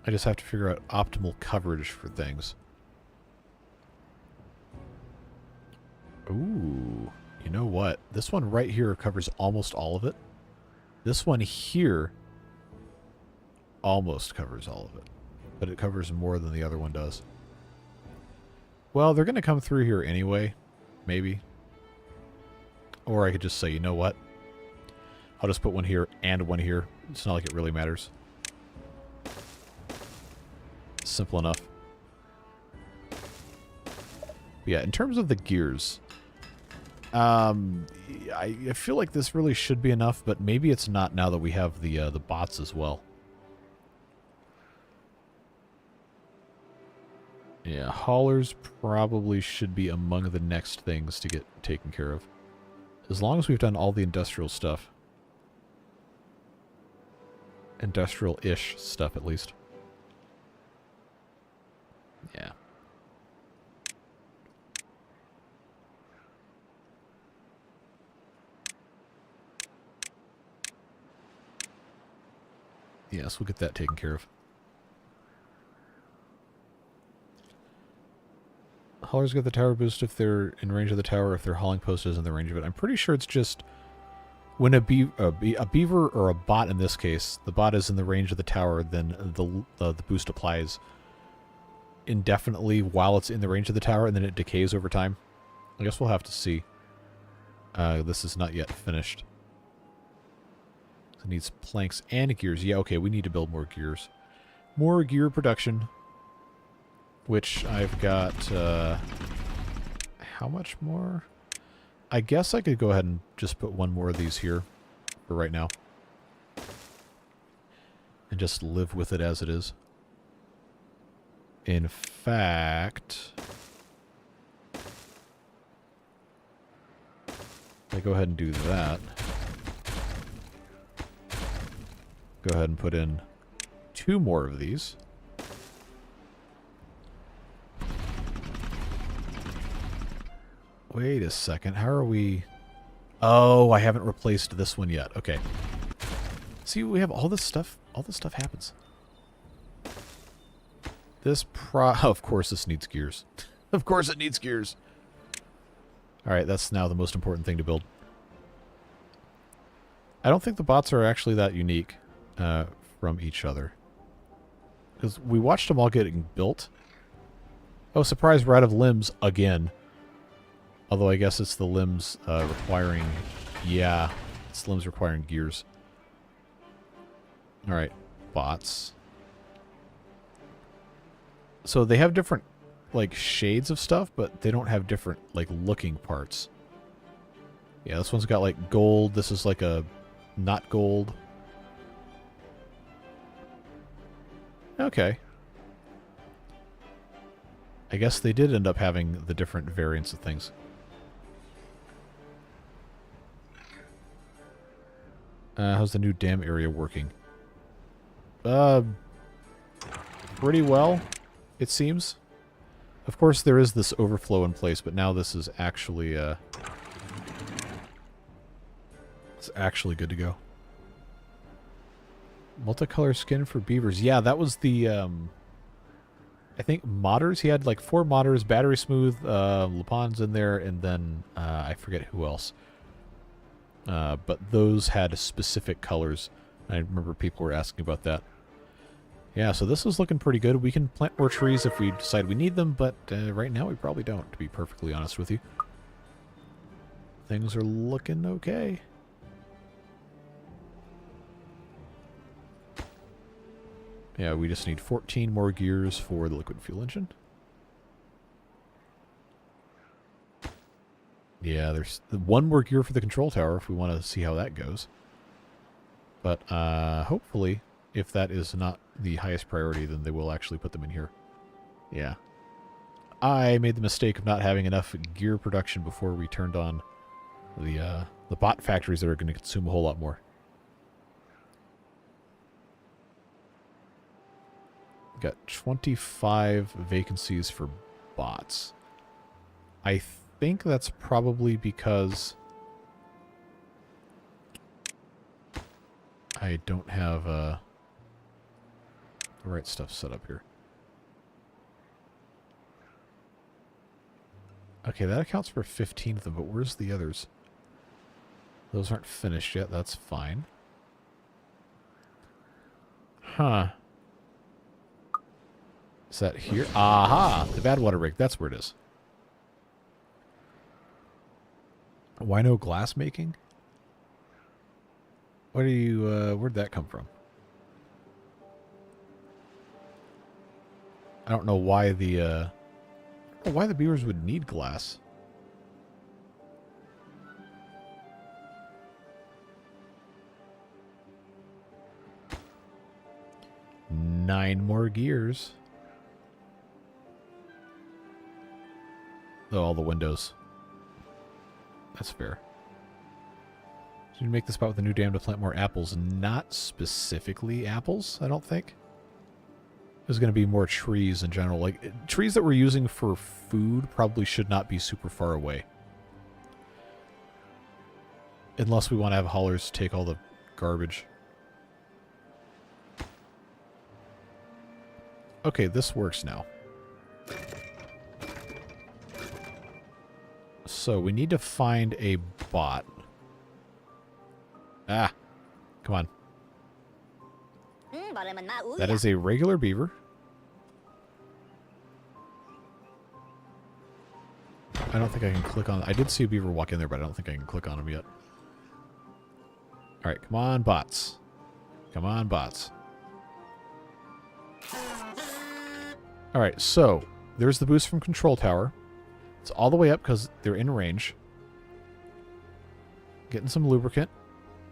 I just have to figure out optimal coverage for things. Ooh, you know what? This one right here covers almost all of it. This one here almost covers all of it. But it covers more than the other one does. Well, they're going to come through here anyway. Maybe. Or I could just say, you know what? I'll just put one here and one here. It's not like it really matters. Simple enough. But yeah, in terms of the gears, I feel like this really should be enough, but maybe it's not now that we have the bots as well. Yeah, haulers probably should be among the next things to get taken care of. As long as we've done all the industrial stuff. Industrial-ish stuff, at least. Yeah. Yes, we'll get that taken care of. Haulers get the tower boost if they're in range of the tower, if their hauling post is in the range of it. I'm pretty sure it's just when a beaver or a bot in this case, the bot is in the range of the tower, then the boost applies indefinitely while it's in the range of the tower, and then it decays over time. I guess we'll have to see. This is not yet finished. It needs planks and gears. Yeah, okay, we need to build more gears. More gear production. Which I've got, how much more? I guess I could go ahead and just put one more of these here for right now. And just live with it as it is. In fact, I go ahead and do that. Go ahead and put in 2 more of these. Wait a second. How are we... Oh, I haven't replaced this one yet. Okay. See, we have all this stuff. All this stuff happens. This of course this needs gears. Of course it needs gears. Alright, that's now the most important thing to build. I don't think the bots are actually that unique from each other. Because we watched them all getting built. Oh, surprise, we're out of limbs again. Although I guess it's the limbs requiring... Yeah, it's limbs requiring gears. Alright, bots. So they have different, like, shades of stuff, but they don't have different, like, looking parts. Yeah, this one's got, like, gold. This is, like, a not gold. Okay. I guess they did end up having the different variants of things. How's the new dam area working? Pretty well, it seems. Of course, there is this overflow in place, but now this is actually, it's actually good to go. Multicolor skin for beavers. Yeah, that was the, I think modders. He had like 4 modders, battery smooth, Lapons in there, and then, I forget who else. But those had specific colors. I remember people were asking about that. Yeah, so this is looking pretty good. We can plant more trees if we decide we need them, but right now we probably don't, to be perfectly honest with you. Things are looking okay. Yeah, we just need 14 more gears for the liquid fuel engine. Yeah, there's 1 more gear for the control tower if we want to see how that goes. But hopefully, if that is not the highest priority, then they will actually put them in here. Yeah. I made the mistake of not having enough gear production before we turned on the bot factories that are going to consume a whole lot more. Got 25 vacancies for bots. I think that's probably because I don't have the right stuff set up here. Okay, that accounts for 15 of them, but where's the others? Those aren't finished yet, that's fine. Huh. Is that here? Aha! The bad water rig, that's where it is. Why no glass making? What are you, where'd that come from? I don't know why the beavers would need glass. Nine more gears. Oh, all the windows. That's fair. So you make the spot with a new dam to plant more apples. Not specifically apples, I don't think. There's going to be more trees in general. Like, trees that we're using for food probably should not be super far away. Unless we want to have haulers take all the garbage. Okay, this works now. So, we need to find a bot. Ah! Come on. That is a regular beaver. I don't think I can click on... I did see a beaver walk in there, but I don't think I can click on him yet. Alright, come on, bots. Come on, bots. Alright, so, there's the boost from Control Tower. It's all the way up because they're in range. Getting some lubricant.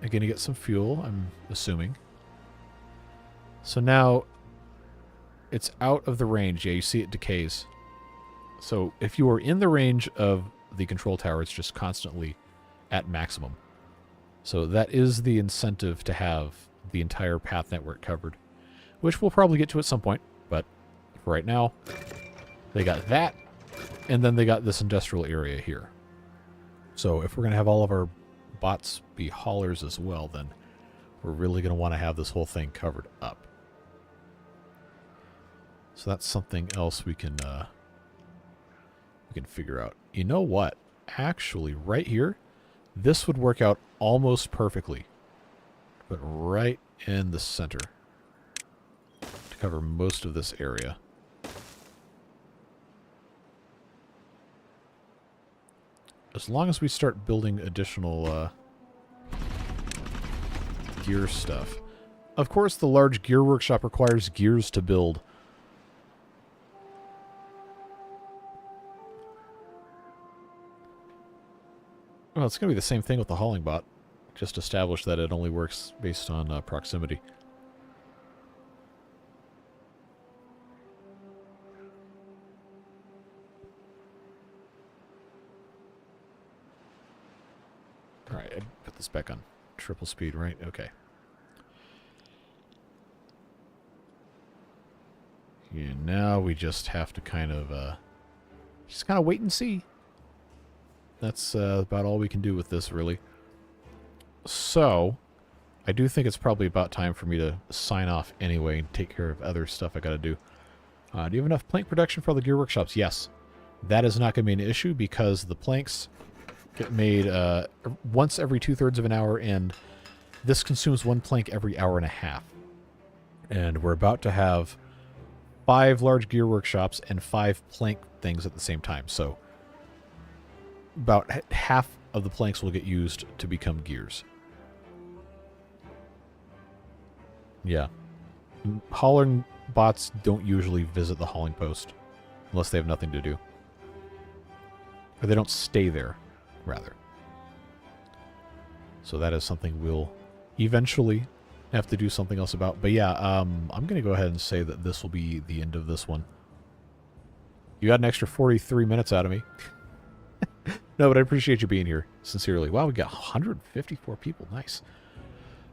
I'm going to get some fuel, I'm assuming. So now, it's out of the range. Yeah, you see it decays. So if you are in the range of the control tower, it's just constantly at maximum. So that is the incentive to have the entire path network covered, which we'll probably get to at some point, but for right now, they got that, and then they got this industrial area here. So if we're going to have all of our bots be haulers as well, then we're really going to want to have this whole thing covered up. So that's something else we can figure out. You know what? Actually, right here, this would work out almost perfectly. But right in the center to cover most of this area. As long as we start building additional gear stuff. Of course, the large gear workshop requires gears to build. Well, it's going to be the same thing with the hauling bot. Just establish that it only works based on proximity. Alright, I put this back on triple speed, right? Okay. Yeah, now we just have to kind of wait and see. That's about all we can do with this, really. So, I do think it's probably about time for me to sign off anyway and take care of other stuff I gotta do. Do you have enough plank production for all the gear workshops? Yes. That is not going to be an issue because the planks get made once every 2/3 of an hour, and this consumes 1 plank every hour and a half. And we're about to have 5 large gear workshops and 5 plank things at the same time. So, about half of the planks will get used to become gears. Yeah. Hauling bots don't usually visit the hauling post unless they have nothing to do. Or they don't stay there, rather. So that is something we'll eventually have to do something else about. But yeah, I'm going to go ahead and say that this will be the end of this one. You got an extra 43 minutes out of me. No, but I appreciate you being here, sincerely. Wow, we got 154 people. Nice.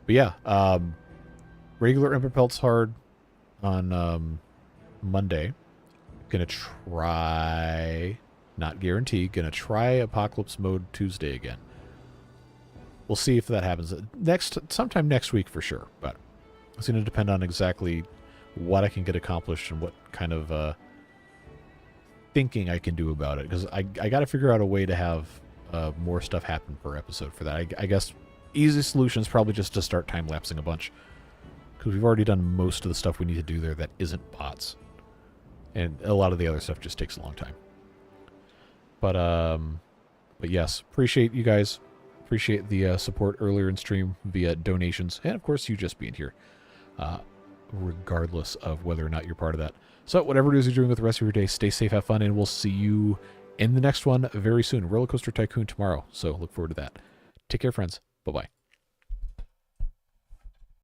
But yeah, regular Emberpelts hard on Monday. Gonna try, not guarantee, gonna try Apocalypse Mode Tuesday again. We'll see if that happens sometime next week for sure, but it's gonna depend on exactly what I can get accomplished and what kind of thinking I can do about it, because I got to figure out a way to have more stuff happen per episode for that. I guess easy solution is probably just to start time-lapsing a bunch, because we've already done most of the stuff we need to do there that isn't bots, and a lot of the other stuff just takes a long time. But yes, appreciate you guys. Appreciate the support earlier in stream via donations, and of course you just being here, regardless of whether or not you're part of that. So whatever it is you're doing with the rest of your day, stay safe, have fun, and we'll see you in the next one very soon. Roller Coaster Tycoon tomorrow, so look forward to that. Take care, friends. Bye-bye.